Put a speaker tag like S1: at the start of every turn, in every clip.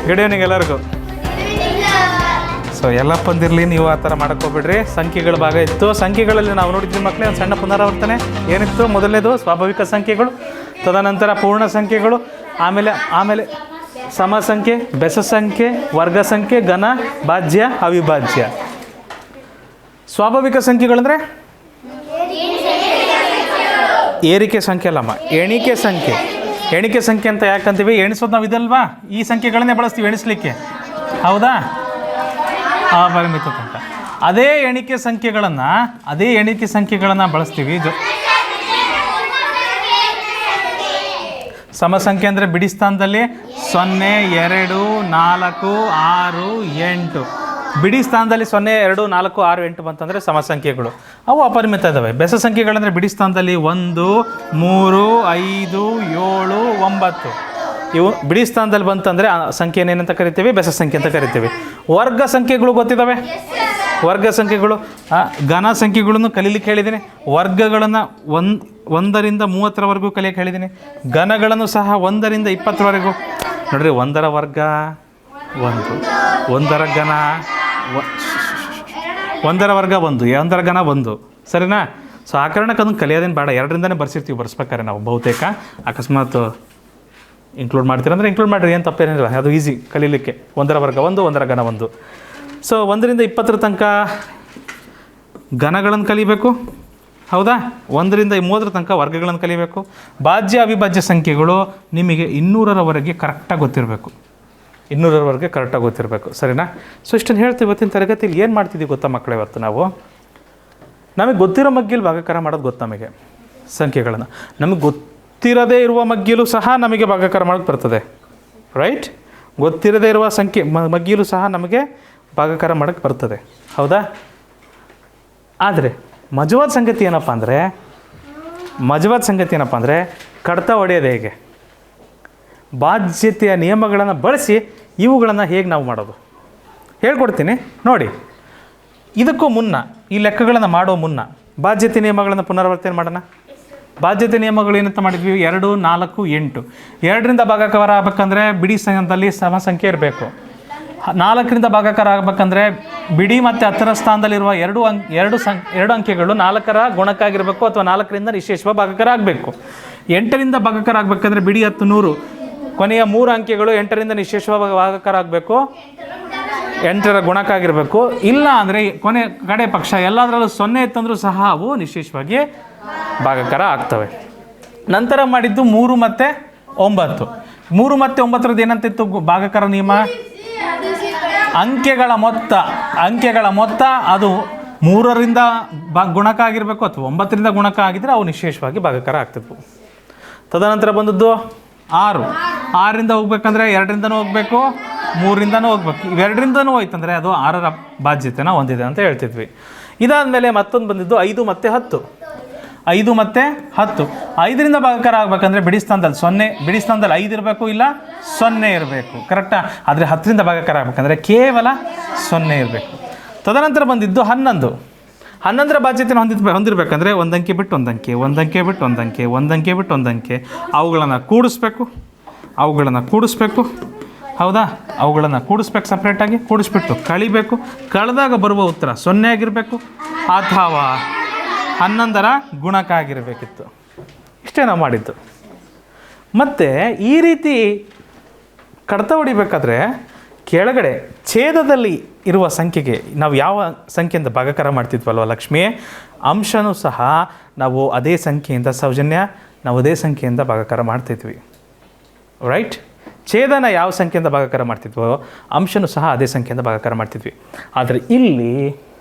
S1: Good evening ಎಲ್ಲರಿಗೂ. So ಎಲ್ಲ ಬಂದಿರಲಿ, ನೀವು ಆ ಥರ ಮಾಡೋಕ್ಕೋಗ್ಬಿಡ್ರಿ. ಸಂಖ್ಯೆಗಳ ಭಾಗ ಇತ್ತು. ಸಂಖ್ಯೆಗಳಲ್ಲಿ ನಾವು ನೋಡಿದ್ವಿ ಮಕ್ಕಳೇ ಒಂದು ಸಣ್ಣ ಪುನರಾವರ್ತನೆ ಏನಿತ್ತು. ಮೊದಲನೇದು ಸ್ವಾಭಾವಿಕ ಸಂಖ್ಯೆಗಳು, ತದನಂತರ ಪೂರ್ಣ ಸಂಖ್ಯೆಗಳು, ಆಮೇಲೆ ಸಮ ಸಂಖ್ಯೆ, ಬೆಸ ಸಂಖ್ಯೆ, ವರ್ಗ ಸಂಖ್ಯೆ, ಘನ, ಭಾಜ್ಯ, ಅವಿಭಾಜ್ಯ. ಸ್ವಾಭಾವಿಕ ಸಂಖ್ಯೆಗಳಂದರೆ ಏರಿಕೆ ಸಂಖ್ಯೆ ಅಲ್ಲಮ್ಮ, ಎಣಿಕೆ ಸಂಖ್ಯೆ. ಎಣಿಕೆ ಸಂಖ್ಯೆ ಅಂತ ಯಾಕಂತೀವಿ? ಎಣಿಸೋದು ನಾವು ಇದಲ್ವಾ, ಈ ಸಂಖ್ಯೆಗಳನ್ನೇ ಬಳಸ್ತೀವಿ ಎಣಿಸ್ಲಿಕ್ಕೆ, ಹೌದಾ? ಅಪರಿಮಿತ ಅಂತ. ಅದೇ ಎಣಿಕೆ ಸಂಖ್ಯೆಗಳನ್ನು ಬಳಸ್ತೀವಿ. ಸಮ ಸಂಖ್ಯೆ ಅಂದರೆ ಬಿಡಿ ಸ್ಥಾನದಲ್ಲಿ 0, 2, 4, 6, 8. ಬಿಡಿ ಸ್ಥಾನದಲ್ಲಿ 0, 2, 4, 6, 8 ಬಂತಂದರೆ ಸಮ ಸಂಖ್ಯೆಗಳು. ಅವು ಅಪರಿಮಿತ ಇದ್ದಾವೆ. ಬೆಸ ಸಂಖ್ಯೆಗಳಂದರೆ ಬಿಡಿ ಸ್ಥಾನದಲ್ಲಿ 1, 3, 5, 7, 9. ಇವು ಬಿಡಿ ಸ್ಥಾನದಲ್ಲಿ ಬಂತಂದರೆ ಆ ಸಂಖ್ಯೆಯನ್ನು ಏನಂತ ಕರಿತೀವಿ? ಬೆಸ ಸಂಖ್ಯೆ ಅಂತ ಕರಿತೀವಿ. ವರ್ಗ ಸಂಖ್ಯೆಗಳು ಗೊತ್ತಿದ್ದಾವೆ. ವರ್ಗ ಸಂಖ್ಯೆಗಳು, ಘನ ಸಂಖ್ಯೆಗಳನ್ನು ಕಲೀಲಿಕ್ಕೆ ಹೇಳಿದ್ದೀನಿ. ವರ್ಗಗಳನ್ನು 1ರಿಂದ 30ರವರೆಗೂ ಕಲಿಯಕ್ಕೆ ಹೇಳಿದ್ದೀನಿ. ಘನಗಳನ್ನು ಸಹ 1ರಿಂದ 20ರವರೆಗೂ. ನೋಡ್ರಿ, 1ರ ವರ್ಗ 1, 1ರ ಘನ 1ರ ವರ್ಗ 1, 1ರ ಘನ 1. ಸರಿನಾ? ಸೊ ಆ ಕಾರಣಕ್ಕೆ ಅದನ್ನು ಕಲಿಯೋದೇನು ಬೇಡ, 2ರಿಂದನೇ ಬರ್ಸಿರ್ತೀವಿ ಬರ್ಸ್ಬೇಕಾದ್ರೆ ನಾವು ಬಹುತೇಕ. ಅಕಸ್ಮಾತ್ ಇನ್ಕ್ಲೂಡ್ ಮಾಡ್ತೀರಂದ್ರೆ ಇನ್ಕ್ಲೂಡ್ ಮಾಡಿರಿ, ಏನು ತಪ್ಪೇನಿಲ್ಲ, ಅದು ಈಸಿ ಕಲೀಲಿಕ್ಕೆ. 1ರ ವರ್ಗ 1, 1ರ ಘನ 1. ಸೊ 1ರಿಂದ 20ರ ತನಕ ಘನಗಳನ್ನು ಕಲಿಬೇಕು, ಹೌದಾ? 1ರಿಂದ 30ರ ತನಕ ವರ್ಗಗಳನ್ನು ಕಲಿಬೇಕು. ಭಾಜ್ಯ ಅವಿಭಾಜ್ಯ ಸಂಖ್ಯೆಗಳು ನಿಮಗೆ 200ರವರೆಗೆ ಕರೆಕ್ಟಾಗಿ ಗೊತ್ತಿರಬೇಕು. 200ರವರೆಗೆ ಕರೆಕ್ಟಾಗಿ ಗೊತ್ತಿರಬೇಕು, ಸರಿನಾ? ಸೊ ಇಷ್ಟನ್ನು ಹೇಳ್ತೀವಿ. ಇವತ್ತಿನ ತರಗತಿಯಲ್ಲಿ ಏನು ಮಾಡ್ತಿದ್ದೀವಿ ಗೊತ್ತಾ ಮಕ್ಕಳೇ? ಇವತ್ತು ನಮಗೆ ಗೊತ್ತಿರೋ ಮಗ್ಗಿಲು ಭಾಗಾಕಾರ ಮಾಡೋದು ಗೊತ್ತು. ನಮಗೆ ಸಂಖ್ಯೆಗಳನ್ನು ನಮಗೆ ಗೊತ್ತಿರದೇ ಇರುವ ಮಗ್ಗಿಲು ಸಹ ನಮಗೆ ಭಾಗಾಕಾರ ಮಾಡೋಕ್ಕೆ ಬರ್ತದೆ, ರೈಟ್? ಗೊತ್ತಿರದೇ ಇರುವ ಮಗ್ಗಿಲು ಸಹ ನಮಗೆ ಭಾಗಾಕಾರ ಮಾಡೋಕ್ಕೆ ಬರ್ತದೆ, ಹೌದಾ? ಆದರೆ ಮಜವಾದ ಸಂಗತಿ ಏನಪ್ಪ ಅಂದರೆ ಕಡ್ತ ಹೊಡೆಯೋದು ಹೇಗೆ? ಬಾಧ್ಯತೆಯ ನಿಯಮಗಳನ್ನು ಬಳಸಿ ಇವುಗಳನ್ನು ಹೇಗೆ ನಾವು ಮಾಡೋದು ಹೇಳ್ಕೊಡ್ತೀನಿ ನೋಡಿ. ಇದಕ್ಕೂ ಮುನ್ನ, ಈ ಲೆಕ್ಕಗಳನ್ನು ಮಾಡೋ ಮುನ್ನ ಬಾಧ್ಯತೆ ನಿಯಮಗಳನ್ನು ಪುನರಾವರ್ತನೆ ಮಾಡೋಣ. ಬಾಧ್ಯತೆ ನಿಯಮಗಳು ಏನಂತ ಮಾಡಿದ್ವಿ? 2, 4, 8. 2ರಿಂದ ಭಾಗಾಕಾರ ಆಗಬೇಕಂದ್ರೆ ಬಿಡಿ ಸ್ಥಾನದಲ್ಲಿ ಸಮ ಸಂಖ್ಯೆ ಇರಬೇಕು. 4ರಿಂದ ಭಾಗಾಕಾರ ಆಗಬೇಕಂದ್ರೆ ಬಿಡಿ ಮತ್ತು 10ರ ಸ್ಥಾನದಲ್ಲಿರುವ ಎರಡು ಅಂಕೆಗಳು 4ರ ಗುಣಕ್ಕಾಗಿರಬೇಕು ಅಥವಾ 4ರಿಂದ ನಿಶೇಷವಾಗಿ ಭಾಗಾಕಾರ ಆಗಬೇಕು. 8ರಿಂದ ಭಾಗಾಕಾರ ಆಗಬೇಕಂದ್ರೆ ಬಿಡಿ 10, 100, ಕೊನೆಯ 3 ಅಂಕೆಗಳು 8ರಿಂದ ನಿಶೇಷವಾಗಿ ಭಾಗಾಕಾರ ಆಗಬೇಕು, 8ರ ಗುಣಕ್ಕಾಗಿರಬೇಕು. ಇಲ್ಲ ಅಂದರೆ ಕಡೆ ಪಕ್ಷ ಎಲ್ಲದರಲ್ಲೂ 0 ಇತ್ತಂದ್ರೂ ಸಹ ಅವು ನಿಶೇಷವಾಗಿ ಭಾಗಾಕಾರ ಆಗ್ತವೆ. ನಂತರ ಮಾಡಿದ್ದು 3 ಮತ್ತು 9. 3 ಮತ್ತು 9ರದ್ದು ಏನಂತಿತ್ತು ಭಾಗಾಕಾರ ನಿಯಮ? ಅಂಕೆಗಳ ಮೊತ್ತ ಅದು 3ರಿಂದ ಗುಣಕ ಆಗಿರಬೇಕು ಅಥವಾ 9ರಿಂದ ಗುಣಕ ಆಗಿದ್ದರೆ ಅವು ನಿಶೇಷವಾಗಿ ಭಾಗಾಕಾರ ಆಗ್ತಿದ್ವು. ತದನಂತರ ಬಂದದ್ದು 6. 6ರಿಂದ ಹೋಗ್ಬೇಕಂದ್ರೆ 2ರಿಂದನೂ ಹೋಗಬೇಕು, 3ರಿಂದನೂ ಹೋಗ್ಬೇಕು. ಇವೆರಡರಿಂದನೂ ಹೋಯ್ತಂದರೆ ಅದು 6ರ ಬಾಧ್ಯತೆನ ಹೊಂದಿದೆ ಅಂತ ಹೇಳ್ತಿದ್ವಿ. ಇದಾದಮೇಲೆ ಮತ್ತೊಂದು ಬಂದಿದ್ದು 5 ಮತ್ತು 10. 5 ಮತ್ತು 10. 5ರಿಂದ ಭಾಗಾಕಾರ ಆಗಬೇಕಂದ್ರೆ ಬಿಡಿ ಸ್ಥಾನದಲ್ಲಿ 5 ಇರಬೇಕು, ಇಲ್ಲ 0 ಇರಬೇಕು, ಕರೆಕ್ಟಾ? ಆದರೆ 10ರಿಂದ ಭಾಗಾಕಾರ ಆಗಬೇಕಂದ್ರೆ ಕೇವಲ 0 ಇರಬೇಕು. ತದನಂತರ ಬಂದಿದ್ದು 11. 11ರ ಬಾಧ್ಯತೆನ ಹೊಂದಿರಬೇಕಂದ್ರೆ ಒಂದಂಕೆ ಬಿಟ್ಟು ಒಂದಂಕೆ, ಒಂದಂಕೆ ಬಿಟ್ಟು ಒಂದಂಕೆ, ಒಂದಂಕೆ ಬಿಟ್ಟು ಒಂದಂಕೆ, ಅವುಗಳನ್ನು ಕೂಡಿಸ್ಬೇಕು, ಹೌದಾ? ಅವುಗಳನ್ನು ಕೂಡಿಸ್ಬೇಕು, ಸಪ್ರೇಟಾಗಿ ಕೂಡಿಸ್ಬಿಟ್ಟು ಕಳಿಬೇಕು. ಕಳೆದಾಗ ಬರುವ ಉತ್ತರ 0 ಆಗಿರಬೇಕು ಅಥವಾ 11ರ ಗುಣಕ ಆಗಿರಬೇಕಿತ್ತು. ಇಷ್ಟೇ ನಾವು ಮಾಡಿದ್ದು. ಮತ್ತು ಈ ರೀತಿ ಕಡ್ತ ಹೊಡಿಬೇಕಾದ್ರೆ ಕೆಳಗಡೆ ಛೇದದಲ್ಲಿ ಇರುವ ಸಂಖ್ಯೆಗೆ ನಾವು ಯಾವ ಸಂಖ್ಯೆಯಿಂದ ಭಾಗಾಕಾರ ಮಾಡ್ತಿದ್ವಲ್ವ ಲಕ್ಷ್ಮಿ, ಅಂಶನೂ ಸಹ ನಾವು ಅದೇ ಸಂಖ್ಯೆಯಿಂದ ನಾವು ಅದೇ ಸಂಖ್ಯೆಯಿಂದ ಭಾಗಾಕಾರ ಮಾಡ್ತಿದ್ವಿ, ರೈಟ್? ಛೇದನ ಯಾವ ಸಂಖ್ಯೆಯಿಂದ ಭಾಗಾಕಾರ ಮಾಡ್ತಿದ್ವೋ ಅಂಶನೂ ಸಹ ಅದೇ ಸಂಖ್ಯೆಯಿಂದ ಭಾಗಾಕಾರ ಮಾಡ್ತಿದ್ವಿ. ಆದರೆ ಇಲ್ಲಿ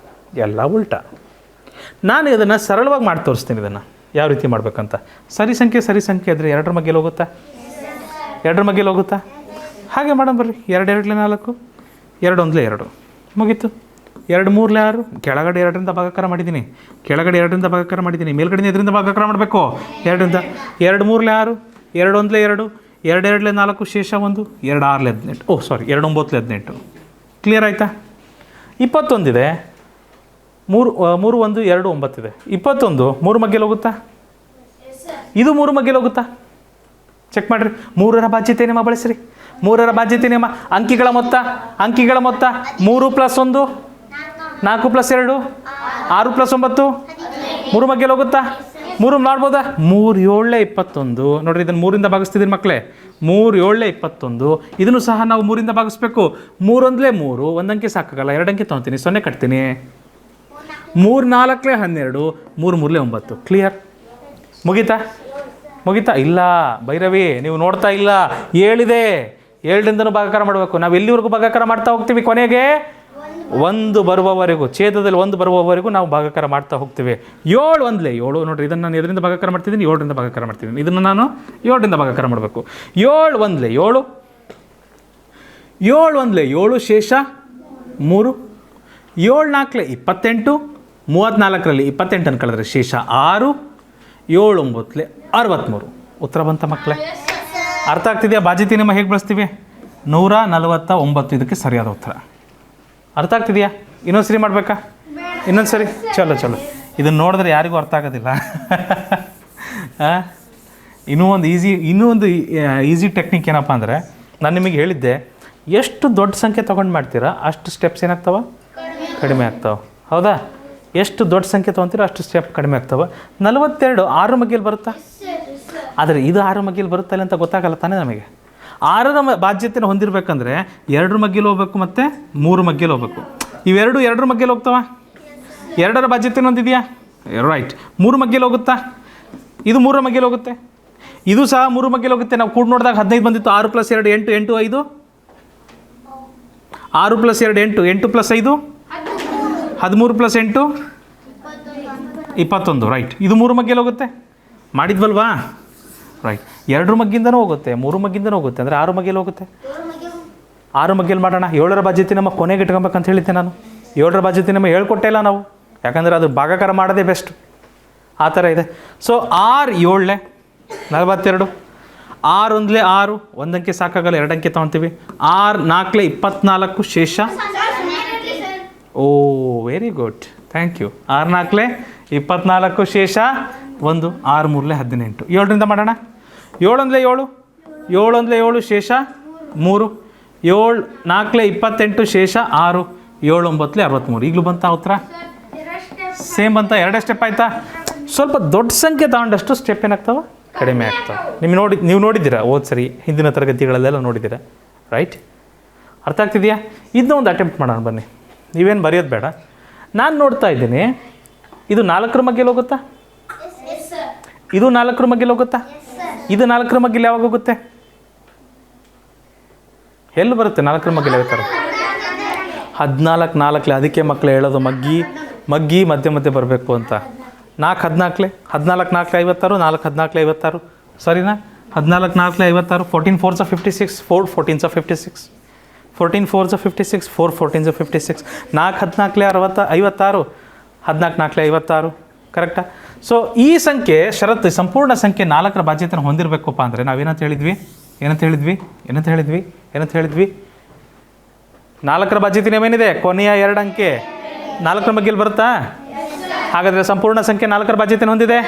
S1: ಎಲ್ಲ ಉಲ್ಟಾ. ನಾನು ಇದನ್ನು ಸರಳವಾಗಿ ಮಾಡಿ ತೋರಿಸ್ತೀನಿ. ಇದನ್ನು ಯಾವ ರೀತಿ ಮಾಡಬೇಕಂತ. ಸರಿ ಸಂಖ್ಯೆ ಇದ್ದರೆ 2ರ ಮಗ್ಗೆಯಲ್ಲಿ ಹೋಗುತ್ತಾ? ಹಾಗೆ ಮಾಡೋಣ ಬರ್ರಿ. 2 2 4, 2 1 2 ಮುಗೀತು. 2 3 6, ಕೆಳಗಡೆ 2ರಿಂದ ಭಾಗಾಕಾರ ಮಾಡಿದ್ದೀನಿ, ಮೇಲ್ಗಡೆ 2ರಿಂದ ಭಾಗಾಕಾರ ಮಾಡಬೇಕು. 2ರಿಂದ 2 3 6, 2 1 2, 2 2 4, ಶೇಷ 1, 2 6 18. 2 9 18. ಕ್ಲಿಯರ್ ಆಯಿತಾ? 21 ಇದೆ, 3 1 2 9 ಇದೆ. 21 3 ಮಗ್ಗೆಯಲ್ಲಿ ಹೋಗುತ್ತಾ? ಇದು 3 ಮಗ್ಗೆಯಲ್ಲಿ ಹೋಗುತ್ತಾ? ಚೆಕ್ ಮಾಡಿರಿ. 3ರ ಬಾಧ್ಯತೆ ನಿಮ್ಮ ಬಳಸಿರಿ. ಮೂರರ ಬಾಧ್ಯತೆ ನಿಯಮ. ಅಂಕಿಗಳ ಮೊತ್ತ 3 + 1 4 + 2 6 + 9 3 ಮಗ್ಗೆಲ್ಲಿ ಹೋಗುತ್ತಾ? 3 ಮಾಡ್ಬೋದಾ? 3 7 21. ನೋಡ್ರಿ, ಇದನ್ನು 3ರಿಂದ ಭಾಗಿಸ್ತಿದ್ದೀನಿ ಮಕ್ಕಳೇ. 3 7 21. ಇದನ್ನು ಸಹ ನಾವು 3ರಿಂದ ಭಾಗಿಸ್ಬೇಕು. 3 1 3, ಒಂದಂಕಿ ಸಾಕಾಗಲ್ಲ, 2 ಅಂಕಿ ತೊಗೊತೀನಿ, 0 ಕಟ್ತೀನಿ. 3 4 12, 3 3 9. ಕ್ಲಿಯರ್? ಮುಗೀತಾ? ಇಲ್ಲ ಭೈರವಿ, ನೀವು ನೋಡ್ತಾ ಇಲ್ಲ. 7 ಇದೆ, 7ರಿಂದನೂ ಭಾಗಾಕಾರ ಮಾಡಬೇಕು. ನಾವು ಎಲ್ಲಿವರೆಗೂ ಭಾಗಾಕಾರ ಮಾಡ್ತಾ ಹೋಗ್ತೀವಿ? ಕೊನೆಗೆ 1 ಬರುವವರೆಗೂ, ಛೇದದಲ್ಲಿ 1 ಬರುವವರೆಗೂ ನಾವು ಭಾಗಾಕಾರ ಮಾಡ್ತಾ ಹೋಗ್ತೀವಿ. 7 1 7. ನೋಡಿರಿ, ಇದನ್ನು ನಾನು ಎದರಿಂದ ಭಾಗಾಕಾರ ಮಾಡ್ತಿದ್ದೀನಿ? 7ರಿಂದ ಭಾಗಾಕಾರ ಮಾಡ್ತಿದ್ದೀನಿ. ಇದನ್ನು ನಾನು 7ರಿಂದ ಭಾಗಾಕಾರ ಮಾಡಬೇಕು. 7 1 7, 7 1 7, ಶೇಷ 3. 7 4 28, 34ರಲ್ಲಿ 28 ಕಳೆದ್ರೆ ಶೇಷ 6. 7 9 63. ಉತ್ತರ ಬಂತ ಮಕ್ಕಳೇ? ಅರ್ಥ ಆಗ್ತಿದೆಯಾ? ಬಾಧ್ಯತೆ ನಿಯಮ ಹೇಗೆ ಬಳಸ್ತೀವಿ? 149 ಇದಕ್ಕೆ ಸರಿಯಾದ ಉತ್ತರ. ಅರ್ಥ ಆಗ್ತಿದೆಯಾ? ಇನ್ನೊಂದು ಸರಿ ಮಾಡಬೇಕಾ? ಇನ್ನೊಂದು ಸರಿ. ಚಲೋ. ಇದನ್ನು ನೋಡಿದ್ರೆ ಯಾರಿಗೂ ಅರ್ಥ ಆಗೋದಿಲ್ಲ. ಇನ್ನೂ ಒಂದು ಈಸಿ ಟೆಕ್ನಿಕ್ ಏನಪ್ಪ ಅಂದರೆ, ನಾನು ನಿಮಗೆ ಹೇಳಿದ್ದೆ, ಎಷ್ಟು ದೊಡ್ಡ ಸಂಖ್ಯೆ ತೊಗೊಂಡು ಮಾಡ್ತೀರಾ ಅಷ್ಟು ಸ್ಟೆಪ್ಸ್ ಏನಾಗ್ತಾವೆ? ಕಡಿಮೆ ಆಗ್ತಾವೆ. ಹೌದಾ? ಎಷ್ಟು ದೊಡ್ಡ ಸಂಖ್ಯೆ ತೊಗೊತೀರೋ ಅಷ್ಟು ಸ್ಟೆಪ್ ಕಡಿಮೆ ಆಗ್ತಾವೆ. 42 6 ಮಗ್ಗೇಲಿ ಬರುತ್ತಾ? ಆದರೆ ಇದು 6 ಮಗ್ಗೇಲಿ ಬರುತ್ತಲ್ಲ ಅಂತ ಗೊತ್ತಾಗಲ್ಲ ತಾನೇ ನಮಗೆ. 6ರ ಬಾಧ್ಯತೆನ ಹೊಂದಿರಬೇಕಂದ್ರೆ 2 ಮಗ್ಗೇಲಿ ಹೋಗ್ಬೇಕು ಮತ್ತು 3 ಮಗ್ಗೇಲಿ ಹೋಗ್ಬೇಕು. ಇವೆರಡು 2 ಮಗ್ಗೇಲಿ ಹೋಗ್ತಾವ? 2ರ ಬಾಧ್ಯತೆನ ಹೊಂದಿದೆಯಾ? ರೈಟ್. 3 ಮಗ್ಗೇಲಿ ಹೋಗುತ್ತಾ? ಇದು 3ರ ಮಗ್ಗೇಲಿ ಹೋಗುತ್ತೆ. ಇದು ಸಹ 3 ಮಗ್ಗೇಲಿ ಹೋಗುತ್ತೆ. ನಾವು ಕೂಡ ನೋಡಿದಾಗ 15 ಬಂದಿತ್ತು. 6 + 2 8, 8 5. 6 + 2 8, 8 + 5 13 + 8 21. ರೈಟ್. ಇದು 3 ಮಗ್ಗೇಲಿ ಹೋಗುತ್ತೆ. ಮಾಡಿದ್ವಲ್ವಾ? ರೈಟ್. 2 ಮಗ್ಗಿಂದನೂ ಹೋಗುತ್ತೆ, 3 ಮಗ್ಗಿಂದನೂ ಹೋಗುತ್ತೆ, ಅಂದರೆ 6 ಮಗ್ಗೇಲಿ ಹೋಗುತ್ತೆ. 6 ಮಗ್ಗೇಲಿ ಮಾಡೋಣ. 7ರ ಬಾಧ್ಯತೆ ನಮ್ಮ ಕೊನೆಗೆ ಇಟ್ಕೊಬೇಕಂತ ಹೇಳಿದ್ದೆ ನಾನು. 7ರ ಬಾಧ್ಯತೆ ನಮ್ಮ ಹೇಳ್ಕೊಟ್ಟೇ ಇಲ್ಲ ನಾವು, ಯಾಕಂದರೆ ಅದು ಭಾಗಾಕಾರ ಮಾಡೋದೇ ಬೆಸ್ಟ್. ಆ ಥರ ಇದೆ. ಸೊ 6 7 42, 6 1 6, ಒಂದಂಕಿ ಸಾಕಾಗಲ್ಲ, 2 ಅಂಕಿ ತೊಗೊತೀವಿ. 6 4 24, ಶೇಷ. ಓ ವೆರಿ ಗುಡ್, ಥ್ಯಾಂಕ್ ಯು. 6 4 24, ಶೇಷ 1. 6 3 18. 7ರಿಂದ ಮಾಡೋಣ. 7 1 7, 7 1 7, ಶೇಷ 3. 7 4 28, ಶೇಷ 6. 7 9 63. ಈಗಲೂ ಬಂತಾ ಉತ್ತರ? ಸೇಮ್ ಬಂತ? 2 ಸ್ಟೆಪ್ ಆಯಿತಾ? ಸ್ವಲ್ಪ ದೊಡ್ಡ ಸಂಖ್ಯೆ ತಗೊಂಡಷ್ಟು ಸ್ಟೆಪ್ ಏನಾಗ್ತಾವೆ? ಕಡಿಮೆ ಆಗ್ತಾವೆ. ನೀವು ನೋಡಿದ್ದೀರಾ ಸರಿ, ಹಿಂದಿನ ತರಗತಿಗಳಲ್ಲೆಲ್ಲ ನೋಡಿದ್ದೀರಾ. ರೈಟ್? ಅರ್ಥ ಆಗ್ತಿದೆಯಾ? ಇದನ್ನ ಒಂದು ಅಟೆಂಪ್ಟ್ ಮಾಡೋಣ ಬನ್ನಿ. ನೀವೇನು ಬರೆಯೋದು ಬೇಡ. ನಾನು ನೋಡ್ತಾ ಇದ್ದೀನಿ, ಇದು 4ರ ಮಗ್ಗೇಲಿ ಹೋಗುತ್ತಾ? ಇದು 4ರ ಮಗ್ಗೇಲಿ ಹೋಗುತ್ತಾ? ಇದು 4ರ ಮಗ್ಗೇಲಿ ಯಾವಾಗ ಹೋಗುತ್ತೆ? ಎಲ್ಲಿ ಬರುತ್ತೆ 4ರ ಮಗ್ಗೇಲಿ ಹೋಗ್ತಾರೆ? 14 4. ಅದಕ್ಕೆ ಮಕ್ಕಳು ಹೇಳೋದು ಮಗ್ಗಿ ಮಧ್ಯೆ ಬರಬೇಕು ಅಂತ. 4 14 14 4 56, 4 14 56. ಸರಿನಾ? 14 4 56. 14 4 56, 4 14 56. 14 4 56, 4 14 56. 4 14 56, 14 4 56. ಕರೆಕ್ಟಾ? ಸೊ ಈ ಸಂಖ್ಯೆ ಷರತ್ತು, ಸಂಪೂರ್ಣ ಸಂಖ್ಯೆ 4ರ ಬಾಧ್ಯತೆಯನ್ನು ಹೊಂದಿರಬೇಕಪ್ಪ ಅಂದರೆ ನಾವೇನಂತ ಹೇಳಿದ್ವಿ? 4ರ ಬಾಧ್ಯತೆ ಏನಿದೆ? ಕೊನೆಯ 2 ಅಂಕೆ 4ರ ಮಗ್ಗೇಲಿ ಬರುತ್ತಾ? ಹಾಗಾದರೆ ಸಂಪೂರ್ಣ ಸಂಖ್ಯೆ 4ರ ಬಾಧ್ಯತೆಯನ್ನು ಹೊಂದಿದೆ.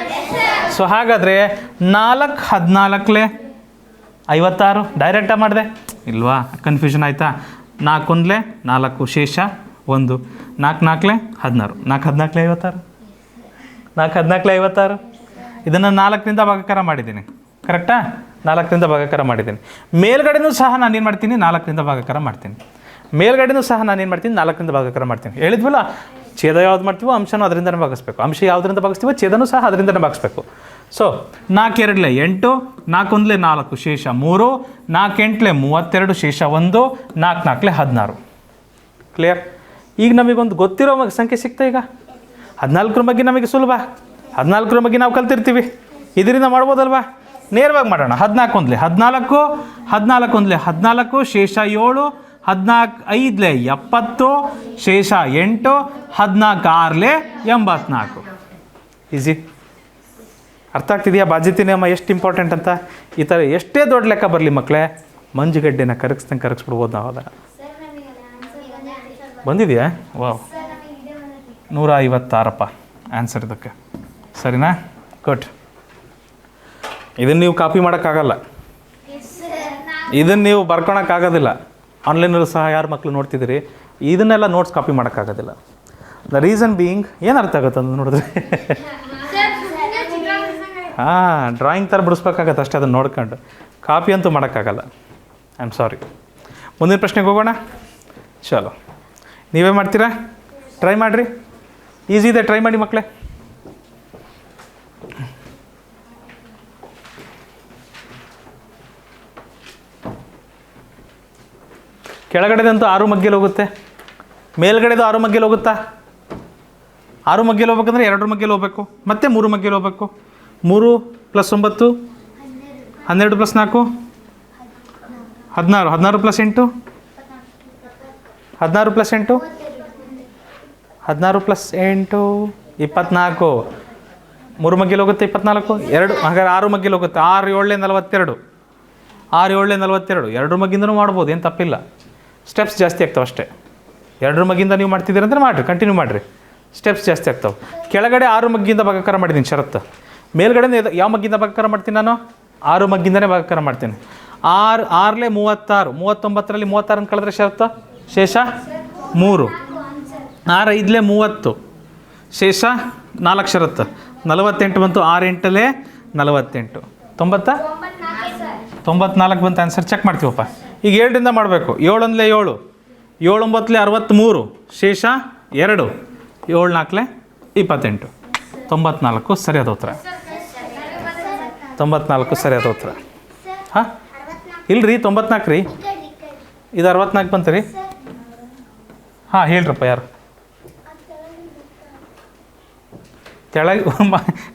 S1: ಸೊ ಹಾಗಾದರೆ 4 14 56. ಡೈರೆಕ್ಟಾಗಿ ಮಾಡಿದೆ ಇಲ್ವಾ? ಕನ್ಫ್ಯೂಷನ್ ಆಯಿತಾ? 4 1 4, ಶೇಷ 1. 4 4 16, 4 14 56, 4 14 56. ಇದನ್ನು 4ರಿಂದ ಭಾಗಾಕಾರ ಮಾಡಿದ್ದೀನಿ. ಕರೆಕ್ಟಾ? 4ರಿಂದ ಭಾಗಾಕಾರ ಮಾಡಿದ್ದೀನಿ. ಮೇಲ್ಗಡೆನೂ ಸಹ ನಾನು ಏನು ಮಾಡ್ತೀನಿ? 4ರಿಂದ ಭಾಗಾಕಾರ ಮಾಡ್ತೀನಿ. 4ರಿಂದ ಭಾಗಾಕಾರ ಮಾಡ್ತೀನಿ. ಹೇಳಿದ್ವಲ್ಲ, ಛೇದ ಯಾವ್ದು ಮಾಡ್ತೀವೋ ಅಂಶನೂ ಅದರಿಂದನೇ ಭಾಗಿಸ್ಬೇಕು. ಅಂಶ ಯಾವುದರಿಂದ ಭಾಗಿಸ್ತೀವೋ ಛೇದನೂ ಸಹ ಅದರಿಂದನೇ ಭಾಗಿಸ್ಬೇಕು. ಸೊ 4 2 8, 4 1 4, ಶೇಷ 3. 4 8 32, ಶೇಷ 1. 4 4 16. ಕ್ಲಿಯರ್? ಈಗ ನಮಗೊಂದು ಗೊತ್ತಿರೋ ಸಂಖ್ಯೆ ಸಿಗ್ತಾ. ಈಗ 14ರ ಬಗ್ಗೆ ನಮಗೆ ಸುಲಭ. 14ರ ಬಗ್ಗೆ ನಾವು ಕಲ್ತಿರ್ತೀವಿ, ಇದರಿಂದ ಮಾಡ್ಬೋದಲ್ವಾ? ನೇರವಾಗಿ ಮಾಡೋಣ. 14 1 14, 14 1 14, ಶೇಷ 7. 14 5 70, ಶೇಷ 8. 14 6 84. ಈಸಿ. ಅರ್ಥ ಆಗ್ತಿದೆಯಾ ಬಾಧ್ಯತೆ ನಿಯಮ ಎಷ್ಟು ಇಂಪಾರ್ಟೆಂಟ್ ಅಂತ? ಈ ಥರ ಎಷ್ಟೇ ದೊಡ್ಡ ಲೆಕ್ಕ ಬರಲಿ ಮಕ್ಕಳೇ, ಮಂಜುಗಡ್ಡೆನ ಕರಗಿಸ್ಬಿಡ್ಬೋದು ನಾವು. ಅದನ್ನು ಬಂದಿದೆಯಾ? ವಾವ್, 156 ಆನ್ಸರ್ ಇದಕ್ಕೆ. ಸರಿನಾ? ಗುಡ್. ಇದನ್ನು ನೀವು ಕಾಪಿ ಮಾಡೋಕ್ಕಾಗಲ್ಲ. ಇದನ್ನು ನೀವು ಬರ್ಕೊಳಕ್ಕಾಗೋದಿಲ್ಲ. ಆನ್ಲೈನಲ್ಲೂ ಸಹ ಯಾರು ಮಕ್ಕಳು ನೋಡ್ತಿದ್ದೀರಿ, ಇದನ್ನೆಲ್ಲ ನೋಟ್ಸ್ ಕಾಪಿ ಮಾಡೋಕ್ಕಾಗೋದಿಲ್ಲ. ದ ರೀಸನ್ ಬೀಯಿಂಗ್ ಏನು ಅರ್ಥ ಆಗುತ್ತೆ ಅಂತ ನೋಡಿದ್ರೆ ಹಾಂ, ಡ್ರಾಯಿಂಗ್ ಥರ ಬಿಡಿಸ್ಬೇಕಾಗತ್ತೆ ಅಷ್ಟೇ, ಅದನ್ನು ನೋಡ್ಕೊಂಡು. ಕಾಪಿ ಅಂತೂ ಮಾಡೋಕ್ಕಾಗಲ್ಲ. I am sorry. ಮುಂದಿನ ಪ್ರಶ್ನೆಗೆ ಹೋಗೋಣ. ಚಲೋ, ನೀವೇ ಮಾಡ್ತೀರಾ? ಟ್ರೈ ಮಾಡಿರಿ, ಈಸಿ ಇದೆ, ಟ್ರೈ ಮಾಡಿ ಮಕ್ಕಳೇ. ಕೆಳಗಡೆದಂತೂ 6 ಮಗ್ಗೇಲಿ ಹೋಗುತ್ತೆ, ಮೇಲ್ಗಡೆದು 6 ಮಗ್ಗೇಲಿ ಹೋಗುತ್ತಾ? 6 ಮಗ್ಗೇಲಿ ಹೋಗ್ಬೇಕಂದ್ರೆ 2 ಮಗ್ಗೇಲಿ ಹೋಗ್ಬೇಕು, ಮತ್ತೆ 3 ಮಗ್ಗೇಲಿ ಹೋಗ್ಬೇಕು. 3 + 9 12 + 4 16, 16 + 8 16 + 8 16 + 8 24. 3 ಮಗ್ಗೇಲಿ ಹೋಗುತ್ತೆ 24, 2 ಹಾಗಾದ್ರೆ 6 ಮಗ್ಗೇಲಿ ಹೋಗುತ್ತೆ. 6 7 42, 6 7 42. 2 ಮಗ್ಗಿಂದನೂ ಮಾಡ್ಬೋದು, ಏನು ತಪ್ಪಿಲ್ಲ. ಸ್ಟೆಪ್ಸ್ ಜಾಸ್ತಿ ಆಗ್ತಾವೆ ಅಷ್ಟೇ. 2 ಮಗ್ಗಿಂದ ನೀವು ಮಾಡ್ತಿದ್ದೀರಿ ಅಂದರೆ ಮಾಡಿರಿ, ಕಂಟಿನ್ಯೂ ಮಾಡಿರಿ, ಸ್ಟೆಪ್ಸ್ ಜಾಸ್ತಿ ಆಗ್ತಾವೆ. ಕೆಳಗಡೆ 6 ಮಗ್ಗಿಂದ ಭಾಗಾಕಾರ ಮಾಡಿದ್ದೀನಿ ಷರತ್ತು. ಮೇಲ್ಗಡೆ ಯಾವ ಮಗ್ಗಿಂದ ಭಾಗಾಕಾರ ಮಾಡ್ತೀನಿ ನಾನು? 6 ಮಗ್ಗಿಂದನೇ ಭಾಗಾಕಾರ ಮಾಡ್ತೀನಿ. 6 6 36, 39ರಲ್ಲಿ 36 ಕಳೆದ್ರೆ ಷರತ್ತು ಶೇಷ 3. 6 5 30, ಶೇಷ 4 ಷರತ್ತು 48 ಬಂತು. 6 8 48, 94 ಬಂತು ಆನ್ಸರ್. ಚೆಕ್ ಮಾಡ್ತೀವಪ್ಪ. ಈಗ 7ರಿಂದ ಮಾಡಬೇಕು. 7 1 7, 7 9 63, ಶೇಷ 2, 7 4 28, 94 ಸರಿಯಾದ ಉತ್ತರ. 94 ಸರಿಯಾದ ಉತ್ತರ. ಹಾಂ ಇಲ್ರಿ 94 ರೀ, ಇದು 64 ಬಂತು ರೀ. ಹಾಂ ಹೇಳ್ರಪ್ಪ, ಯಾರು ಕೆಳಗೆ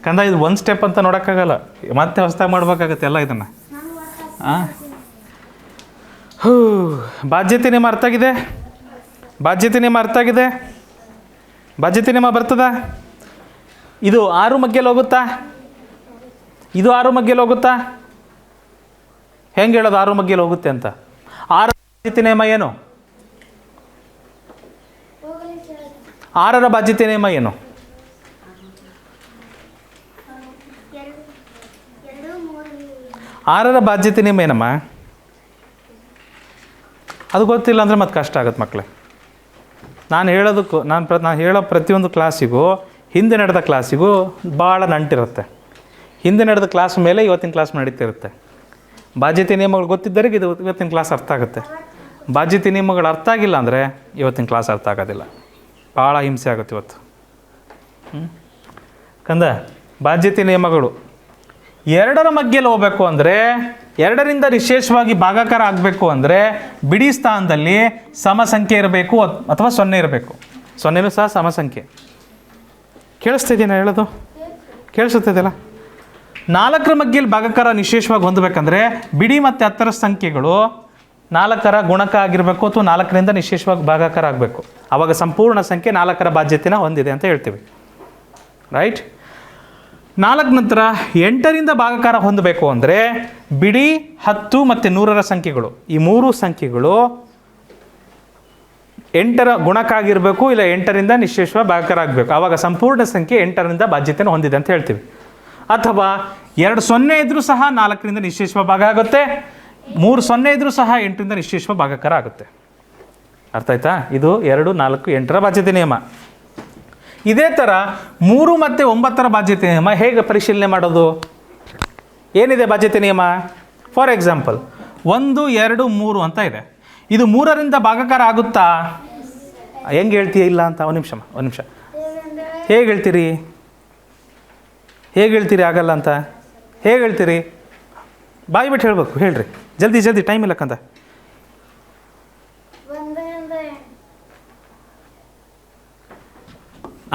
S1: ಕಂದ? ಇದು 1 ಸ್ಟೆಪ್ ಅಂತ ನೋಡೋಕ್ಕಾಗಲ್ಲ, ಮತ್ತೆ ಹೊಸದಾಗಿ ಮಾಡ್ಬೇಕಾಗತ್ತೆ ಎಲ್ಲ ಇದನ್ನು. ಹಾಂ, ಬಾಧ್ಯತೆ ನಿಯಮ ಅರ್ಥ ಆಗಿದೆ? ಬಾಧ್ಯತೆ ನಿಯಮ ಅರ್ಥ ಆಗಿದೆ? ಬಾಧ್ಯತೆ ನಿಯಮ ಬರ್ತದ? ಇದು 6 ಮಗ್ಗೇಲಿ ಹೋಗುತ್ತಾ? ಇದು 6 ಮಗ್ಗೇಲಿ ಹೋಗುತ್ತಾ? ಹೆಂಗೆ ಹೇಳೋದು 6 ಮಗ್ಗೇಲಿ ಹೋಗುತ್ತೆ ಅಂತ? 6ರ ಬಾಧ್ಯತೆ ನಿಯಮ ಏನು? 6ರ ಬಾಧ್ಯತೆ ನಿಯಮ ಏನು? ಆರರ ಬಾಧ್ಯತೆ ನಿಯಮ ಏನಮ್ಮ? ಅದು ಗೊತ್ತಿಲ್ಲ ಅಂದರೆ ಮತ್ತೆ ಕಷ್ಟ ಆಗುತ್ತೆ ಮಕ್ಕಳೇ. ನಾನು ಹೇಳೋದಕ್ಕೂ ನಾನು ಹೇಳೋ ಪ್ರತಿಯೊಂದು ಕ್ಲಾಸಿಗೂ ಹಿಂದೆ ನಡೆದ ಕ್ಲಾಸಿಗೂ ಭಾಳ ನಂಟಿರುತ್ತೆ. ಹಿಂದೆ ನಡೆದ ಕ್ಲಾಸ್ ಮೇಲೆ ಇವತ್ತಿನ ಕ್ಲಾಸ್ ನಡೀತಿರುತ್ತೆ. ಬಾಧ್ಯತೆ ನಿಯಮಗಳು ಗೊತ್ತಿದ್ದವರಿಗೆ ಇದು ಇವತ್ತಿನ ಕ್ಲಾಸ್ ಅರ್ಥ ಆಗುತ್ತೆ. ಬಾಧ್ಯತೆ ನಿಯಮಗಳು ಅರ್ಥ ಆಗಿಲ್ಲ ಅಂದರೆ ಇವತ್ತಿನ ಕ್ಲಾಸ್ ಅರ್ಥ ಆಗೋದಿಲ್ಲ. ಭಾಳ ಹಿಂಸೆ ಆಗುತ್ತೆ ಇವತ್ತು. ಕಂದ, ಬಾಧ್ಯತೆ ನಿಯಮಗಳು 2ರ ಮಗ್ಗೇಲಿ ಹೋಗಬೇಕು ಅಂದರೆ, 2ರಿಂದ ವಿಶೇಷವಾಗಿ ಭಾಗಾಕಾರ ಆಗಬೇಕು ಅಂದರೆ ಬಿಡಿ ಸ್ಥಾನದಲ್ಲಿ ಸಮ ಸಂಖ್ಯೆ ಇರಬೇಕು ಅಥವಾ 0 ಇರಬೇಕು. 0ನೂ ಸಹ ಸಮ ಸಂಖ್ಯೆ. ಕೇಳಿಸ್ತಿದ್ದೀನ ಹೇಳೋದು? ಕೇಳಿಸುತ್ತಿದೆಯಲ್ಲ? 4ರ ಮಗ್ಗೇಲಿ ಭಾಗಾಕಾರ ವಿಶೇಷವಾಗಿ ಹೊಂದಬೇಕಂದ್ರೆ ಬಿಡಿ ಮತ್ತು 10ರ ಸಂಖ್ಯೆಗಳು 4ರ ಗುಣಕ ಆಗಿರಬೇಕು ಅಥವಾ 4ರಿಂದ ವಿಶೇಷವಾಗಿ ಭಾಗಾಕಾರ ಆಗಬೇಕು. ಆವಾಗ ಸಂಪೂರ್ಣ ಸಂಖ್ಯೆ 4ರ ಬಾಧ್ಯತೆನ ಹೊಂದಿದೆ ಅಂತ ಹೇಳ್ತೀವಿ. ರೈಟ್? 4 ನಂತರ 8ರಿಂದ ಭಾಗಾಕಾರ ಹೊಂದಬೇಕು ಅಂದರೆ ಬಿಡಿ 10 ಮತ್ತು 100ರ ಸಂಖ್ಯೆಗಳು, ಈ 3 ಸಂಖ್ಯೆಗಳು 8ರ ಗುಣಕ ಆಗಿರಬೇಕು, ಇಲ್ಲ 8ರಿಂದ ನಿಶೇಷವಾಗಿ ಭಾಗಾಕಾರ ಆಗಬೇಕು. ಆವಾಗ ಸಂಪೂರ್ಣ ಸಂಖ್ಯೆ 8ರಿಂದ ಬಾಧ್ಯತೆಯನ್ನು ಹೊಂದಿದೆ ಅಂತ ಹೇಳ್ತೀವಿ. ಅಥವಾ 2 0 ಇದ್ದರೂ ಸಹ 4ರಿಂದ ನಿಶೇಷವಾಗಿ ಭಾಗ ಆಗುತ್ತೆ, 3 0 ಇದ್ದರೂ ಸಹ 8ರಿಂದ ನಿಶೇಷವಾಗಿ ಭಾಗಾಕಾರ ಆಗುತ್ತೆ. ಅರ್ಥ ಆಯ್ತಾ? ಇದು 2 4 8ರ ಬಾಧ್ಯತೆ ನಿಯಮ. ಇದೇ ಥರ 3 ಮತ್ತು 9ರ ಬಾಧ್ಯತೆ ನಿಯಮ ಹೇಗೆ ಪರಿಶೀಲನೆ ಮಾಡೋದು? ಏನಿದೆ ಬಾಧ್ಯತೆ ನಿಯಮ? ಫಾರ್ ಎಕ್ಸಾಂಪಲ್ 1 2 3 ಅಂತ ಇದೆ. ಇದು 3ರಿಂದ ಭಾಗಾಕಾರ ಆಗುತ್ತಾ? ಹೆಂಗೆ ಹೇಳ್ತೀಯ ಇಲ್ಲ ಅಂತ? ಒಂದು ನಿಮಿಷ. ಹೇಗೆ ಹೇಳ್ತೀರಿ? ಆಗಲ್ಲ ಅಂತ ಹೇಗೆ ಹೇಳ್ತೀರಿ? ಬಾಯಿ ಬಿಟ್ಟು ಹೇಳಬೇಕು. ಹೇಳ್ರಿ, ಜಲ್ದಿ ಟೈಮ್ ಇಲ್ಲಕ್ಕಂತ.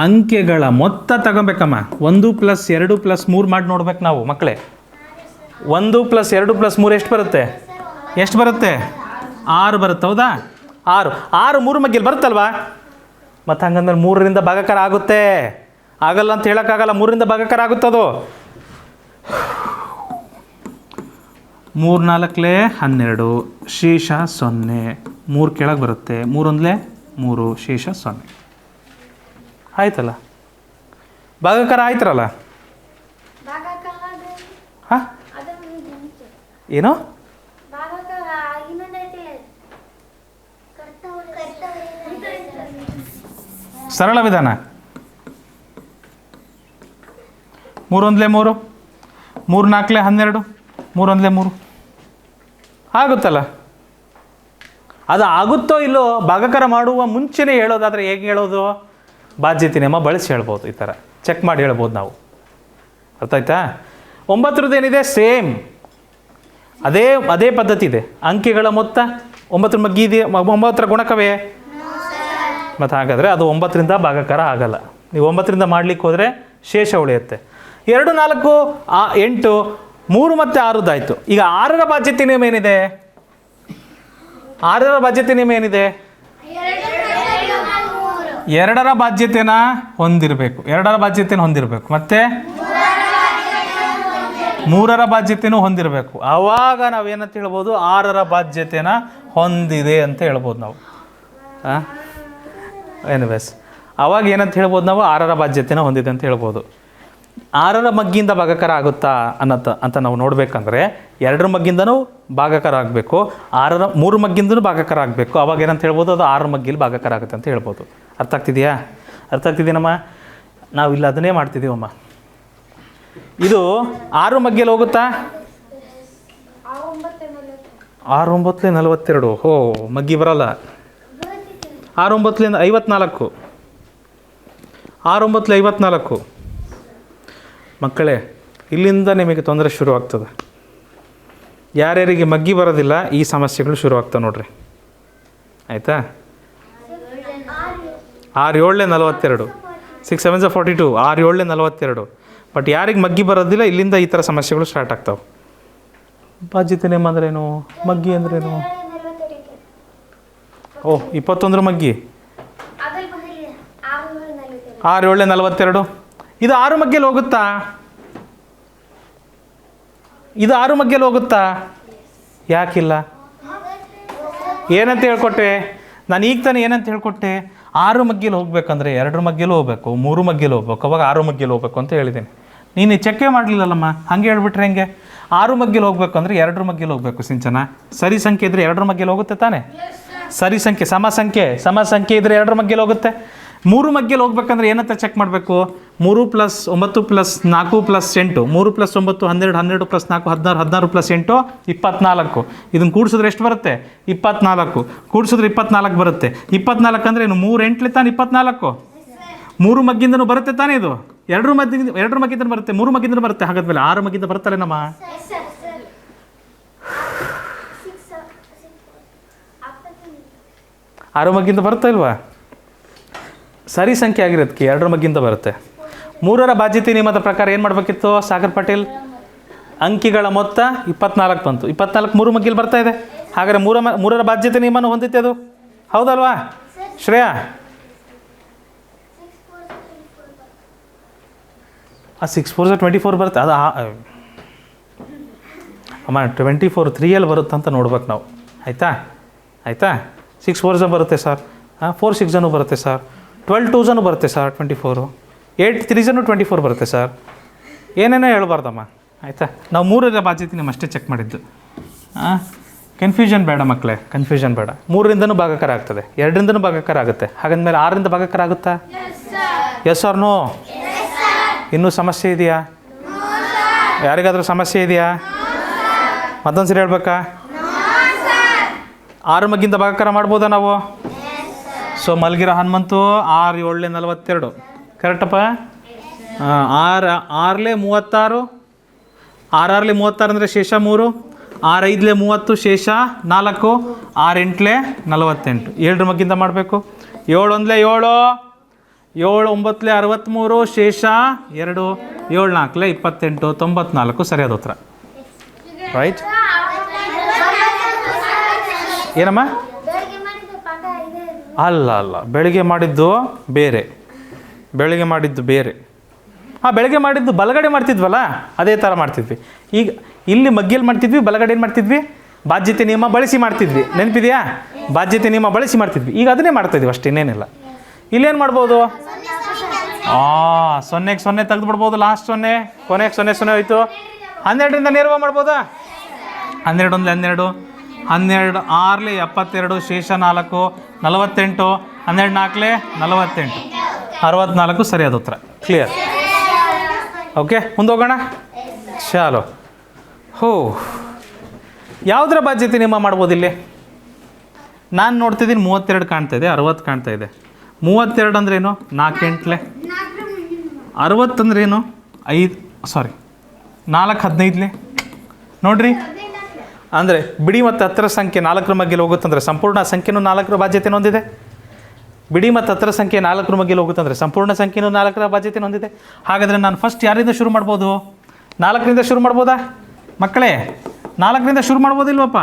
S1: ಅಂಕೆಗಳ ಮೊತ್ತ ತಗೊಬೇಕಮ್ಮ. 1 + 2 + 3 ಮಾಡಿ ನೋಡ್ಬೇಕು ನಾವು ಮಕ್ಕಳೇ. 1 + 2 + 3 ಎಷ್ಟು ಬರುತ್ತೆ? 6 ಬರುತ್ತೆ. ಹೌದಾ? 6 3 ಮಗ್ಗೇಲಿ ಬರುತ್ತಲ್ವಾ? ಮತ್ತು ಹಂಗಂದ್ರೆ 3ರಿಂದ ಭಾಗಾಕಾರ ಆಗುತ್ತೆ? ಆಗಲ್ಲ ಅಂತ ಹೇಳೋಕ್ಕಾಗಲ್ಲ. 3ರಿಂದ ಭಾಗಾಕಾರ ಆಗುತ್ತದು. 3 4 12, ಶೇಷ 0. 3 ಕೆಳಗೆ ಬರುತ್ತೆ. 3 1 3, ಶೇಷ 0. ಆಯ್ತಲ್ಲ? ಭಾಗಾಕಾರ ಆಯ್ತರಲ್ಲ? ಹಾಂ, ಏನೋ ಸರಳ ವಿಧಾನ. 3 1 3, 3 4 12, 3 1 3 ಆಗುತ್ತಲ್ಲ. ಅದು ಆಗುತ್ತೋ ಇಲ್ಲೋ ಭಾಗಾಕಾರ ಮಾಡುವ ಮುಂಚೆನೇ ಹೇಳೋದಾದರೆ ಹೇಗೆ ಹೇಳೋದು? ಬಾಧ್ಯತೆ ನಿಯಮ ಬಳಸಿ ಹೇಳ್ಬೋದು. ಈ ಥರ ಚೆಕ್ ಮಾಡಿ ಹೇಳ್ಬೋದು ನಾವು. ಅರ್ಥ ಆಯ್ತಾ? 9ರದ್ದು ಏನಿದೆ? ಸೇಮ್ ಅದೇ ಪದ್ಧತಿ ಇದೆ. ಅಂಕೆಗಳ ಮೊತ್ತ 9 ಮಗ್ಗಿ ಇದೆ, 9ರ ಗುಣಕವೇ? ಮತ್ತು ಹಾಗಾದರೆ ಅದು 9ರಿಂದ ಭಾಗಾಕಾರ ಆಗಲ್ಲ. ನೀವು 9ರಿಂದ ಮಾಡಲಿಕ್ಕೆ ಹೋದರೆ ಶೇಷ ಉಳಿಯುತ್ತೆ. 2 4 8, 3 ಮತ್ತು 6ದಾಯಿತು. ಈಗ 6ರ ಬಾಧ್ಯತೆ ನಿಯಮ ಏನಿದೆ? 6ರ ಬಾಧ್ಯತೆ ನಿಯಮ ಏನಿದೆ? 2ರ ಬಾಧ್ಯತೆನ ಹೊಂದಿರಬೇಕು. 2ರ ಬಾಧ್ಯತೆನ ಹೊಂದಿರಬೇಕು. ಮತ್ತು 3ರ ಬಾಧ್ಯತೆನೂ ಹೊಂದಿರಬೇಕು. ಆವಾಗ ನಾವೇನಂತ ಹೇಳ್ಬೋದು? 6ರ ಬಾಧ್ಯತೆನ ಹೊಂದಿದೆ ಅಂತ ಹೇಳ್ಬೋದು ನಾವು. ಎನಿವೇಸ್, ಆವಾಗ ಏನಂತ ಹೇಳ್ಬೋದು ನಾವು? 6ರ ಬಾಧ್ಯತೆನ ಹೊಂದಿದೆ ಅಂತ ಹೇಳ್ಬೋದು. 6ರ ಮಗ್ಗಿಂದ ಭಾಗಾಕಾರ ಆಗುತ್ತಾ ಅಂತ ನಾವು ನೋಡಬೇಕಂದ್ರೆ 2ರ ಮಗ್ಗಿಂದನೂ ಭಾಗಾಕಾರ ಆಗಬೇಕು, 3 ಮಗ್ಗಿಂದನೂ ಭಾಗಾಕಾರ ಆಗಬೇಕು. ಅವಾಗ ಏನಂತ ಹೇಳ್ಬೋದು? ಅದು 6ರ ಮಗ್ಗಿಲಿ ಭಾಗಾಕಾರ ಆಗುತ್ತೆ ಅಂತ ಹೇಳ್ಬೋದು. ಅರ್ಥ ಆಗ್ತಿದೆಯಾ? ಅರ್ಥ ಆಗ್ತಿದ್ದೀನಮ್ಮ? ನಾವು ಇಲ್ಲ ಅದನ್ನೇ ಮಾಡ್ತಿದ್ದೀವಮ್ಮ. ಇದು 6 ಮಗ್ಗಿಯಲ್ಲಿ ಹೋಗುತ್ತಾ? 6 9 42. ಹೋ, ಮಗ್ಗಿ ಬರಲ್ಲ. 6 9 54. 6 9 54. ಮಕ್ಕಳೇ, ಇಲ್ಲಿಂದ ನಿಮಗೆ ತೊಂದರೆ ಶುರುವಾಗ್ತದೆ. ಯಾರ್ಯಾರಿಗೆ ಮಗ್ಗಿ ಬರೋದಿಲ್ಲ ಈ ಸಮಸ್ಯೆಗಳು ಶುರುವಾಗ್ತವೆ ನೋಡ್ರಿ. ಆಯಿತಾ? 6 7 42. 6 7 42. 6 7 42. ಬಟ್ ಯಾರಿಗೆ ಮಗ್ಗಿ ಬರೋದಿಲ್ಲ ಇಲ್ಲಿಂದ ಈ ಥರ ಸಮಸ್ಯೆಗಳು ಸ್ಟಾರ್ಟ್ ಆಗ್ತಾವೆ. ಬಾಧ್ಯತೆ ನಿಯಮ ಅಂದ್ರೇನು? ಮಗ್ಗಿ ಅಂದ್ರೇನು? 21ರ ಮಗ್ಗಿ 6 7 42. ಇದು 6 ಮಗ್ಗಿಯಲ್ಲಿ ಹೋಗುತ್ತಾ? ಇದು 6 ಮಗ್ಗಿಯಲ್ಲಿ ಹೋಗುತ್ತಾ? ಯಾಕಿಲ್ಲ? ಏನಂತ ಹೇಳ್ಕೊಟ್ಟೆ ನಾನು? ಈಗ ತಾನೇ ಏನಂತ ಹೇಳ್ಕೊಟ್ಟೆ? 6 ಮಗ್ಗಿಯಲ್ಲಿ ಹೋಗ್ಬೇಕಂದ್ರೆ 2ರ ಮಗ್ಗಿಯಲ್ಲಿ ಹೋಗ್ಬೇಕು, 3 ಮಗ್ಗಿಯಲ್ಲಿ ಹೋಗ್ಬೇಕು, ಅವಾಗ 6 ಮಗ್ಗಿಯಲ್ಲಿ ಹೋಗ್ಬೇಕು ಅಂತ ಹೇಳಿದ್ದೀನಿ. ನೀನು ಚೆಕ್ಕೇ ಮಾಡಲಿಲ್ಲಲ್ಲಮ್ಮ, ಹಾಗೆ ಹೇಳ್ಬಿಟ್ರೆ ಹೆಂಗೆ? 6 ಮಗ್ಗಿಯಲ್ಲಿ ಹೋಗ್ಬೇಕು ಅಂದರೆ 2ರ ಮಗ್ಗಿಯಲ್ಲಿ ಹೋಗ್ಬೇಕು. ಸಿಂಚನ ಸರಿ ಸಂಖ್ಯೆ ಇದ್ದರೆ 2ರ ಮಗ್ಗಿಯಲ್ಲಿ ಹೋಗುತ್ತೆ ತಾನೇ? ಸರಿ ಸಂಖ್ಯೆ ಸಮ ಸಂಖ್ಯೆ ಇದ್ದರೆ 2ರ ಮಗ್ಗಿಯಲ್ಲಿ ಹೋಗುತ್ತೆ. 3 ಮಗ್ಗಿಯಲ್ಲಿ ಹೋಗ್ಬೇಕಂದ್ರೆ ಏನಂತ ಚೆಕ್ ಮಾಡಬೇಕು? 3 + 9 + 4 + 8. 3 + 9 12, 12 + 4 16, 16 + 8 24. ಇದನ್ನು ಕೂಡಿಸಿದ್ರೆ ಎಷ್ಟು ಬರುತ್ತೆ? 24. ಕೂಡಿಸಿದ್ರೆ 24 ಬರುತ್ತೆ. 24 ಅಂದರೆ ಏನು? 3 8 ತಾನೆ 24. 3 ಮಗ್ಗಿಂದನೂ ಬರುತ್ತೆ ತಾನೇ ಇದು? 2 ಮಗ್ಗಿಂದ ಬರುತ್ತೆ, 3 ಮಗ್ಗಿಂದ ಬರುತ್ತೆ. ಹಾಗಾದ್ಮೇಲೆ 6 ಮಗ್ಗಿಂದ ಬರುತ್ತಲ್ಲ ನಮ್ಮ? 6 ಮಗ್ಗಿಂದ ಬರುತ್ತಾ ಇಲ್ವಾ? ಸರಿ ಸಂಖ್ಯೆ ಆಗಿರೋದಕ್ಕೆ 2ರ ಮಗ್ಗಿಂದ ಬರುತ್ತೆ. 3ರ ಬಾಧ್ಯತೆ ನಿಯಮದ ಪ್ರಕಾರ ಏನು ಮಾಡಬೇಕಿತ್ತು ಸಾಗರ್ ಪಾಟೀಲ್? ಅಂಕಿಗಳ ಮೊತ್ತ 24 ಬಂತು. 24 3 ಮಗ್ಗಿಲಿ ಬರ್ತಾ ಇದೆ. ಹಾಗಾದರೆ 3ರ ಬಾಧ್ಯತೆ ನಿಯಮನೂ ಹೊಂದಿತ್ತೆ ಅದು, ಹೌದಲ್ವಾ ಶ್ರೇಯಾ? 6 4 24 ಬರುತ್ತೆ. ಅದು ಅಮ್ಮ 24 3 ಬರುತ್ತೆ ಅಂತ ನೋಡ್ಬೇಕು ನಾವು. ಆಯಿತಾ? 6 4 ಬರುತ್ತೆ ಸರ್, 4 6 ಬರುತ್ತೆ ಸರ್, 12 2 ಬರುತ್ತೆ ಸರ್, 24, 8 3 24 ಬರುತ್ತೆ ಸರ್. ಏನೇನೋ ಹೇಳ್ಬಾರ್ದಮ್ಮ. ಆಯಿತಾ? ನಾವು 3ರ ಬಾಧ್ಯತೆ ನಿಮ್ಮ ಅಷ್ಟೇ ಚೆಕ್ ಮಾಡಿದ್ದು. ಕನ್ಫ್ಯೂಷನ್ ಬೇಡ ಮಕ್ಕಳೇ, ಕನ್ಫ್ಯೂಷನ್ ಬೇಡ. 3ರಿಂದನೂ ಭಾಗಾಕಾರ ಆಗ್ತದೆ, 2ರಿಂದನೂ ಭಾಗಾಕಾರ ಆಗುತ್ತೆ. ಹಾಗಂದ್ಮೇಲೆ 6ರಿಂದ ಭಾಗಾಕಾರ ಆಗುತ್ತಾ? Yes or no? ಇನ್ನೂ ಸಮಸ್ಯೆ ಇದೆಯಾ? ಯಾರಿಗಾದರೂ ಸಮಸ್ಯೆ ಇದೆಯಾ? ಮತ್ತೊಂದು ಸರಿ ಹೇಳ್ಬೇಕಾ? 6 ಮಗ್ಗಿಂದ ಭಾಗಾಕಾರ ಮಾಡ್ಬೋದಾ ನಾವು? ಸೊ ಮಲಗಿರೋ ಹನುಮಂತು 6 7 42 ಕರೆಕ್ಟಪ್ಪ? 6 6 36, 6 6 36 ಅಂದರೆ ಶೇಷ 3, 6 5 30 ಶೇಷ 4, 6 8 48. 7ರ ಮಗ್ಗಿಂದ ಮಾಡಬೇಕು. 7 1 7, 7 9 63 ಶೇಷ 2, 7 4 28 94. ಸರಿಯಾದ ಉತ್ತರ. ರೈಟ್? ಏನಮ್ಮ? ಅಲ್ಲ ಬೆಳಿಗ್ಗೆ ಮಾಡಿದ್ದು ಬೇರೆ. ಬೆಳಿಗ್ಗೆ ಮಾಡಿದ್ದು ಬಲಗಡೆ ಮಾಡ್ತಿದ್ವಲ್ಲ, ಅದೇ ಥರ ಮಾಡ್ತಿದ್ವಿ. ಈಗ ಇಲ್ಲಿ ಮಗ್ಗಿಯಲ್ಲಿ ಮಾಡ್ತಿದ್ವಿ, ಬಲಗಡೆ ಏನು ಮಾಡ್ತಿದ್ವಿ? ಬಾಧ್ಯತೆ ನಿಯಮ ಬಳಸಿ ಮಾಡ್ತಿದ್ವಿ. ನೆನಪಿದೆಯಾ? ಬಾಧ್ಯತೆ ನಿಯಮ ಬಳಸಿ ಮಾಡ್ತಿದ್ವಿ. ಈಗ ಅದನ್ನೇ ಮಾಡ್ತಾಯಿದ್ವಿ ಅಷ್ಟೇ, ಇನ್ನೇನಿಲ್ಲ. ಇಲ್ಲೇನು ಮಾಡ್ಬೋದು? 0ಗೆ 0 ತೆಗೆದು ಬಿಡ್ಬೋದು. ಲಾಸ್ಟ್ 0, ಕೊನೆಗೆ 0 0 ಹೋಯ್ತು. 12ರಿಂದ ನೇರವಾಗಿ ಮಾಡ್ಬೋದಾ? 12 1 12, 12 6 72 ಶೇಷ 4, 48, 12 4 48. 64 ಸರಿಯಾದ ಉತ್ತರ. ಕ್ಲಿಯರ್. ಓಕೆ, ಮುಂದೆ ಹೋಗೋಣ. ಚಾಲೋ. ಯಾವುದರ ಬಾಧ್ಯತೆ ನಿಯಮ ಮಾಡ್ಬೋದು ಇಲ್ಲಿ? ನಾನು ನೋಡ್ತಿದ್ದೀನಿ 32 ಕಾಣ್ತಾ ಇದೆ, 60 ಕಾಣ್ತಾ ಇದೆ. 32 ಅಂದ್ರೇನು? 4 ಎಂಟ್ಲೆ 60 ಅಂದ್ರೇನು? 4 15ಲೆ ನೋಡ್ರಿ. ಅಂದರೆ ಬಿಡಿ ಮತ್ತು ಹತ್ತರ ಸಂಖ್ಯೆ 4ರ ಮಧ್ಯೆಲಿ ಹೋಗುತ್ತಂದ್ರೆ ಸಂಪೂರ್ಣ ಸಂಖ್ಯೆನೂ 4ರ ಬಾಧ್ಯತೆ ಹೊಂದಿದೆ. ಬಿಡಿ ಮತ್ತು ಹತ್ತರ ಸಂಖ್ಯೆ 4ರ ಮಧ್ಯೆಲಿ ಹೋಗುತ್ತಂದ್ರೆ ಸಂಪೂರ್ಣ ಸಂಖ್ಯೆನೂ 4ರ ಬಾಧ್ಯತೆ ಹೊಂದಿದೆ. ಹಾಗಾದರೆ ನಾನು ಫಸ್ಟ್ ಯಾರಿಂದ ಶುರು ಮಾಡ್ಬೋದು? 4ರಿಂದ ಶುರು ಮಾಡ್ಬೋದಾ ಮಕ್ಕಳೇ? 4ರಿಂದ ಶುರು ಮಾಡ್ಬೋದಿಲ್ವಪ್ಪ?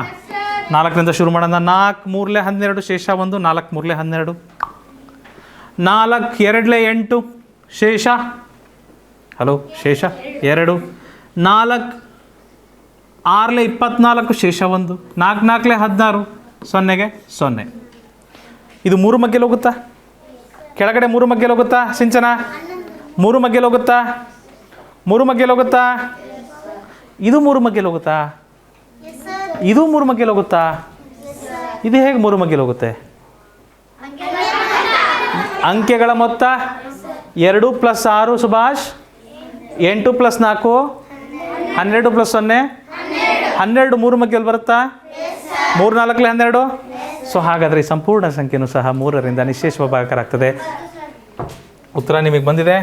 S1: 4ರಿಂದ ಶುರು ಮಾಡೋಣ. 4 3 12 ಶೇಷ 1, 4 3 12, 4 2 8 ಶೇಷ, ಹಲೋ ಶೇಷ 2, 4 6 24 ಶೇಷ 1, 4 4 16, 0ಗೆ 0. ಇದು 3 ಮಧ್ಯೆಲಿ ಹೋಗುತ್ತಾ? ಕೆಳಗಡೆ 3 ಮಧ್ಯೆಲಿ ಹೋಗುತ್ತಾ ಸಿಂಚನ? 3 ಮಧ್ಯೆಲಿ ಹೋಗುತ್ತಾ? 3 ಮಧ್ಯೆಲಿ ಹೋಗುತ್ತಾ? ಇದು 3 ಮಧ್ಯೆಲಿ ಹೋಗುತ್ತಾ? ಇದು 3 ಮಧ್ಯೆಲಿ ಹೋಗುತ್ತಾ? ಇದು ಹೇಗೆ 3 ಮಧ್ಯೆಲಿ ಹೋಗುತ್ತೆ? ಅಂಕೆಗಳ ಮೊತ್ತ 2 + 6 ಸುಭಾಷ್, 8 + 4 12 + 0 12, 3 ಮಧ್ಯೆಲಿ ಬರುತ್ತಾ? 3 4 12. ಸೊ ಹಾಗಾದರೆ ಈ ಸಂಪೂರ್ಣ ಸಂಖ್ಯೆನೂ ಸಹ 3ರಿಂದ ನಿಶ್ಶೇಷ ಭಾಗಾಕಾರ ಆಗ್ತದೆ. ಉತ್ತರ ನಿಮಗೆ ಬಂದಿದೆ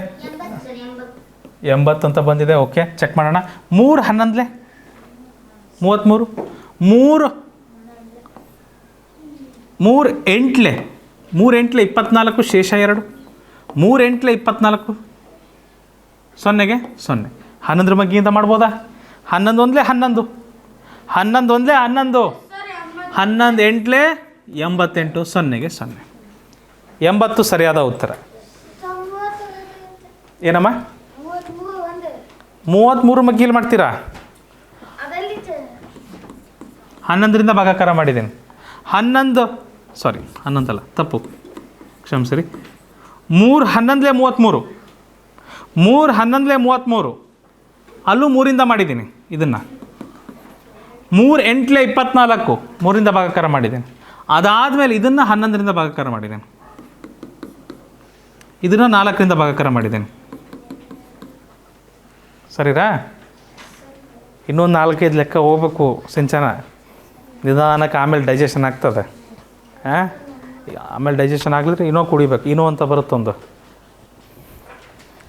S1: 80 ಅಂತ ಬಂದಿದೆ. ಓಕೆ, ಚೆಕ್ ಮಾಡೋಣ. 3 11 33, 3 8 24 ಶೇಷ 2, 3 8 24, 0ಗೆ 0. 11ರ ಮಗ್ಗಿಯಿಂದ ಮಾಡ್ಬೋದಾ? 11 1 11, 11 1 11, 11 8 88, 0ಗೆ 0. 80 ಸರಿಯಾದ ಉತ್ತರ. ಏನಮ್ಮ? 33 ಮಗ್ಗಿಲಿ ಮಾಡ್ತೀರಾ? 11ರಿಂದ ಭಾಗಾಕಾರ ಮಾಡಿದ್ದೀನಿ. 11 ಅಲ್ಲ, ತಪ್ಪು, ಕ್ಷಮಿಸಿರಿ. 3 11 33, 3 11 33, ಅಲ್ಲೂ 3ರಿಂದ ಮಾಡಿದ್ದೀನಿ. ಇದನ್ನು 3 8 24, 3ರಿಂದ ಭಾಗಾಕಾರ ಮಾಡಿದ್ದೀನಿ. ಅದಾದಮೇಲೆ ಇದನ್ನು 11ರಿಂದ ಭಾಗಾಕಾರ ಮಾಡಿದ್ದೀನಿ. ಇದನ್ನು 4ರಿಂದ ಭಾಗಾಕಾರ ಮಾಡಿದ್ದೀನಿ. ಸರಿರಾ? ಇನ್ನೊಂದು 4-5 ಲೆಕ್ಕ ಹೋಗ್ಬೇಕು ಸಿಂಚನ, ನಿಧಾನಕ್ಕೆ. ಆಮೇಲೆ ಡೈಜೆಷನ್ ಆಗ್ತದೆ. ಆಮೇಲೆ ಡೈಜೆಷನ್ ಆಗಲಿದ್ರೆ ಇನ್ನೂ ಕುಡಿಬೇಕು. ಇನ್ನೂ ಅಂತ ಬರುತ್ತೊಂದು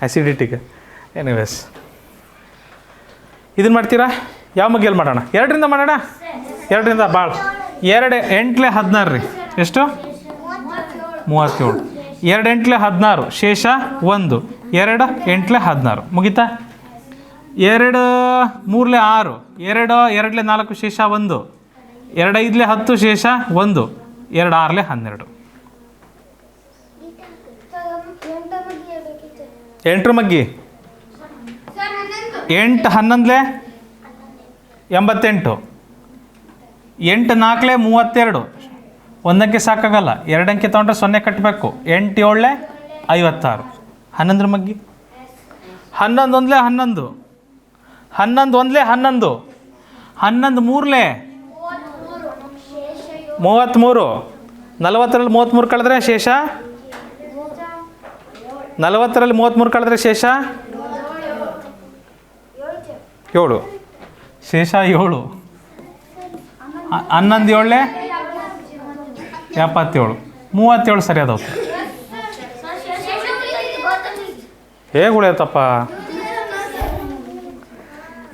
S1: ಆ್ಯಸಿಡಿಟಿಗೆ. ಎನಿವೇಸ್, ಇದನ್ನು ಮಾಡ್ತೀರಾ? ಯಾವ ಮಗ್ಗಿಯಲ್ಲಿ ಮಾಡೋಣ? 2ರಿಂದ ಮಾಡೋಣ. 2ರಿಂದ ಭಾಳ. 2 8 16 ರೀ. ಎಷ್ಟು? 37. 2 8 16 ಶೇಷ 1, 2 8 16 ಮುಗಿತಾ? 2 3 6, 2 2 4 ಶೇಷ 1, 2 5 10 ಶೇಷ 1, 2 6 12. 8ರ ಮಗ್ಗಿ 8 11 88, 8 4 32, 1 ಅಂಕೆ ಸಾಕಾಗಲ್ಲ, 2 ಅಂಕೆ ತೊಗೊಂಡ್ರೆ 0 ಕಟ್ಟಬೇಕು. 8 7 56. 11ರ ಮಗ್ಗಿ 11 1 11, 11 1 11, 11 3 33, 40ರಲ್ಲಿ 33 ಕಳೆದ್ರೆ ಶೇಷ 40ರಲ್ಲಿ 33 ಕಳೆದ್ರೆ ಶೇಷ 7, ಶೇಷ 7. 11 7 77, 37 ಸರಿಯಾದ ಉತ್ತರ. ಹೇಗೆ ಉಳಿಯುತ್ತಪ್ಪ?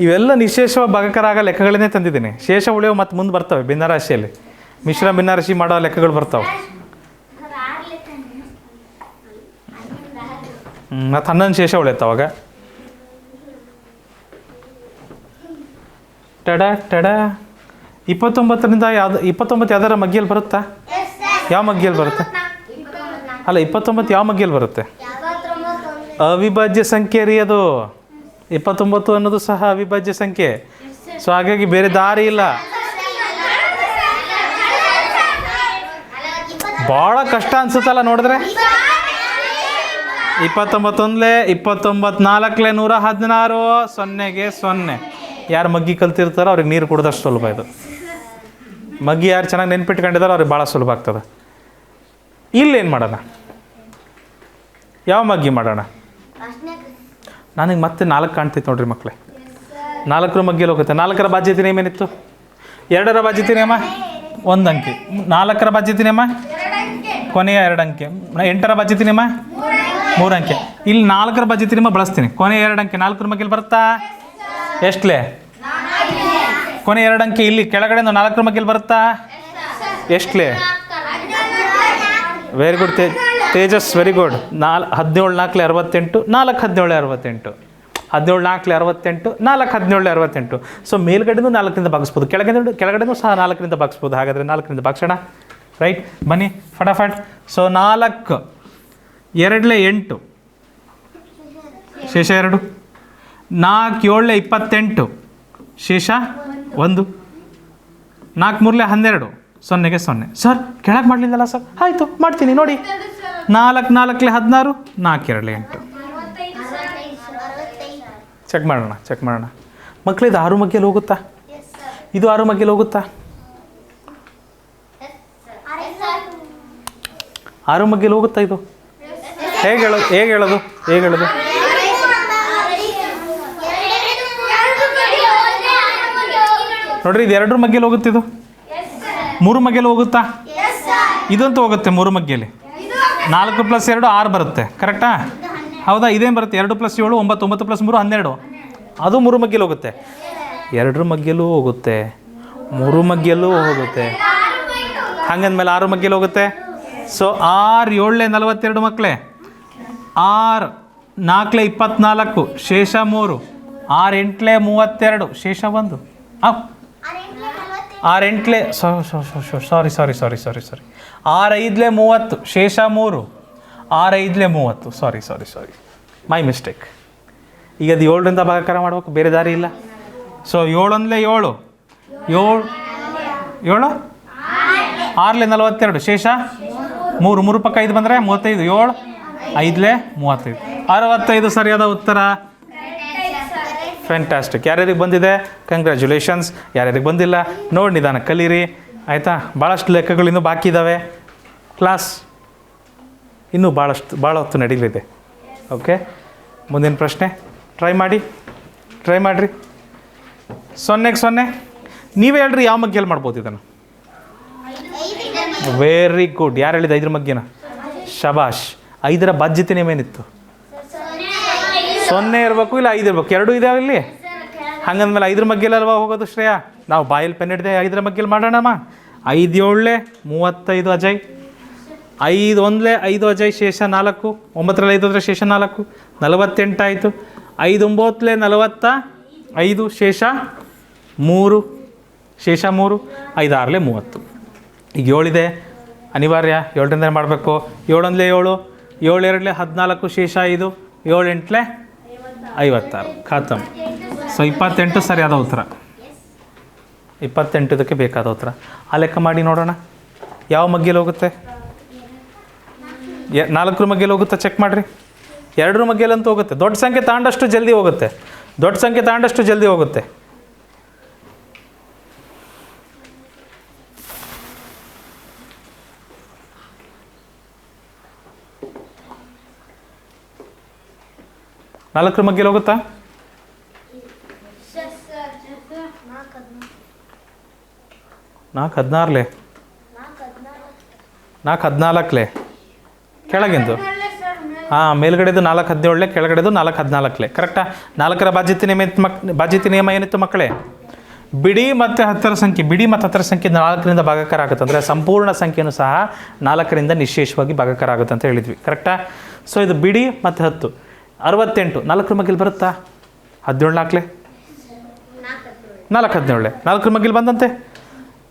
S1: ಇವೆಲ್ಲ ನಿಶೇಷ ಭಾಗಾಕಾರ ಆಗ ಲೆಕ್ಕಗಳನ್ನೇ ತಂದಿದ್ದೀನಿ. ಶೇಷ ಉಳಿಯೋ ಮತ್ತು ಮುಂದೆ ಬರ್ತವೆ. ಭಿನ್ನರಾಶಿಯಲ್ಲಿ ಮಿಶ್ರ ಭಿನ್ನರಾಶಿ ಮಾಡೋ ಲೆಕ್ಕಗಳು ಬರ್ತಾವೆ. ಮತ್ತು 11 ಶೇಷ ಉಳಿಯುತ್ತೆ ಅವಾಗ. ಟಡ 29ರಿಂದ ಯಾವ್ದು? 29 ಯಾವ್ದಾರ ಮಗ್ಗಿಯಲ್ಲಿ ಬರುತ್ತಾ? ಯಾವ ಮಗ್ಗಿಯಲ್ಲಿ ಬರುತ್ತೆ? ಅಲ್ಲ, 29 ಯಾವ ಮಗ್ಗಿಯಲ್ಲಿ ಬರುತ್ತೆ? ಅವಿಭಾಜ್ಯ ಸಂಖ್ಯೆ ರೀ ಅದು. 29 ಅನ್ನೋದು ಸಹ ಅವಿಭಾಜ್ಯ ಸಂಖ್ಯೆ. ಸೊ ಹಾಗಾಗಿ ಬೇರೆ ದಾರಿ ಇಲ್ಲ. ಭಾಳ ಕಷ್ಟ ಅನ್ಸುತ್ತಲ್ಲ ನೋಡಿದ್ರೆ. 29 1 29 4 116, 0ಗೆ 0. ಯಾರು ಮಗ್ಗಿ ಕಲ್ತಿರ್ತಾರೋ ಅವ್ರಿಗೆ ನೀರು ಕುಡ್ದಷ್ಟು ಸುಲಭ ಇದು. ಮಗ್ಗಿ ಯಾರು ಚೆನ್ನಾಗಿ ನೆನ್ಪಿಟ್ಕೊಂಡಿದ್ದಾರೋ ಅವ್ರಿಗೆ ಭಾಳ ಸುಲಭ ಆಗ್ತದೆ. ಇಲ್ಲೇನು ಮಾಡೋಣ? ಯಾವ ಮಗ್ಗಿ ಮಾಡೋಣ? ನನಗೆ ಮತ್ತೆ 4 ಕಾಣ್ತೈತೆ ನೋಡ್ರಿ ಮಕ್ಕಳೇ. 4ರ ಮಗ್ಗಿಯಲ್ಲಿ ಹೋಗುತ್ತೆ. 4ರ ಬಾಧ್ಯತೆ ನಿಯಮ ಏನಿತ್ತು? 2ರ ಬಾಧ್ಯತೆ ನಿಯಮ 1 ಅಂಕೆ. 4ರ ಬಾಧ್ಯತೆ ನಿಯಮ ಕೊನೆಯ 2 ಅಂಕೆ. 8ರ ಬಾಧ್ಯತೆ ನಿಯಮ 3 ಅಂಕೆ. ಇಲ್ಲಿ 4ರ ಬಾಧ್ಯತೆ ನಿಯಮ ಬಳಸ್ತೀನಿ. ಕೊನೆಯ 2 ಅಂಕೆ 4ರ ಮಗ್ಗಿಯಲ್ಲಿ ಬರುತ್ತಾ? ಎಷ್ಟಲೇ? ಕೊನೆಯ 2 ಅಂಕೆ ಇಲ್ಲಿ ಕೆಳಗಡೆ 4ರ ಮಗ್ಗಿಯಲ್ಲಿ ಬರುತ್ತಾ? ಎಷ್ಟಲೇ? Very good Tejas, very good. 17 4 68, 4 17 68, 17 4 68, 4 17 68. So ಮೇಲ್ಗಡೆನೂ 4ರಿಂದ ಭಾಗಿಸ್ಬೋದು, ಕೆಳಗಡೆನೂ ಸಹ 4ರಿಂದ ಭಾಗಿಸ್ಬೋದು. ಹಾಗಾದರೆ 4ರಿಂದ ಭಾಗಿಸೋಣ. ರೈಟ್, ಬನ್ನಿ ಫಟಾಫಟ್. ಸೊ 4 2 8, ಶೇಷ 2. 4 7 28, ಶೇಷ 1. 4 3 12, 0ಗೆ 0. ಸರ್ ಕೆಳಗೆ ಮಾಡಲಿಲ್ಲಲ್ಲ ಸರ್? ಆಯಿತು, ಮಾಡ್ತೀನಿ ನೋಡಿ. 4 4 16, 4 2 8. ಚೆಕ್ ಮಾಡೋಣ ಮಕ್ಕಳು. ಇದು 6 ಮಗ್ಗಿಯಲ್ಲಿ ಹೋಗುತ್ತಾ? ಇದು 6 ಮಗ್ಗಿಯಲ್ಲಿ ಹೋಗುತ್ತಾ? 6 ಮಗ್ಗಿಯಲ್ಲಿ ಹೋಗುತ್ತಾ ಇದು? ಹೇಗೆ ಹೇಳೋದು? ನೋಡ್ರಿ, ಇದು 2 ಮಗ್ಗಿಯಲ್ಲಿ ಹೋಗುತ್ತೆ. ಇದು 3 ಮಗ್ಗಿಯಲ್ಲಿ ಹೋಗುತ್ತಾ? ಇದಂತೂ ಹೋಗುತ್ತೆ 3 ಮಗ್ಗಿಯಲ್ಲಿ. 4 + 2 6 ಬರುತ್ತೆ, ಕರೆಕ್ಟಾ? ಹೌದಾ? ಇದೇನು ಬರುತ್ತೆ? 2 + 7 9, 9 + 3 12. ಅದು 3 ಮಗ್ಗಿಯಲ್ಲಿ ಹೋಗುತ್ತೆ. 2 ಮಗ್ಗಿಯಲ್ಲೂ ಹೋಗುತ್ತೆ, 3 ಮಗ್ಗಿಯಲ್ಲೂ ಹೋಗುತ್ತೆ. ಹಂಗಂದ್ಮೇಲೆ 6 ಮಗ್ಗಿಯಲ್ಲಿ ಹೋಗುತ್ತೆ. ಸೊ 6 7 42 ಮಕ್ಕಳೇ. 6 4 24, ಶೇಷ 3. 6 8 32, ಶೇಷ 1. 6 8 ಸಾರಿ 6 5 30, ಶೇಷ 3. 6 5 30, ಸಾರಿ ಮೈ ಮಿಸ್ಟೇಕ್. ಈಗ ಅದು 7ರಿಂದ ಭಾಗಾಕಾರ ಮಾಡ್ಬೇಕು, ಬೇರೆ ದಾರಿ ಇಲ್ಲ. ಸೊ 7 1 7, 7 6 42, ಶೇಷ 3. 3 ಪಕ್ಕ 5 ಬಂದರೆ 35. 7 5 35, 65 ಸರಿಯಾದ ಉತ್ತರ. ಫ್ಯಾಂಟಾಸ್ಟಿಕ್. ಯಾರ್ಯಾರಿಗೆ ಬಂದಿದೆ ಕಂಗ್ರ್ಯಾಚುಲೇಷನ್ಸ್. ಯಾರ್ಯಾರಿಗೆ ಬಂದಿಲ್ಲ ನೋಡಿ ನಿಧಾನ ಕಲೀರಿ, ಆಯಿತಾ? ಭಾಳಷ್ಟು ಲೆಕ್ಕಗಳು ಇನ್ನೂ ಬಾಕಿ ಇದ್ದಾವೆ. ಕ್ಲಾಸ್ ಇನ್ನೂ ಭಾಳ ಹೊತ್ತು ನಡೀಲಿದೆ. ಓಕೆ, ಮುಂದಿನ ಪ್ರಶ್ನೆ ಟ್ರೈ ಮಾಡಿರಿ. 0ಗೆ 0. ನೀವೇ ಹೇಳ್ರಿ ಯಾವ ಮಗ್ಗಿಯಲ್ಲಿ ಮಾಡ್ಬೋದು ಇದನ್ನು? Very good. ಯಾರು ಹೇಳಿದ 5ರ ಮಗ್ಗಿನ? ಶಬಾಷ್. 5ರ ಬಾಧ್ಯತೆ ನಿಯಮೇನಿತ್ತು? 0 ಇರಬೇಕು, ಇಲ್ಲ 5 ಇರಬೇಕು. 2 ಇದಾವೆ ಇಲ್ಲಿ. ಹಂಗಂದ್ಮೇಲೆ 5ರ ಮಗ್ಗಿಯಲ್ಲಿ ಅಲ್ವಾ ಹೋಗೋದು ಶ್ರೇಯ? ನಾವು ಬಾಯಲ್ಲಿ ಪೆನ್ ಹಿಡಿದೆ 5ರ ಮಗ್ಗಿಯಲ್ಲಿ ಮಾಡೋಣಮ್ಮ. 5 7 35 ಅಜಯ್. 5 1 5 ಅಜಯ್, ಶೇಷ 4. 9ರಲ್ಲಿ 5 ಹೋದರೆ ಶೇಷ 4, 48 ಆಯಿತು. 5 9 45, ಶೇಷ 3. 5 6 30. ಈಗ 7 ಇದೆ, ಅನಿವಾರ್ಯ 7ರಿಂದ ಮಾಡಬೇಕು. 7 1 7, 7 2 14, ಶೇಷ 5. 7 8 56, ಖಾತಮ್. ಸೊ 28 ಸರಿಯಾದ ಉತ್ತರ. 28 ಇದಕ್ಕೆ ಬೇಕಾದ ಉತ್ತರ. ಆ ಲೆಕ್ಕ ಮಾಡಿ ನೋಡೋಣ ಯಾವ ಮಗ್ಗಿಯಲ್ಲಿ ಹೋಗುತ್ತೆ. 4ರ ಮಗ್ಗಿಯಲ್ಲಿ ಹೋಗುತ್ತಾ? ಚೆಕ್ ಮಾಡಿರಿ. 2ರ ಮಗ್ಗಿಯಲ್ಲಂತೂ ಹೋಗುತ್ತೆ. ದೊಡ್ಡ ಸಂಖ್ಯೆ ತಾಂಡಷ್ಟು ಜಲ್ದಿ ಹೋಗುತ್ತೆ. 4ರ ಮಗ್ಗಿಯಲ್ಲಿ ಹೋಗುತ್ತಾ? 4 16 4 14 ಕೆಳಗಿಂದು. ಹಾಂ, ಮೇಲ್ಗಡೆದು 4 17, ಕೆಳಗಡೆದು 4 14. ಕರೆಕ್ಟಾ? 4ರ ಬಾಧ್ಯತೆ ನಿಯಮ ಏನಿತ್ತು ಮಕ್ಕಳೇ? ಬಿಡಿ ಮತ್ತು 10ರ ಸಂಖ್ಯೆ. 4ರಿಂದ ಭಾಗಾಕಾರ ಆಗುತ್ತೆ. ಅಂದರೆ ಸಂಪೂರ್ಣ ಸಂಖ್ಯೆಯೂ ಸಹ 4ರಿಂದ ನಿಶೇಷವಾಗಿ ಭಾಗಾಕಾರ ಆಗುತ್ತೆ ಅಂತ ಹೇಳಿದ್ವಿ. ಕರೆಕ್ಟಾ? ಸೊ ಇದು ಬಿಡಿ ಮತ್ತು 10. 68 4ರ ಮಗ್ಗಿಯಲ್ಲಿ ಬರುತ್ತಾ? 17 4 17, 4ರ ಮಗ್ಗಿಯಲ್ಲಿ ಬಂದಂತೆ.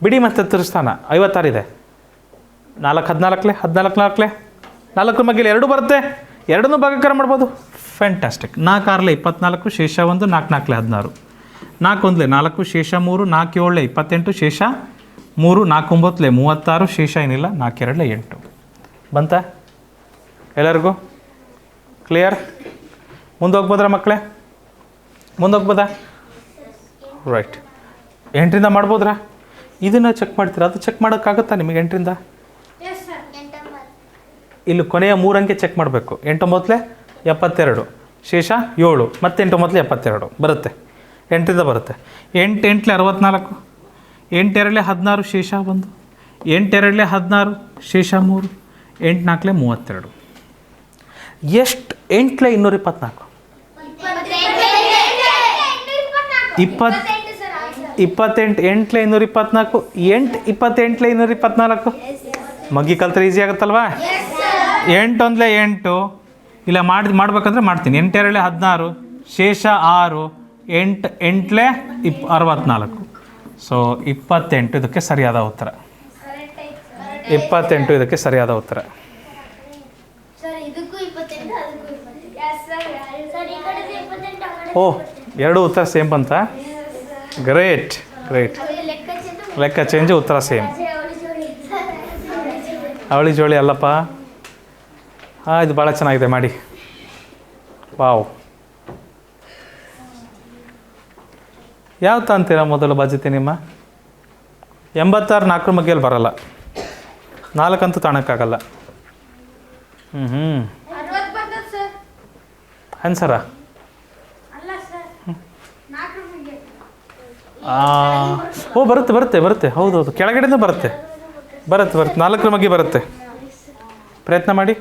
S1: ಬಿಡಿ ಮತ್ತು 10ರ ಸ್ಥಾನ 56 ಇದೆ. 4 14 14 4ರ ಮಗ್ಗಿಯಲ್ಲಿ 2 ಬರುತ್ತೆ. 2 ಭಾಗಾಕಾರ ಮಾಡ್ಬೋದು. ಫ್ಯಾಂಟಾಸ್ಟಿಕ್. 4 6 24, ಶೇಷ 1. 4 4 16, 4 1 4, ಶೇಷ 3. 4 7 28, ಶೇಷ 3. 4 9 36, ಶೇಷ ಏನಿಲ್ಲ. 4 2 8. ಬಂತ ಎಲ್ಲರಿಗೂ? ಕ್ಲಿಯರ್? ಮುಂದೆ ಹೋಗ್ಬೋದ್ರಾ ಮಕ್ಕಳೇ? ರೈಟ್. 8ರಿಂದ ಮಾಡ್ಬೋದ್ರಾ? ಇದನ್ನು ಚೆಕ್ ಮಾಡ್ತೀರಾ? ಅದು ಚೆಕ್ ಮಾಡೋಕ್ಕಾಗುತ್ತಾ ನಿಮಗೆ? 8ರಿಂದ ಇಲ್ಲಿ ಕೊನೆಯ 3 ಅಂಕೆ ಚೆಕ್ ಮಾಡಬೇಕು. 8 9 72 ಶೇಷ 7 ಮತ್ತು 8 9 72 ಬರುತ್ತೆ. 8ರಿಂದ ಬರುತ್ತೆ. 8 8 64 8 2 16 ಶೇಷ 1 8 2 16 ಶೇಷ 3 8 4 32 ಎಷ್ಟು? 8 224 28 8 224 8 28 224 ಮಗ್ಗಿ ಕಲ್ತ್ರೆ ಈಸಿ ಆಗುತ್ತಲ್ವಾ? 8 1 8 ಇಲ್ಲ ಮಾಡ್ಬೇಕಂದ್ರೆ ಮಾಡ್ತೀನಿ. 8 2 16 ಶೇಷ 6 8 8 64 ಸೊ 28 ಇದಕ್ಕೆ ಸರಿಯಾದ ಉತ್ತರ. 28 ಇದಕ್ಕೆ ಸರಿಯಾದ ಉತ್ತರ. ಓ, ಎರಡು ಉತ್ತರ ಸೇಮ್ ಬಂತ? Great great. ಲೆಕ್ಕ ಚೇಂಜು, ಉತ್ತರ ಸೇಮ್. ಅವಳಿ ಜೋಳಿ ಅಲ್ಲಪ್ಪ. ಇದು ಭಾಳ ಚೆನ್ನಾಗಿದೆ ಮಾಡಿ. ವಾವ್. ಯಾವ್ದು ಅಂತೀರಾ ಮೊದಲು ಬಾಧ್ಯತೆ ನಿಮ್ಮ? 86 4 ಮಗ್ಗೆಯಲ್ಲಿ ಬರಲ್ಲ, 4 ಅಂತೂ ತಾಣಕ್ಕಾಗಲ್ಲ. ಆನ್ಸರಾ? ಓ, ಬರುತ್ತೆ ಬರುತ್ತೆ ಬರುತ್ತೆ. ಹೌದೌದು, ಕೆಳಗಡೆನೂ ಬರುತ್ತೆ ಬರುತ್ತೆ ಬರುತ್ತೆ 4 ಮಗ್ಗಿ ಬರುತ್ತೆ. ಪ್ರಯತ್ನ ಮಾಡಿ.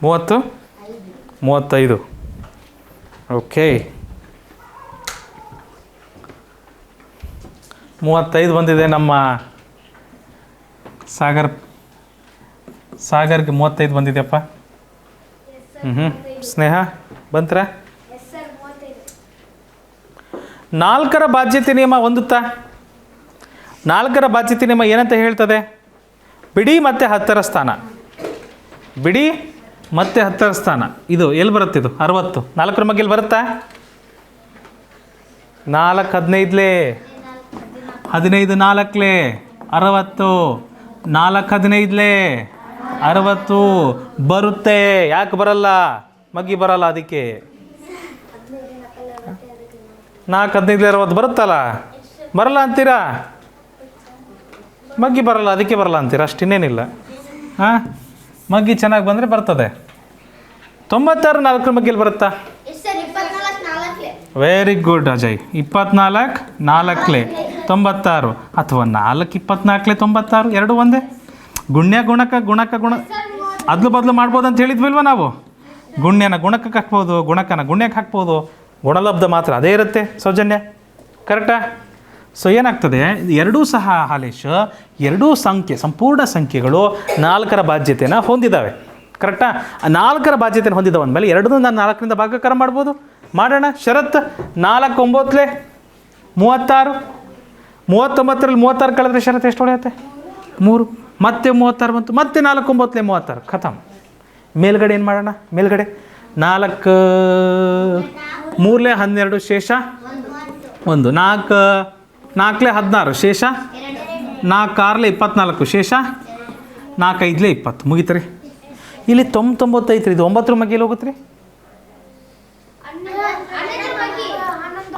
S1: ಮೂವತ್ತು 35. ಓಕೆ, 35 ಬಂದಿದೆ ನಮ್ಮ ಸಾಗರ್ಗೆ 35 ಬಂದಿದೆಯಪ್ಪ. ಸ್ನೇಹ ಬಂತ್ರ? 4ರ ಬಾಧ್ಯತೆ ನಿಯಮ ಹೊಂದುತ್ತಾ? 4ರ ಬಾಧ್ಯತೆ ನಿಯಮ ಏನಂತ ಹೇಳ್ತದೆ? ಬಿಡಿ ಮತ್ತು 10ರ ಸ್ಥಾನ. ಬಿಡಿ ಮತ್ತು 10ರ ಸ್ಥಾನ ಇದು ಎಲ್ಲಿ ಬರುತ್ತೆ? ಇದು 60. 4ರ ಮಗ್ಗೆಲ್ಲಿ ಬರುತ್ತಾ? 4 15 15 4 60 4 15 60 ಬರುತ್ತೆ. ಯಾಕೆ ಬರಲ್ಲ? ಮಗ್ಗಿ ಬರಲ್ಲ, ಅದಕ್ಕೆ 4 15 60 ಬರುತ್ತಲ್ಲ, ಬರಲ್ಲ ಅಂತೀರಾ? ಮಗ್ಗಿ ಬರಲ್ಲ, ಅದಕ್ಕೆ ಬರಲ್ಲ ಅಂತೀರಾ, ಅಷ್ಟಿನ್ನೇನಿಲ್ಲ. ಹಾಂ, ಮಗ್ಗಿ ಚೆನ್ನಾಗಿ ಬಂದರೆ ಬರ್ತದೆ. 96 4ರ ಮಗ್ಗಿಯಲ್ಲಿ ಬರುತ್ತಾ? Very good Ajay. 24 4 96 ಅಥವಾ 4 24 96 ಎರಡು ಒಂದೇ. ಗುಣ್ಯಕ್ಕೆ ಅದಲು ಬದಲು ಮಾಡ್ಬೋದು ಅಂತ ಹೇಳಿದ್ವಿಲ್ವ ನಾವು? ಗುಣ್ಯನ ಗುಣಕಕ್ಕೆ ಹಾಕ್ಬೋದು, ಗುಣಕನ ಗುಣ್ಯಕ್ಕೆ ಹಾಕ್ಬೋದು. ಗುಣಲಬ್ಧ ಮಾತ್ರ ಅದೇ ಇರುತ್ತೆ. ಸೌಜನ್ಯ ಕರೆಕ್ಟಾ? ಸೊ ಏನಾಗ್ತದೆ, ಎರಡೂ ಸಹ ಹಾಲೇಶ್, ಎರಡೂ ಸಂಪೂರ್ಣ ಸಂಖ್ಯೆಗಳು 4ರ ಬಾಧ್ಯತೆಯನ್ನು ಹೊಂದಿದ್ದಾವೆ. ಕರೆಕ್ಟಾ? 4ರ ಬಾಧ್ಯತೆಯನ್ನು ಹೊಂದಿದ್ದಾವೆ ಅಂದಮೇಲೆ ಎರಡನ್ನೂ ನಾನು 4ರಿಂದ ಭಾಗಾಕಾರ ಮಾಡ್ಬೋದು. ಮಾಡೋಣ. ಷರತ್ತು 4 9 36. 39ರಲ್ಲಿ 36 ಕಳೆದ್ರೆ ಷರತ್ತು ಎಷ್ಟು ಹೊಡೆಯುತ್ತೆ? 3. ಮತ್ತೆ 36 ಬಂತು, ಮತ್ತೆ 4 9 36 ಖತಮ್. ಮೇಲ್ಗಡೆ ಏನು ಮಾಡೋಣ? ಮೇಲ್ಗಡೆ 4 3 12 ಶೇಷ 1. 4 4 16 ಶೇಷ 4 6 24 ಶೇಷ 4 5 20 ಮುಗಿತ್ರಿ. ಇಲ್ಲಿ 95 ಇದು 9ರ ಮಗ್ಗಿಯಲ್ಲಿ ಹೋಗುತ್ತೆ ರೀ.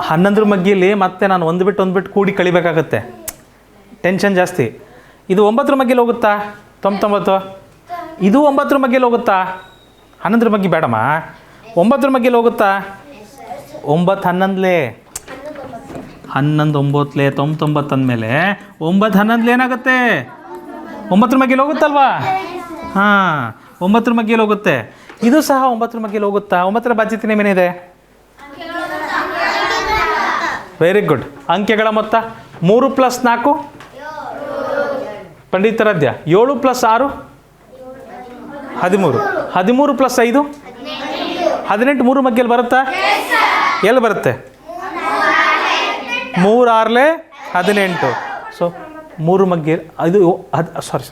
S1: 11ರ ಮಗ್ಗಿಯಲ್ಲಿ ಮತ್ತೆ ನಾನು ಒಂದು ಬಿಟ್ಟು ಕೂಡಿ ಕಳಿಬೇಕಾಗತ್ತೆ, ಟೆನ್ಷನ್ ಜಾಸ್ತಿ. ಇದು 9ರ ಮಗ್ಗಿಯಲ್ಲಿ ಹೋಗುತ್ತಾ? 99. ಇದು 9ರ ಮಗ್ಗಿಯಲ್ಲಿ ಹೋಗುತ್ತಾ? 11ರ ಮಗ್ಗಿ ಬೇಡಮ್ಮ. 9ರ ಮಗ್ಗಿಯಲ್ಲಿ ಹೋಗುತ್ತಾ? 9 11 11 9 99 ಅಂದಮೇಲೆ 9 11 ಏನಾಗುತ್ತೆ? 9ರ ಮಗ್ಗಿಯಲ್ಲಿ ಹೋಗುತ್ತಲ್ವಾ? ಹಾಂ, 9ರ ಮಗ್ಗಿಯಲ್ಲಿ ಹೋಗುತ್ತೆ. ಇದು ಸಹ 9ರ ಮಗ್ಗಿಯಲ್ಲಿ ಹೋಗುತ್ತಾ? 9ರ ಬಾಧ್ಯತೆ ನಿಯಮ ಏನಿದೆ? Very good. ಅಂಕೆಗಳ ಮೊತ್ತ 3 + 4 ಪಂಡಿತರಾಧ್ಯ 7 + 6 13 13 + 5 18 3 ಮಗ್ಗಿಯಲ್ಲಿ ಬರುತ್ತಾ? ಎಲ್ಲಿ ಬರುತ್ತೆ? 3 6 18. ಸೊ 3 ಮಗ್ಗಿಯಲ್ಲಿ ಇದು ಸಾರಿ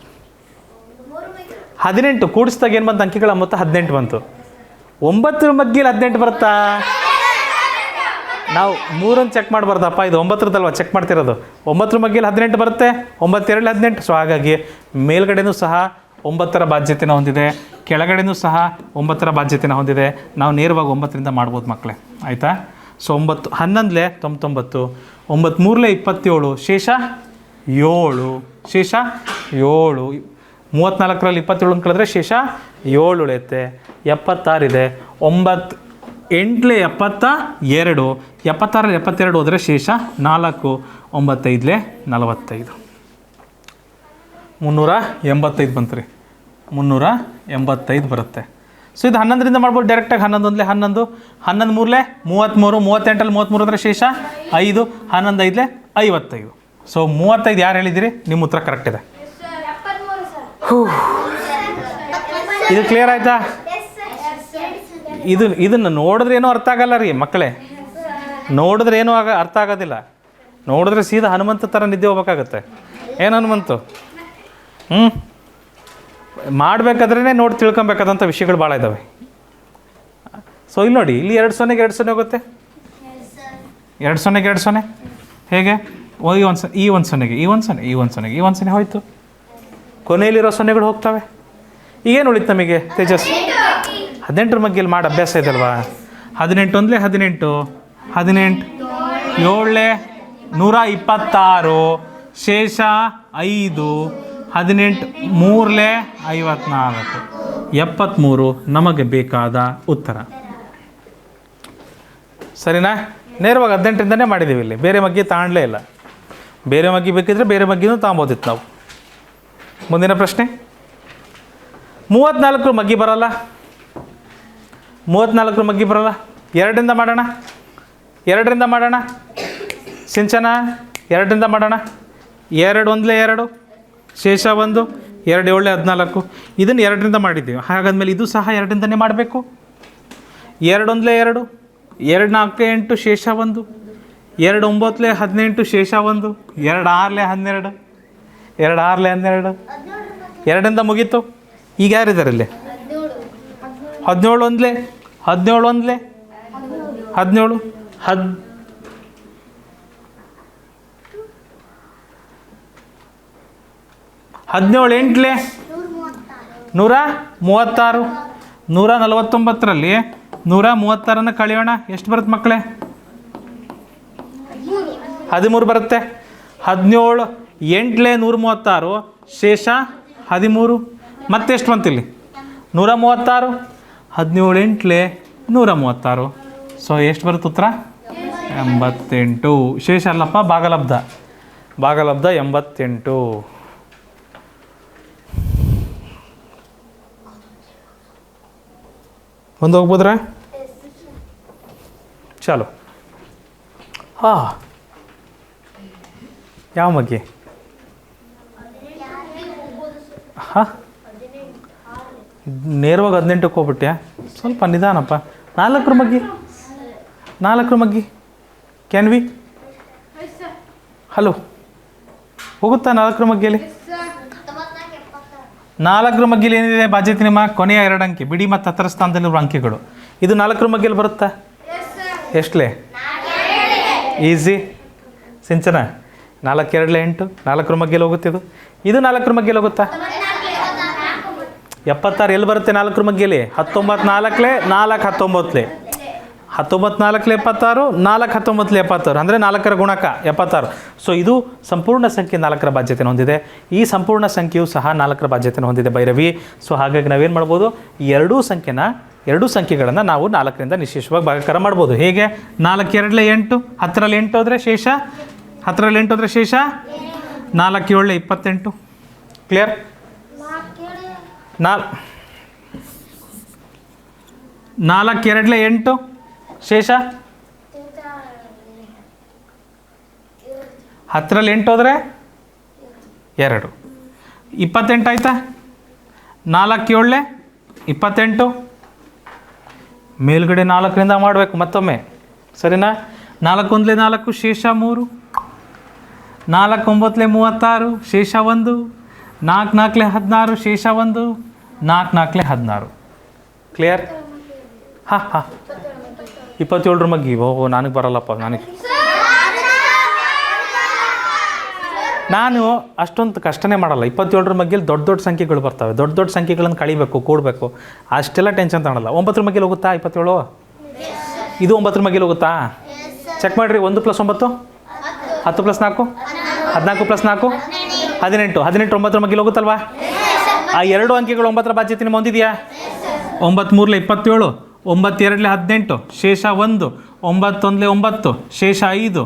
S1: 18 ಕೂಡಿಸಿದಾಗ ಏನು ಬಂತು? ಅಂಕೆಗಳ ಮೊತ್ತ 18 ಬಂತು. 9ರ ಮಗ್ಗಿಯಲ್ಲಿ 18 ಬರುತ್ತಾ? ನಾವು 3 ಚೆಕ್ ಮಾಡಬಾರ್ದಪ್ಪ, ಇದು 9ರದಲ್ವ ಚೆಕ್ ಮಾಡ್ತಿರೋದು. 9ರ ಮಗ್ಗಿಯಲ್ಲಿ 18 ಬರುತ್ತೆ, 9 2 18. ಸೊ ಹಾಗಾಗಿ ಮೇಲ್ಗಡೆನೂ ಸಹ 9ರ ಬಾಧ್ಯತೆನ ಹೊಂದಿದೆ, ಕೆಳಗಡೆನೂ ಸಹ 9ರ ಬಾಧ್ಯತೆನ ಹೊಂದಿದೆ. ನಾವು ನೇರವಾಗಿ 9ರಿಂದ ಮಾಡ್ಬೋದು ಮಕ್ಕಳೇ, ಆಯಿತಾ? ಸೊ 9 11 99, 9 3 27, ಶೇಷ 7, ಶೇಷ 7. 34ರಲ್ಲಿ 27 ಕಳೆದ್ರೆ ಶೇಷ 7 ಉಳಿಯುತ್ತೆ. 76 ಇದೆ. 9 8 72, 76ರಲ್ಲಿ 72 ಹೋದರೆ ಶೇಷ 4, 9 5 45. 385 ಬಂತು ರೀ, 385 ಬರುತ್ತೆ. ಸೊ ಇದು 11ರಿಂದ ಮಾಡ್ಬೋದು ಡೈರೆಕ್ಟಾಗಿ. 11 1 11, 11 3 33, 38ರಲ್ಲಿ 33 ಅಂದರೆ ಶೇಷ 5, 11 5 55. ಸೊ 35 ಯಾರು ಹೇಳಿದ್ದೀರಿ? ನಿಮ್ಮ ಉತ್ತರ ಕರೆಕ್ಟ್ ಇದೆ. ಇದು ಕ್ಲಿಯರ್ ಆಯಿತಾ? ಇದನ್ನು ನೋಡಿದ್ರೆ ಏನೂ ಅರ್ಥ ಆಗಲ್ಲ ರೀ ಮಕ್ಕಳೇ, ನೋಡಿದ್ರೆ ಏನೂ ಅರ್ಥ ಆಗೋದಿಲ್ಲ. ನೋಡಿದ್ರೆ ಸೀದಾ ಹನುಮಂತ ಥರ ನಿದ್ದೆ ಹೋಗ್ಬೇಕಾಗತ್ತೆ. ಏನು ಹನುಮಂತು? ಮಾಡಬೇಕಾದ್ರೇ ನೋಡಿ ತಿಳ್ಕೊಬೇಕಾದಂಥ ವಿಷಯಗಳು ಭಾಳ ಇದ್ದಾವೆ. ಸೊ ಇಲ್ಲಿ ನೋಡಿ, ಇಲ್ಲಿ 2 0ಗೆ 2 0 ಹೋಗುತ್ತೆ, 2 0ಗೆ 2 0 ಹೇಗೆ? ಈ 1 0, ಈ 1 0ಗೆ ಈ 1 0, ಈ 1 0ಗೆ ಈ 1 0 ಹೋಯಿತು. ಕೊನೆಯಲ್ಲಿರೋ 0ಗಳು ಹೋಗ್ತವೆ. ಈಗೇನು ಉಳಿತು ನಮಗೆ ತೇಜಸ್? 18ರ ಮಗ್ಗಿಯಲ್ಲಿ ಮಾಡಿ ಅಭ್ಯಾಸ ಇದಲ್ವಾ? 18 1 18, 18 7 126, ಶೇಷ 5, 18 3 54, 73 ನಮಗೆ ಬೇಕಾದ ಉತ್ತರ. ಸರಿನಾ? ನೇರವಾಗಿ 18ರಿಂದನೇ ಮಾಡಿದ್ದೀವಿ. ಇಲ್ಲಿ ಬೇರೆ ಮಗ್ಗಿ ತಾಣಲೇ ಇಲ್ಲ. ಬೇರೆ ಮಗ್ಗಿ ಬೇಕಿದ್ರೆ ಬೇರೆ ಮಗ್ಗಿನೂ ತಗೊಬೋದಿತ್ತು ನಾವು. ಮುಂದಿನ ಪ್ರಶ್ನೆ. 34ರ ಮಗ್ಗಿ ಬರಲ್ಲ, 34ರ ಮಗ್ಗಿ ಬರಲ್ಲ. 2ರಿಂದ ಮಾಡೋಣ, 2ರಿಂದ ಮಾಡೋಣ. ಸಿಂಚನ 2ರಿಂದ ಮಾಡೋಣ. 2 1 2, ಶೇಷ 1, 2 7 14. ಇದನ್ನು 2ರಿಂದ ಮಾಡಿದ್ದೀವಿ. ಹಾಗಾದ್ಮೇಲೆ ಇದು ಸಹ 2ರಿಂದನೇ ಮಾಡಬೇಕು. 2 1 2, 2 4 8, ಶೇಷ 1, 2 9 18, ಶೇಷ 1, 2 6 12, 2 6 12. 2ರಿಂದ ಮುಗೀತು. ಈಗ ಯಾರಿದ್ದಾರೆ ಇಲ್ಲಿ? 17 1 17 1 17 17 8 136. 149ರಲ್ಲಿ 136 ಕಳೆಯೋಣ. ಎಷ್ಟು ಬರುತ್ತೆ ಮಕ್ಕಳೇ? 13 ಬರುತ್ತೆ. 17 8 136, ಶೇಷ 13. ಮತ್ತೆಷ್ಟು ಬಂತಿಲ್ಲಿ? 136. 17 8 136. ಸೊ ಎಷ್ಟು ಬರುತ್ತೆ ಉತ್ತರ? 88. ಶೇಷ ಅಲ್ಲಪ್ಪ, ಭಾಗಲಬ್ಧ. ಭಾಗಲಬ್ಧ 88. ಒಂದು ಹೋಗ್ಬೋದ್ರಾ? ಚಲೋ. ಹಾಂ, ಯಾವ ಮಗ್ಗಿ? ಹಾಂ, ನೇರವಾಗಿ 18ಕ್ಕೆ ಹೋಗ್ಬಿಟ್ಯಾ? ಸ್ವಲ್ಪ ನಿಧಾನಪ್ಪ. 4ರ ಮಗ್ಗಿ, 4ರ ಮಗ್ಗಿ ಕ್ಯಾನ್ ವಿ? ಹಲೋ, ಹೋಗುತ್ತಾ 4ರ ಮಗ್ಗಿಯಲ್ಲಿ? 4ರ ಮಗ್ಗಿಯಲ್ಲಿ ಏನಿದೆ ಬಾಧ್ಯತೆ ನಿಮ್ಮ? ಕೊನೆಯ 2 ಅಂಕೆ ಬಿಡಿ ಮತ್ತು 10ರ ಸ್ಥಾನದಲ್ಲಿರುವ ಅಂಕೆಗಳು. ಇದು 4ರ ಮಗ್ಗಿಯಲ್ಲಿ ಬರುತ್ತಾ? ಎಷ್ಟಲೇ? ಈಸಿ. ಸಿಂಚನ 4 2 8, 4ರ ಮಗ್ಗಿಯಲ್ಲಿ ಹೋಗುತ್ತೆ. ಇದು 4ರ ಮಗ್ಗಿಯಲ್ಲಿ ಹೋಗುತ್ತಾ? 76 ಎಲ್ಲಿ ಬರುತ್ತೆ 4ರ ಮಗ್ಗಿಯಲ್ಲಿ? 19 4 4 19 19 4 76, 4 19 76, ಅಂದರೆ 4ರ ಗುಣಕ 76. ಸೊ ಇದು ಸಂಪೂರ್ಣ ಸಂಖ್ಯೆ 4ರ ಬಾಧ್ಯತೆಯನ್ನು ಹೊಂದಿದೆ. ಈ ಸಂಪೂರ್ಣ ಸಂಖ್ಯೆಯು ಸಹ 4ರ ಬಾಧ್ಯತೆಯನ್ನು ಹೊಂದಿದೆ ಭೈರವಿ. ಸೊ ಹಾಗಾಗಿ ನಾವೇನು ಮಾಡ್ಬೋದು? ಈ ಎರಡೂ ಸಂಖ್ಯೆಗಳನ್ನು ನಾವು 4ರಿಂದ ನಿಶೇಷವಾಗಿ ಭಾಗಾಕಾರ ಮಾಡ್ಬೋದು. ಹೇಗೆ? 4 2 8, 10ರಲ್ಲಿ 8 ಹೋದರೆ ಶೇಷ, 10ರಲ್ಲಿ 8 ಹೋದರೆ ಶೇಷ, 4 7 28. ಕ್ಲಿಯರ್? 4 2 8 ಶೇಷ 10ರಲ್ಲಿ 8 ಹೋದರೆ 2. 28 ಆಯಿತಾ? 4 7 28. ಮೇಲ್ಗಡೆ 4ರಿಂದ ಮಾಡಬೇಕು ಮತ್ತೊಮ್ಮೆ, ಸರಿನಾ? 4 1 4 ಶೇಷ 3, 4 9 36 ಶೇಷ 1, 4 4 16 ಶೇಷ 1, 4 4 16. ಕ್ಲಿಯರ್? ಹಾಂ ಹಾಂ 27 ಮಗ್ಗಿ. ಓಹೋ ನನಗೆ ಬರಲ್ಲಪ್ಪ. ನಾನು ಅಷ್ಟೊಂದು ಕಷ್ಟನೇ ಮಾಡಲ್ಲ. 27 ಮಗ್ಗಿಲಿ ದೊಡ್ಡ ದೊಡ್ಡ ಸಂಖ್ಯೆಗಳು ಬರ್ತವೆ, ದೊಡ್ಡ ದೊಡ್ಡ ಸಂಖ್ಯೆಗಳನ್ನು ಕಳಿಬೇಕು, ಕೂಡಬೇಕು, ಅಷ್ಟೆಲ್ಲ ಟೆನ್ಷನ್ ತಗೊಳ್ಳಲ್ಲ. 9 ಮಗ್ಗಿಲಿ ಹೋಗುತ್ತಾ 27? ಇದು 9 ಮಗ್ಗಿಲಿ ಹೋಗುತ್ತಾ? ಚೆಕ್ ಮಾಡಿರಿ. 1 + 9 10 + 4 14 + 4 18. 18 9 ಮಗ್ಗಿಲಿ ಹೋಗುತ್ತಲ್ವಾ? ಆ 2 ಅಂಕಿಗಳು 9ರ ಬಾಧ್ಯತೆ ನಿಮ್ಮ ಹೊಂದಿದೆಯಾ? 9 3 27, 9 2 18 ಶೇಷ 1, 9 1 9 ಶೇಷ 5,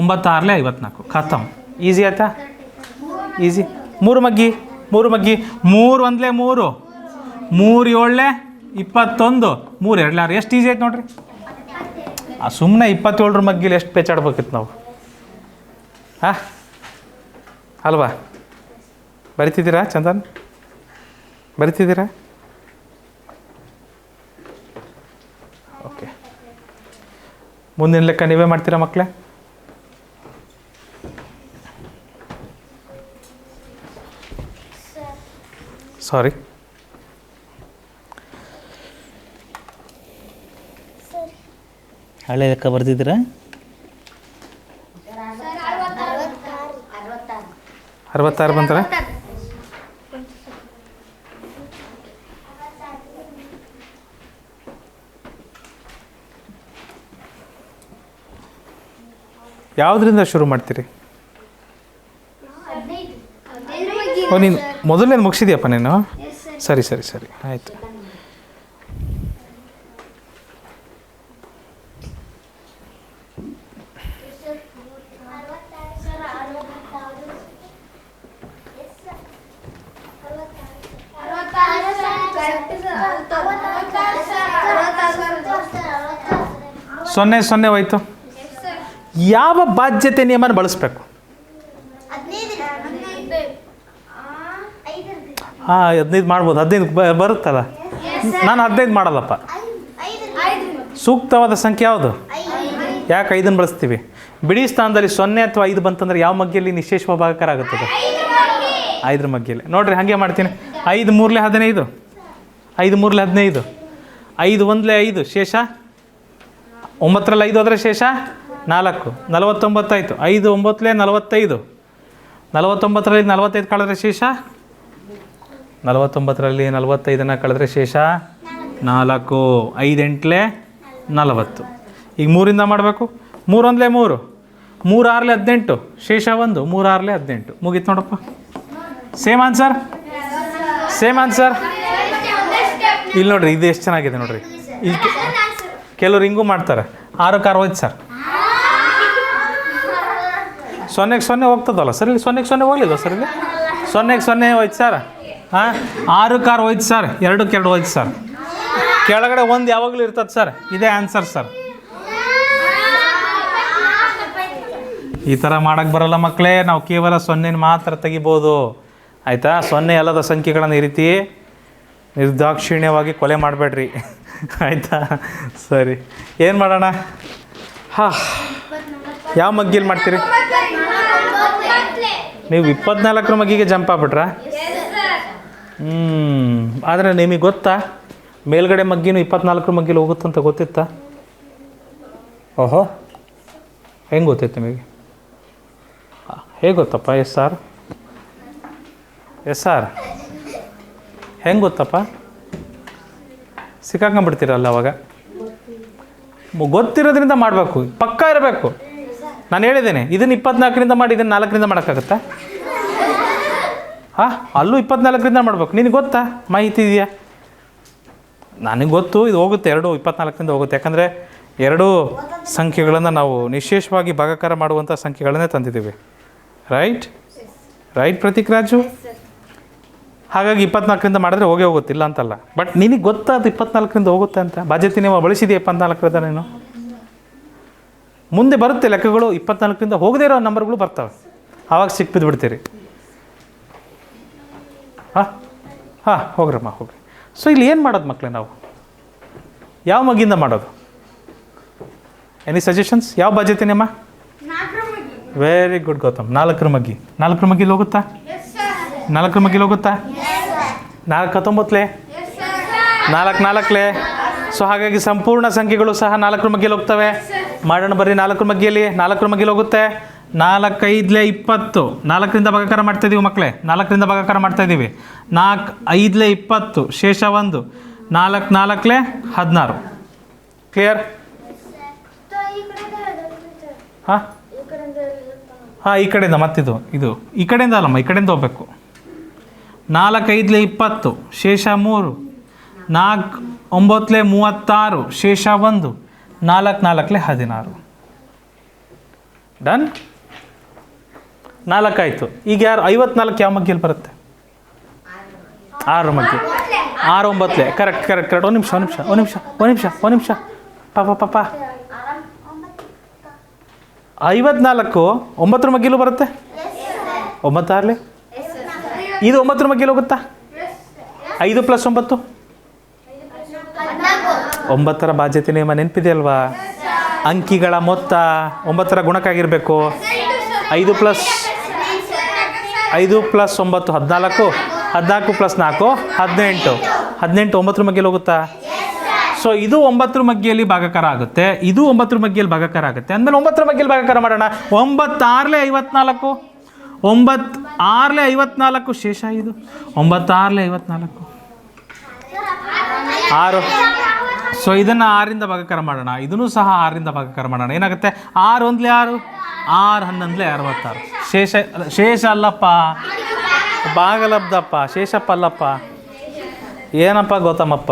S1: 9 6 54. ಖತಮ್. ಈಸಿ ಆಯ್ತಾ? ಈಸಿ. 3 ಮಗ್ಗಿ 3 1 3, 3 7 21, 3 2 6. ಎಷ್ಟು ಈಸಿ ಆಯ್ತು ನೋಡ್ರಿ. ಸುಮ್ಮನೆ 27 ಮಗ್ಗಿಲಿ ಎಷ್ಟು ಪೇಚಾಡ್ಬೇಕಿತ್ತು ನಾವು, ಹಾಂ ಅಲ್ವಾ? ಬರಿತಿದ್ದೀರಾ ಚಂದನ್? ಬರಿತಿದ್ದೀರಾ? ಓಕೆ. ಮುಂದಿನ ಲೆಕ್ಕ ನೀವೇ ಮಾಡ್ತೀರಾ ಮಕ್ಕಳೇ? ಸಾರಿ, ಹಳೆ ಲೆಕ್ಕ ಬರ್ದಿದ್ದೀರಾ? 66 ಬಂತಾರೆ. ಯಾವುದರಿಂದ ಶುರು ಮಾಡ್ತೀರಿ? ಓ, ನೀನು ಮೊದಲನೇದು ಮುಗಿಸಿದ್ಯಪ್ಪ ನೀನು? ಸರಿ ಸರಿ ಸರಿ ಆಯಿತು. ಸೊನ್ನೆ ಸೊನ್ನೆ ಹೋಯ್ತು. ಯಾವ ಬಾಧ್ಯತೆ ನಿಯಮನ ಬಳಸಬೇಕು? ಹಾಂ 15 ಮಾಡ್ಬೋದು. 15 ಬರುತ್ತಲ್ಲ. ನಾನು 15 ಮಾಡಲ್ಲಪ್ಪ. ಸೂಕ್ತವಾದ ಸಂಖ್ಯೆ ಯಾವುದು? ಯಾಕೆ 5 ಬಳಸ್ತೀವಿ? ಬಿಡಿ ಸ್ಥಾನದಲ್ಲಿ 0 ಅಥವಾ 5 ಬಂತಂದ್ರೆ ಯಾವ ಮಗ್ಗಿಯಲ್ಲಿ ನಿಶೇಷ ಭಾಗಾಕಾರ ಆಗುತ್ತದೆ? 5ರ ಮಗ್ಗಿಯಲ್ಲಿ. ನೋಡಿರಿ ಹಾಗೆ ಮಾಡ್ತೀನಿ. 5 3 15, 5 3 15, 5 1 5 ಶೇಷ 9ರಲ್ಲಿ 5 ಹೋದರೆ ಶೇಷ 4, 49 ಆಯಿತು. 5 9 45, 49ರಲ್ಲಿ 45 ಕಳೆದ್ರೆ ಶೇಷ 49ರಲ್ಲಿ 45ನ್ನು ಕಳೆದ್ರೆ ಶೇಷ 4, 5 8 40. ಈಗ 3ರಿಂದ ಮಾಡಬೇಕು. 3 1 3, 3 6 18 ಶೇಷ 1, 3 6 18. ಮುಗೀತು ನೋಡಪ್ಪ. Same answer, same answer. ಇಲ್ಲಿ ನೋಡ್ರಿ, ಇದು ಎಷ್ಟು ಚೆನ್ನಾಗಿದೆ ನೋಡ್ರಿ. ಇಲ್ಲಿ ಕೆಲವ್ರು ಹಿಂಗೂ ಮಾಡ್ತಾರೆ. 6 6 ಹೋಯ್ತು ಸರ್. 0 0 ಹೋಗ್ತದಲ್ಲ ಸರ್. ಇಲ್ಲಿ 0 0 ಹೋಗ್ಲಿಲ್ಲ ಸರ್. ಇಲ್ಲಿ 0 0 ಹೋಯ್ತು ಸರ್. ಹಾಂ 6 6 ಹೋಯ್ತು ಸರ್. 2 2 ಹೋಯ್ತು ಸರ್. ಕೆಳಗಡೆ 1 ಯಾವಾಗಲೂ ಇರ್ತದೆ ಸರ್. ಇದೇ ಆನ್ಸರ್ ಸರ್. ಈ ಥರ ಮಾಡೋಕ್ಕೆ ಬರೋಲ್ಲ ಮಕ್ಕಳೇ. ನಾವು ಕೇವಲ 0 ಮಾತ್ರ ತೆಗಿಬೋದು, ಆಯಿತಾ? 0 ಅಲ್ಲದ ಸಂಖ್ಯೆಗಳನ್ನು ಈ ರೀತಿ ನಿರ್ದಾಕ್ಷಿಣ್ಯವಾಗಿ ಕೊಲೆ ಮಾಡಬೇಡ್ರಿ, ಆಯಿತಾ? ಸರಿ, ಏನು ಮಾಡೋಣ? ಹಾಂ, ಯಾವ ಮಗ್ಗಿಲಿ ಮಾಡ್ತೀರಿ ನೀವು? 24ರ ಮಗ್ಗಿಗೆ ಜಂಪ್ ಆಗ್ಬಿಟ್ರಾ? ಆದರೆ ನಿಮಗೆ ಗೊತ್ತಾ ಮೇಲ್ಗಡೆ ಮಗ್ಗಿನೂ 24ರ ಮಗ್ಗಿಲಿ ಹೋಗುತ್ತಂತ ಗೊತ್ತಿತ್ತಾ? ಓಹೋ, ಹೆಂಗೆ ಗೊತ್ತಿತ್ತು ನಿಮಗೆ? ಹೇಗೆ ಗೊತ್ತಪ್ಪ? ಎಸ್ ಸರ್, ಎಸ್ ಸರ್, ಹೆಂಗೆ ಗೊತ್ತಪ್ಪ? ಸಿಕ್ಕಾಕೊಂಡ್ಬಿಡ್ತೀರಲ್ಲ ಅವಾಗ. ಗೊತ್ತಿರೋದ್ರಿಂದ ಮಾಡಬೇಕು, ಪಕ್ಕ ಇರಬೇಕು. ನಾನು ಹೇಳಿದ್ದೇನೆ, ಇದನ್ನು 24ರಿಂದ ಮಾಡಿ ಇದನ್ನು 4ರಿಂದ ಮಾಡೋಕ್ಕಾಗತ್ತಾ? ಹಾಂ, ಅಲ್ಲೂ 24ರಿಂದ ಮಾಡಬೇಕು. ನಿನಗೆ ಗೊತ್ತಾ? ಮಾಹಿತಿ ಇದೆಯಾ? ನನಗೆ ಗೊತ್ತು, ಇದು ಹೋಗುತ್ತೆ 2 24ರಿಂದ ಹೋಗುತ್ತೆ. ಯಾಕಂದರೆ 2 ಸಂಖ್ಯೆಗಳನ್ನು ನಾವು ನಿಶೇಷವಾಗಿ ಭಾಗಾಕಾರ ಮಾಡುವಂಥ ಸಂಖ್ಯೆಗಳನ್ನೇ ತಂದಿದ್ದೀವಿ. Right right Prateek Raju? ಹಾಗಾಗಿ 24ರಿಂದ ಮಾಡಿದ್ರೆ ಹೋಗೇ ಹೋಗುತ್ತಿಲ್ಲ ಅಂತಲ್ಲ. ಬಟ್ ನಿನಗೆ ಗೊತ್ತಾದ 24ರಿಂದ ಹೋಗುತ್ತೆ ಅಂತ. ಬಾಧ್ಯತೆ ನಿಯಮ ಬಳಸಿದೆಯಾ 24ರಿಂದ ನೀನು? ಮುಂದೆ ಬರುತ್ತೆ ಲೆಕ್ಕಗಳು, 24ರಿಂದ ಹೋಗದೇ ಇರೋ ನಂಬರ್ಗಳು ಬರ್ತವೆ, ಆವಾಗ ಸಿಕ್ಬಿದ್ದು ಬಿಡ್ತೀರಿ. ಹಾಂ ಹೋಗ್ರಮ್ಮ ಹೋಗ್ರಿ. ಸೊ ಇಲ್ಲಿ ಏನು ಮಾಡೋದು ಮಕ್ಕಳೇ, ನಾವು ಯಾವ ಮಗ್ಗಿಂದ ಮಾಡೋದು? Any suggestions? ಯಾವ ಬಾಧ್ಯತೆ ನಿಯಮ? Very good Gautam. 4ರ ಮಗ್ಗಿ. 4ರ ಮಗ್ಗಿಲಿ ಹೋಗುತ್ತಾ? 4ರ ಮಗ್ಗಿಲಿ ಹೋಗುತ್ತಾ? 4 19ಲೇ, 4 4ಲೇ. ಸೊ ಹಾಗಾಗಿ ಸಂಪೂರ್ಣ ಸಂಖ್ಯೆಗಳು ಸಹ 4ರ ಮಗ್ಗಿಲಿ ಹೋಗ್ತವೆ. ಮಾಡೋಣ ಬರ್ರಿ. 4ರ ಮಗ್ಗಿಯಲ್ಲಿ 4ರ ಮಗ್ಗಿಲಿ ಹೋಗುತ್ತೆ. 4 5ಲೇ 20. 4ರಿಂದ ಭಾಗಾಕಾರ ಮಾಡ್ತಾಯಿದ್ದೀವಿ ಮಕ್ಕಳೇ, 4ರಿಂದ ಭಾಗಾಕಾರ ಮಾಡ್ತಾಯಿದ್ದೀವಿ. 4 5ಲೇ 20, ಶೇಷ 1. 4 4ಲೇ 16. ಕ್ಲಿಯರ್? ಹಾಂ ಹಾಂ, ಈ ಕಡೆಯಿಂದ ಮತ್ತಿದು ಈ ಕಡೆಯಿಂದ ಅಲ್ಲಮ್ಮ, ಈ ಕಡೆಯಿಂದ ಹೋಗ್ಬೇಕು. 4 5ಲೇ 20, ಶೇಷ 3. 4 9ಲೇ 36, ಶೇಷ 1. 4 4ಲೇ 16. ಡನ್. 4 ಆಯಿತು. ಈಗ ಯಾರು 54 ಯಾವ ಮಗ್ಗಿಯಲ್ಲಿ ಬರುತ್ತೆ? 6 ಮಗ್ಗಿ. 6 9ಲೇ. ಕರೆಕ್ಟ್. ಒಂದು ನಿಮಿಷ ಪಾಪ 54 9ರ ಮಗ್ಗಿಲೂ ಬರುತ್ತೆ. 9 6ಲೇ. ಇದು 9ರ ಮಗ್ಗಿಲಿ ಹೋಗುತ್ತಾ? 5 + 9 9ರ ಬಾಧ್ಯತೆ ನಿಯಮ ನೆನಪಿದೆಯಲ್ವಾ? ಅಂಕಿಗಳ ಮೊತ್ತ 9ರ ಗುಣಕ್ಕಾಗಿರಬೇಕು. 5 + 9 14. 14 + 4 18. 18 9ರ ಮಗ್ಗಿಲಿ ಹೋಗುತ್ತಾ? ಸೊ ಇದು 9ರ ಮಗ್ಗಿಯಲ್ಲಿ ಭಾಗಾಕಾರ ಆಗುತ್ತೆ, ಇದು 9ರ ಮಗ್ಗಿಯಲ್ಲಿ ಭಾಗಾಕಾರ ಆಗುತ್ತೆ. ಅಂದಮೇಲೆ 9ರ ಮಗ್ಗಿಯಲ್ಲಿ ಭಾಗಾಕಾರ ಮಾಡೋಣ. 9 6ಲೇ 54. 9 6ಲೇ 54, ಶೇಷ 5. 9 6ಲೇ 54 6. ಸೊ ಇದನ್ನು 6ರಿಂದ ಭಾಗಾಕಾರ ಮಾಡೋಣ. ಇದನ್ನು ಸಹ 6ರಿಂದ ಭಾಗಾಕಾರ ಮಾಡೋಣ. ಏನಾಗುತ್ತೆ? 6 1ಲೇ 6, 6 11ಲೇ 66. ಶೇಷ ಅಲ್ಲಪ್ಪ, ಭಾಗಲಬ್ಧಪ್ಪ, ಶೇಷಪ್ಪ ಅಲ್ಲಪ್ಪ. ಏನಪ್ಪ ಗೌತಮಪ್ಪ?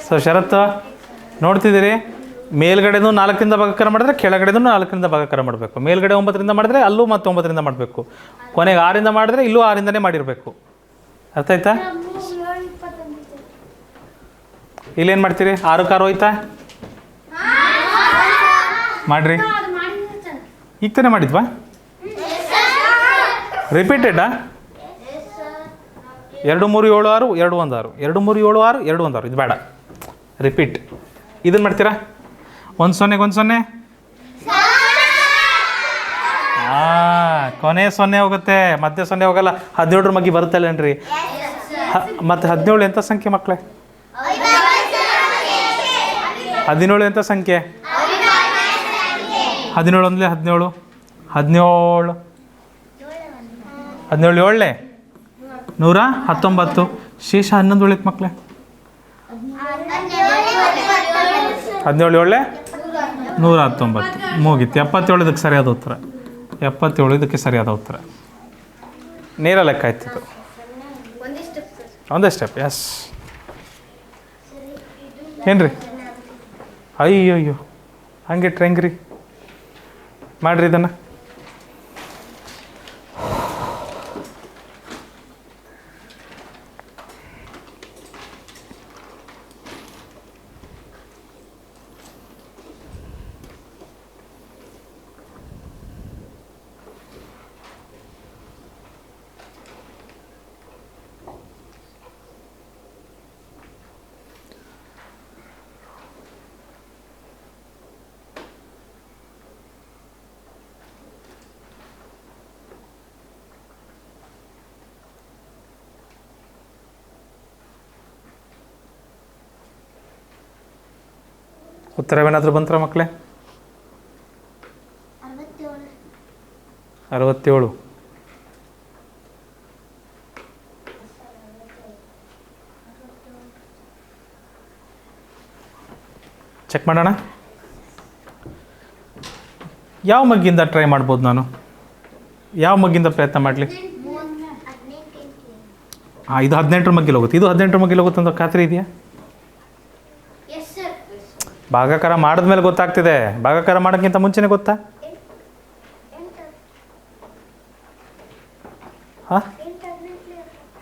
S1: ಸೊ ಷರತ್ತು ನೋಡ್ತಿದ್ದೀರಿ? ಮೇಲ್ಗಡೆನೂ 4ರಿಂದ ಭಾಗಾಕಾರ ಮಾಡಿದ್ರೆ ಕೆಳಗಡೆನೂ 4ರಿಂದ ಭಾಗಾಕಾರ ಮಾಡಬೇಕು. ಮೇಲ್ಗಡೆ 9ರಿಂದ ಮಾಡಿದ್ರೆ ಅಲ್ಲೂ ಮತ್ತೆ 9ರಿಂದ ಮಾಡಬೇಕು. ಕೊನೆಗೆ 6ರಿಂದ ಮಾಡಿದ್ರೆ ಇಲ್ಲೂ 6ರಿಂದನೇ ಮಾಡಿರಬೇಕು. ಅರ್ಥ ಆಯ್ತಾ? ಇಲ್ಲೇನು ಮಾಡ್ತೀರಿ? 6 6 ಹೋಯ್ತಾ? ಮಾಡ್ರಿ. ಈಗ ತಾನೇ ಮಾಡಿದ್ವಾ? ರಿಪೀಟೆಡಾ? 2 3 7 6 2 1 6 2 3 7 6 2 1 6. ಇದು ಬೇಡ, ರಿಪೀಟ್. ಇದನ್ನು ಮಾಡ್ತೀರಾ? 1 0 1 0. ಕೊನೆ 0 ಹೋಗುತ್ತೆ, ಮತ್ತೆ 0 ಹೋಗಲ್ಲ. 17ರ ಮಗ್ಗಿ ಬರುತ್ತಲ್ಲೇನ್ರಿ? ಮತ್ತು 17 ಎಂಥ ಸಂಖ್ಯೆ ಮಕ್ಕಳೇ? 17 ಎಂಥ ಸಂಖ್ಯೆ? 17 1ಲೇ 17. 17 17 7ಲೇ 119. ಶೇಷ 11 ಉಳಿತು ಮಕ್ಕಳೇ. 17 7ಲೇ 119. ಮುಗೀತು. 77 ಇದಕ್ಕೆ ಸರಿಯಾದ ಉತ್ತರ. 77 ಇದಕ್ಕೆ ಸರಿಯಾದ ಉತ್ತರ. ನೇರ ಲೆಕ್ಕ ಆಯ್ತಿತ್ತು. ಒಂದೇ ಸ್ಟೆಪ್. ಎಸ್. ಏನ್ರಿ? ಅಯ್ಯೋ ಹಂಗೆ ಹೆಂಗ್ರಿ ಮಾಡಿರಿ ಇದನ್ನು. ಉತ್ತರವೇನಾದರೂ ಬಂತರ ಮಕ್ಕಳೇ? 67. ಚೆಕ್ ಮಾಡೋಣ. ಯಾವ ಮಗ್ಗಿಂದ ಟ್ರೈ ಮಾಡ್ಬೋದು ನಾನು? ಯಾವ ಮಗ್ಗಿಂದ ಪ್ರಯತ್ನ ಮಾಡಲಿ? ಇದು 18ರ ಮಗ್ಗಿಲಿ ಹೋಗುತ್ತೆ, ಇದು 18ರ ಮಗ್ಗಿಲಿ ಹೋಗುತ್ತೆ ಅಂತ ಖಾತ್ರಿ ಇದೆಯಾ? ಭಾಗಾಕಾರ ಮಾಡಿದ್ಮೇಲೆ ಗೊತ್ತಾಗ್ತಿದೆ. ಭಾಗಾಕಾರ ಮಾಡೋಕ್ಕಿಂತ ಮುಂಚೆನೇ ಗೊತ್ತಾ? ಹಾಂ,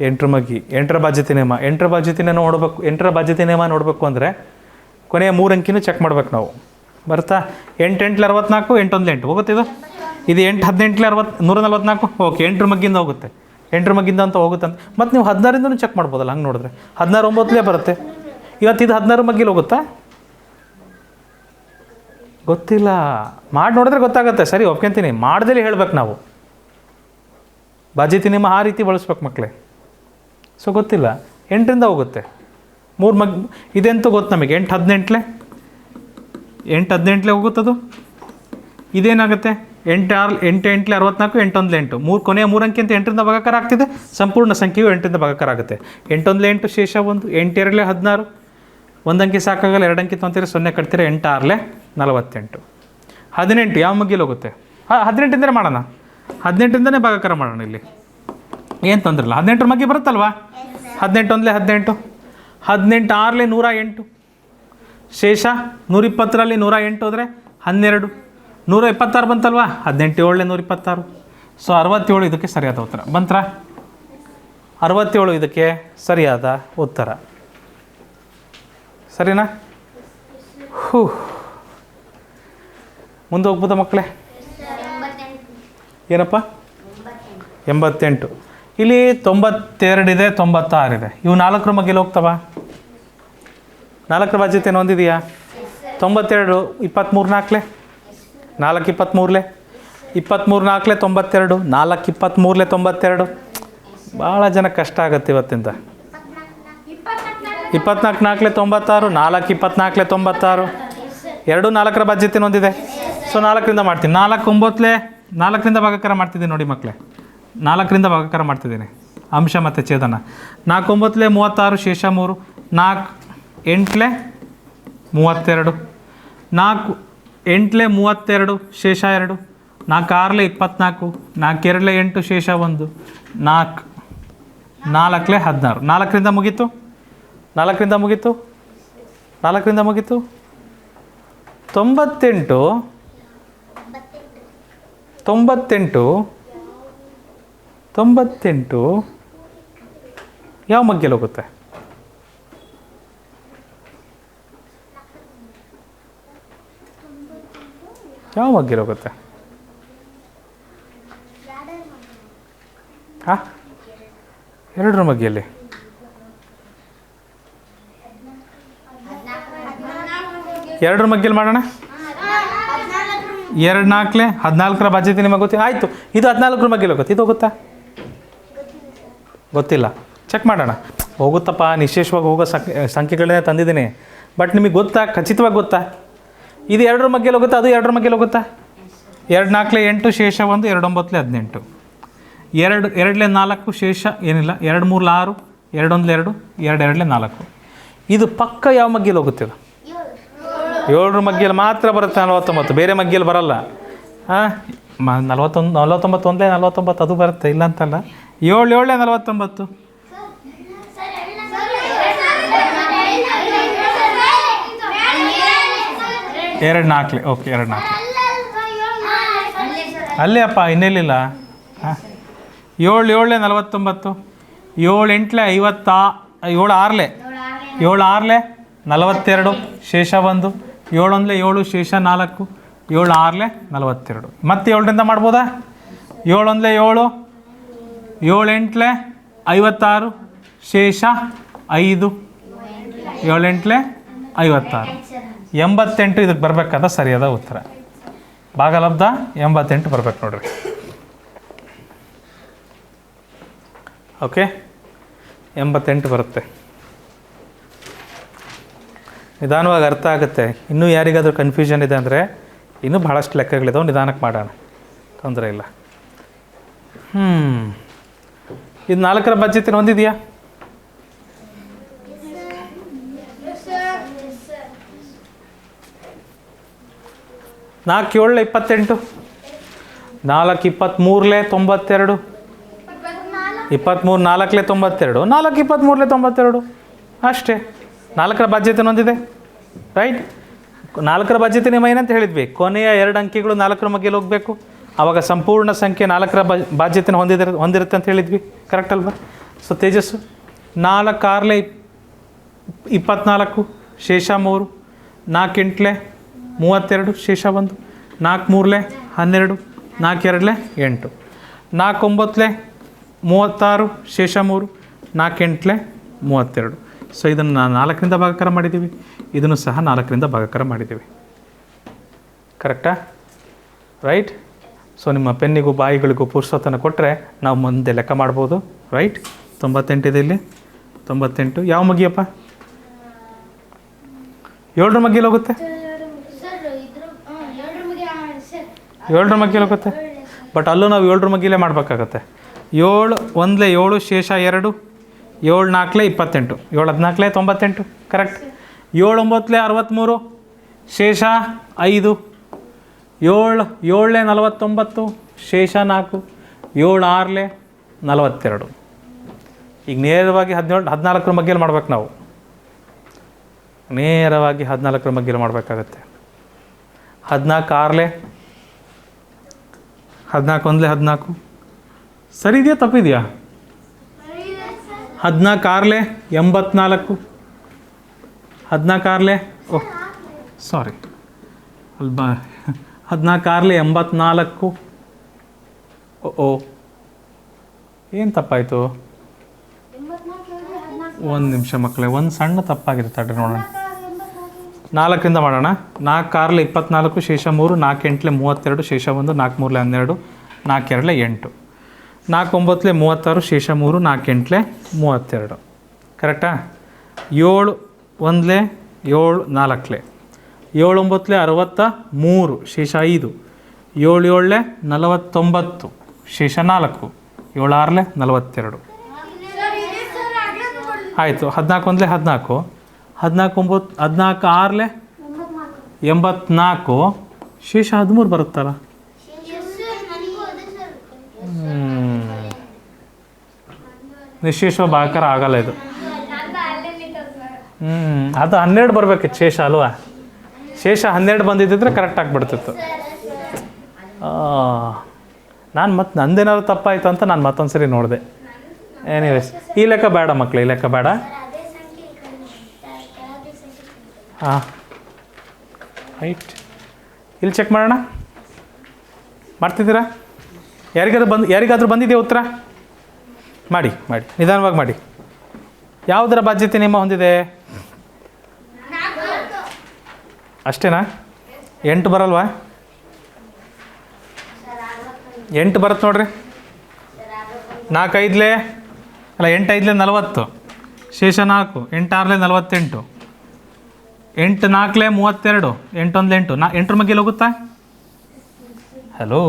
S1: ಎಂಟರ ಮಗ್ಗಿ, ಎಂಟರ ಬಾಧ್ಯತೆ ನಿಯಮ. ಎಂಟರ ಬಾಧ್ಯತೆ ನೋಡಬೇಕು, ಎಂಟರ ಬಾಧ್ಯತೆ ನಿಯಮ ನೋಡಬೇಕು ಅಂದರೆ ಕೊನೆಯ 3 ಅಂಕಿನೂ ಚೆಕ್ ಮಾಡ್ಬೇಕು ನಾವು. ಬರ್ತಾ 8 8 64, 8 1 8 ಹೋಗುತ್ತೆ. ಇದು 8 18 60 144. ಓಕೆ, 8ರ ಮಗ್ಗಿಂದ ಹೋಗುತ್ತೆ, 8ರ ಮಗ್ಗಿಂದ ಅಂತ ಹೋಗುತ್ತೆ ಅಂತ. ಮತ್ತು ನೀವು 16ರಿಂದನೂ ಚೆಕ್ ಮಾಡ್ಬೋದಲ್ಲ. ಹಂಗೆ ನೋಡಿದ್ರೆ 16 9 ಬರುತ್ತೆ. ಇವತ್ತು ಇದು 16 ಮಗ್ಗಿಲಿ ಹೋಗುತ್ತಾ? ಗೊತ್ತಿಲ್ಲ. ಮಾಡಿ ನೋಡಿದ್ರೆ ಗೊತ್ತಾಗುತ್ತೆ. ಸರಿ, ಒಪ್ಕೊಂತೀನಿ. ಮಾಡ್ದೇಲಿ ಹೇಳ್ಬೇಕು ನಾವು. ಬಾಧ್ಯತೆ ನಿಯಮ ಆ ರೀತಿ ಬಳಸ್ಬೇಕು ಮಕ್ಕಳೇ. ಸೊ ಗೊತ್ತಿಲ್ಲ, 8ರಿಂದ ಹೋಗುತ್ತೆ. 3 ಮಗ್ ಇದೆಂತೂ ಗೊತ್ತು ನಮಗೆ. 8 18 8 18 ಹೋಗುತ್ತದು. ಇದೇನಾಗುತ್ತೆ? 8 8 8 64, 8 1 8 3 ಕೊನೆಯ 3 ಅಂಕಿ ಅಂತ 8ರಿಂದ ಭಾಗಾಕಾರ ಆಗ್ತಿದೆ. ಸಂಪೂರ್ಣ ಸಂಖ್ಯೆಯು 8ರಿಂದ ಭಾಗಾಕಾರ ಆಗುತ್ತೆ. 8 1 8 ಶೇಷ 1, 8 2 16. 1 ಅಂಕಿ ಸಾಕಾಗಲ್ಲ, 2 ಅಂಕಿ ತೊಂತೀರ, 0 ಕಟ್ತೀರ. 8 6 48. 18 ಯಾವ ಮಗ್ಗಿಲಿ ಹೋಗುತ್ತೆ? 18ಇಂದನೇ ಮಾಡೋಣ. 18ಇಂದನೇ ಭಾಗಾಕಾರ ಮಾಡೋಣ. ಇಲ್ಲಿ ಏನು ತೊಂದರೆ ಇಲ್ಲ. 18ರ ಮಗ್ಗಿ ಬರುತ್ತಲ್ವಾ? 18 1 18, 18 6 108, ಶೇಷ 120ರಲ್ಲಿ 108 ಹೋದರೆ 12, 126 ಬಂತಲ್ವಾ? 18 7 126. ಸೊ 67 ಇದಕ್ಕೆ ಸರಿಯಾದ ಉತ್ತರ ಬಂತ್ರ. 67 ಇದಕ್ಕೆ ಸರಿಯಾದ ಉತ್ತರ. ಸರಿನಾ? ಮುಂದೆ ಹೋಗ್ಬೋದಾ ಮಕ್ಕಳೇ? ಏನಪ್ಪ? 88. ಇಲ್ಲಿ 92 ಇದೆ, 96 ಇದೆ. ಇವು 4ರ ಮಗ್ಗಿಲಿ ಹೋಗ್ತವ? 4ರ ಬಾಧ್ಯತೆ ಹೊಂದಿದೆಯಾ? 92 23 4 4 23 23 4 92, 4 23 92. ಭಾಳ ಜನ ಕಷ್ಟ ಆಗುತ್ತೆ ಇವತ್ತಿಂದ. 24 4 96, 4 24 96. 2 4ರ ಬಾಧ್ಯತೆ ಹೊಂದಿದೆ. ಸೊ 4ರಿಂದ ಮಾಡ್ತೀನಿ. 4 9 4ರಿಂದ ಭಾಗಾಕಾರ ಮಾಡ್ತಿದ್ದೀನಿ ನೋಡಿ ಮಕ್ಕಳೇ. 4ರಿಂದ ಭಾಗಾಕಾರ ಮಾಡ್ತಿದ್ದೀನಿ, ಅಂಶ ಮತ್ತು ಛೇದನ. 4 9 36, ಶೇಷ 3. 4 8 32, 4 8 32, ಶೇಷ 2. 4 6 24, 4 2 8, ಶೇಷ 1. 4 4 16. 4ರಿಂದ ಮುಗೀತು, 4ರಿಂದ ಮುಗೀತು, 4ರಿಂದ ಮುಗೀತು. 98 98 98 ಯಾವ ಮಗ್ಗಿಯಲ್ಲಿ ಹೋಗುತ್ತೆ? ಯಾವ ಮಗ್ಗಿಯಲ್ಲಿ ಹೋಗುತ್ತೆ? ಹಾಂ, 2ರ ಮಗ್ಗಿಯಲ್ಲಿ. 2ರ ಮಗ್ಗಿಯಲ್ಲಿ ಮಾಡೋಣ. 2 4 14ರ ಬಾಧ್ಯತೆ ನಿಮಗೆ ಗೊತ್ತಿಲ್ಲ. ಆಯಿತು, ಇದು 14ರ ಮಗ್ಗಿಯಲ್ಲಿ ಹೋಗುತ್ತೆ. ಇದು ಹೋಗುತ್ತಾ? ಗೊತ್ತಿಲ್ಲ, ಚೆಕ್ ಮಾಡೋಣ. ಹೋಗುತ್ತಪ್ಪ, ನಿಶ್ಚೇಷವಾಗಿ ಹೋಗೋ ಸಂಖ್ಯೆಗಳನ್ನೇ ತಂದಿದ್ದೀನಿ. ಬಟ್ ನಿಮಗೆ ಗೊತ್ತಾ? ಖಚಿತವಾಗಿ ಗೊತ್ತಾ? ಇದು 2ರ ಮಗ್ಗಿಯಲ್ಲಿ ಹೋಗುತ್ತಾ? ಅದು 2ರ ಮಗ್ಗಿಯಲ್ಲಿ ಹೋಗುತ್ತಾ? 2 4 8, ಶೇಷ 1. 2 9 18. 2 2 4, ಶೇಷ ಏನಿಲ್ಲ. 2 3 6, 2 1 2, 2 2 4. ಇದು ಪಕ್ಕ ಯಾವ ಮಗ್ಗಿಯಲ್ಲಿ ಹೋಗುತ್ತೆ? ಇದು 7ರ ಮಗ್ಗಿಯಲ್ಲಿ ಮಾತ್ರ ಬರುತ್ತೆ. 49 ಬೇರೆ ಮಗ್ಗಿಯಲ್ಲಿ ಬರಲ್ಲ. ಹಾಂ, 49 1 49 ಅದು ಬರುತ್ತೆ, ಇಲ್ಲ ಅಂತಲ್ಲ. 7 7 49. 2 4. ಓಕೆ, 2 4 ಅಲ್ಲೇ ಅಪ್ಪ, ಇನ್ನೆಲ್ಲಿಲ್ಲ. ಹಾಂ, 7 7 49, 7 8 50, 7 6 7 6 42, ಶೇಷ 1. 7 1 7, ಶೇಷ 4. 7 6 42. ಮತ್ತೆ 7ರಿಂದ ಮಾಡ್ಬೋದಾ? 7 1 7, 7 8 56, ಶೇಷ 5. 7 8 56. 88 ಇದಕ್ಕೆ ಬರಬೇಕಾದ ಸರಿಯಾದ ಉತ್ತರ. ಭಾಗಲಬ್ಧ 88 ಬರ್ಬೇಕು ನೋಡ್ರಿ. ಓಕೆ, 88 ಬರುತ್ತೆ. ನಿಧಾನವಾಗಿ ಅರ್ಥ ಆಗುತ್ತೆ. ಇನ್ನೂ ಯಾರಿಗಾದರೂ ಕನ್ಫ್ಯೂಷನ್ ಇದೆ ಅಂದರೆ ಇನ್ನೂ ಭಾಳಷ್ಟು ಲೆಕ್ಕಗಳಿದಾವೆ, ನಿಧಾನಕ್ಕೆ ಮಾಡೋಣ, ತೊಂದರೆ ಇಲ್ಲ. ಇದು 4ರ ಬಾಧ್ಯತೆ ಹೊಂದಿದೆಯಾ? ನಾಲ್ಕು 7 28, 4 23 92, 23 4 92, 4 23 92 ಅಷ್ಟೇ. 4ರ ಬಾಧ್ಯತೆ ಹೊಂದಿದೆ, ರೈಟ್. 4ರ ಬಾಧ್ಯತೆ ನಿಯಮ ಏನಂತ ಹೇಳಿದ್ವಿ? ಕೊನೆಯ 2 ಅಂಕಿಗಳು 4ರ ಮಗ್ಗಿಯಲ್ಲಿ ಹೋಗಬೇಕು. ಆವಾಗ ಸಂಪೂರ್ಣ ಸಂಖ್ಯೆ 4ರ ಬಾಧ್ಯತೆನ ಹೊಂದಿರುತ್ತೆ ಅಂತ ಹೇಳಿದ್ವಿ, ಕರೆಕ್ಟ್ ಅಲ್ವಾ? ಸೊ ತೇಜಸ್ಸು 4 6 24 ಶೇಷ 3, 4 8 32 ಶೇಷ 1, 4 3 12, 4 2 8, 4 9 36 ಶೇಷ 3, 4 8 32. ಸೊ ಇದನ್ನು 4ರಿಂದ ಭಾಗಾಕಾರ ಮಾಡಿದ್ದೀವಿ, ಇದನ್ನು ಸಹ 4ರಿಂದ ಭಾಗಾಕಾರ ಮಾಡಿದ್ದೀವಿ, ಕರೆಕ್ಟಾ? ರೈಟ್. ಸೊ ನಿಮ್ಮ ಪೆನ್ನಿಗೂ ಬಾಯಿಗಳಿಗೂ ಪುರ್ಸೊತ್ತನ್ನು ಕೊಟ್ಟರೆ ನಾವು ಮುಂದೆ ಲೆಕ್ಕ ಮಾಡ್ಬೋದು. ರೈಟ್. 98 ಇದೆ ಇಲ್ಲಿ, 98 ಯಾವ ಮಗಿಯಪ್ಪ? 7ರ ಮಗ್ಗಿಯಲ್ಲಿ ಹೋಗುತ್ತೆ, 7ರ ಮಗ್ಗಿಯಲ್ಲಿ ಹೋಗುತ್ತೆ. ಬಟ್ ಅಲ್ಲೂ ನಾವು 7ರ ಮಗ್ಗಿಲೇ ಮಾಡಬೇಕಾಗತ್ತೆ. 7 1 7 ಶೇಷ 2, 7 4 28, 7 14 98, ಕರೆಕ್ಟ್. 7 9 63 ಶೇಷ 5, 7 7 49 ಶೇಷ 4, 7 6 42. ಈಗ ನೇರವಾಗಿ 14ರ ಮಗ್ಗಿಯಲ್ಲಿ ಮಾಡ್ಬೇಕು ನಾವು, ನೇರವಾಗಿ 14ರ ಮಗ್ಗಿಯಲ್ಲಿ ಮಾಡಬೇಕಾಗತ್ತೆ. 14 6 14 1 14 ಸರಿ ಇದೆಯಾ ತಪ್ಪಿದೆಯಾ? 14 6 84, ಓಹ್ ಸಾರಿ ಅಲ್ಬಾ, 14 6 84. ಓ ಏನು ತಪ್ಪಾಯಿತು? ಒಂದು ನಿಮಿಷ ಮಕ್ಕಳೇ, ಒಂದು ಸಣ್ಣ ತಪ್ಪಾಗಿದೆ, ತಡ್ರಿ ನೋಡೋಣ. 4ರಿಂದ ಮಾಡೋಣ. 4 6 24 ಶೇಷ 3, 4 8 32 ಶೇಷ 1, 4 3 12, 4 2 8, 4 9 36 ಶೇಷ 3, 4 8 32, ಕರೆಕ್ಟಾ? 7 1 7 4 7 9 63 ಶೇಷ 5, 7 7 49 ಶೇಷ 4, 7 6 42. ಆಯಿತು. 14 1 14, 14 9 14 6 84 ಶೇಷ 13 ಬರುತ್ತಲ್ಲ. ನಿಶೇಷ ಭಾಗಾಕಾರ ಆಗಲ್ಲ ಇದು. ಅದು 12 ಬರಬೇಕಿತ್ತು ಶೇಷ ಅಲ್ವಾ? ಶೇಷ 12 ಬಂದಿದ್ದಿದ್ರೆ ಕರೆಕ್ಟ್ ಆಗಿಬಿಡ್ತಿತ್ತು. ನಾನು ಮತ್ತೆ ನಂದೇನಾದ್ರು ತಪ್ಪಾಯಿತು ಅಂತ ನಾನು ಮತ್ತೊಂದು ಸರಿ ನೋಡಿದೆ. ಎನಿವೇಸ್ ಈ ಲೆಕ್ಕ ಬೇಡ ಮಕ್ಕಳು, ಈ ಲೆಕ್ಕ ಬೇಡ. ಹಾಂ ರೈಟ್. ಇಲ್ಲಿ ಚೆಕ್ ಮಾಡೋಣ, ಮಾಡ್ತಿದ್ದೀರಾ? ಯಾರಿಗಾದ್ರೂ ಬಂದಿದೆಯಾ ಉತ್ತರ? ಮಾಡಿ ಮಾಡಿ, ನಿಧಾನವಾಗಿ ಮಾಡಿ. ಯಾವುದರ ಬಾಧ್ಯತೆ ನಿಯಮ ಹೊಂದಿದೆ? ಅಷ್ಟೇನಾ? 8 ಬರಲ್ವಾ? 8 ಬರುತ್ತೆ ನೋಡ್ರಿ. 4 5 ಅಲ್ಲ 8 5 40 ಶೇಷ 4, 8 6 48, 8 4 32, 8 1 8, 8ರ ಮಗ್ಗಿಯಲ್ಲಿ ಹೋಗುತ್ತಾ? ಹಲೋ,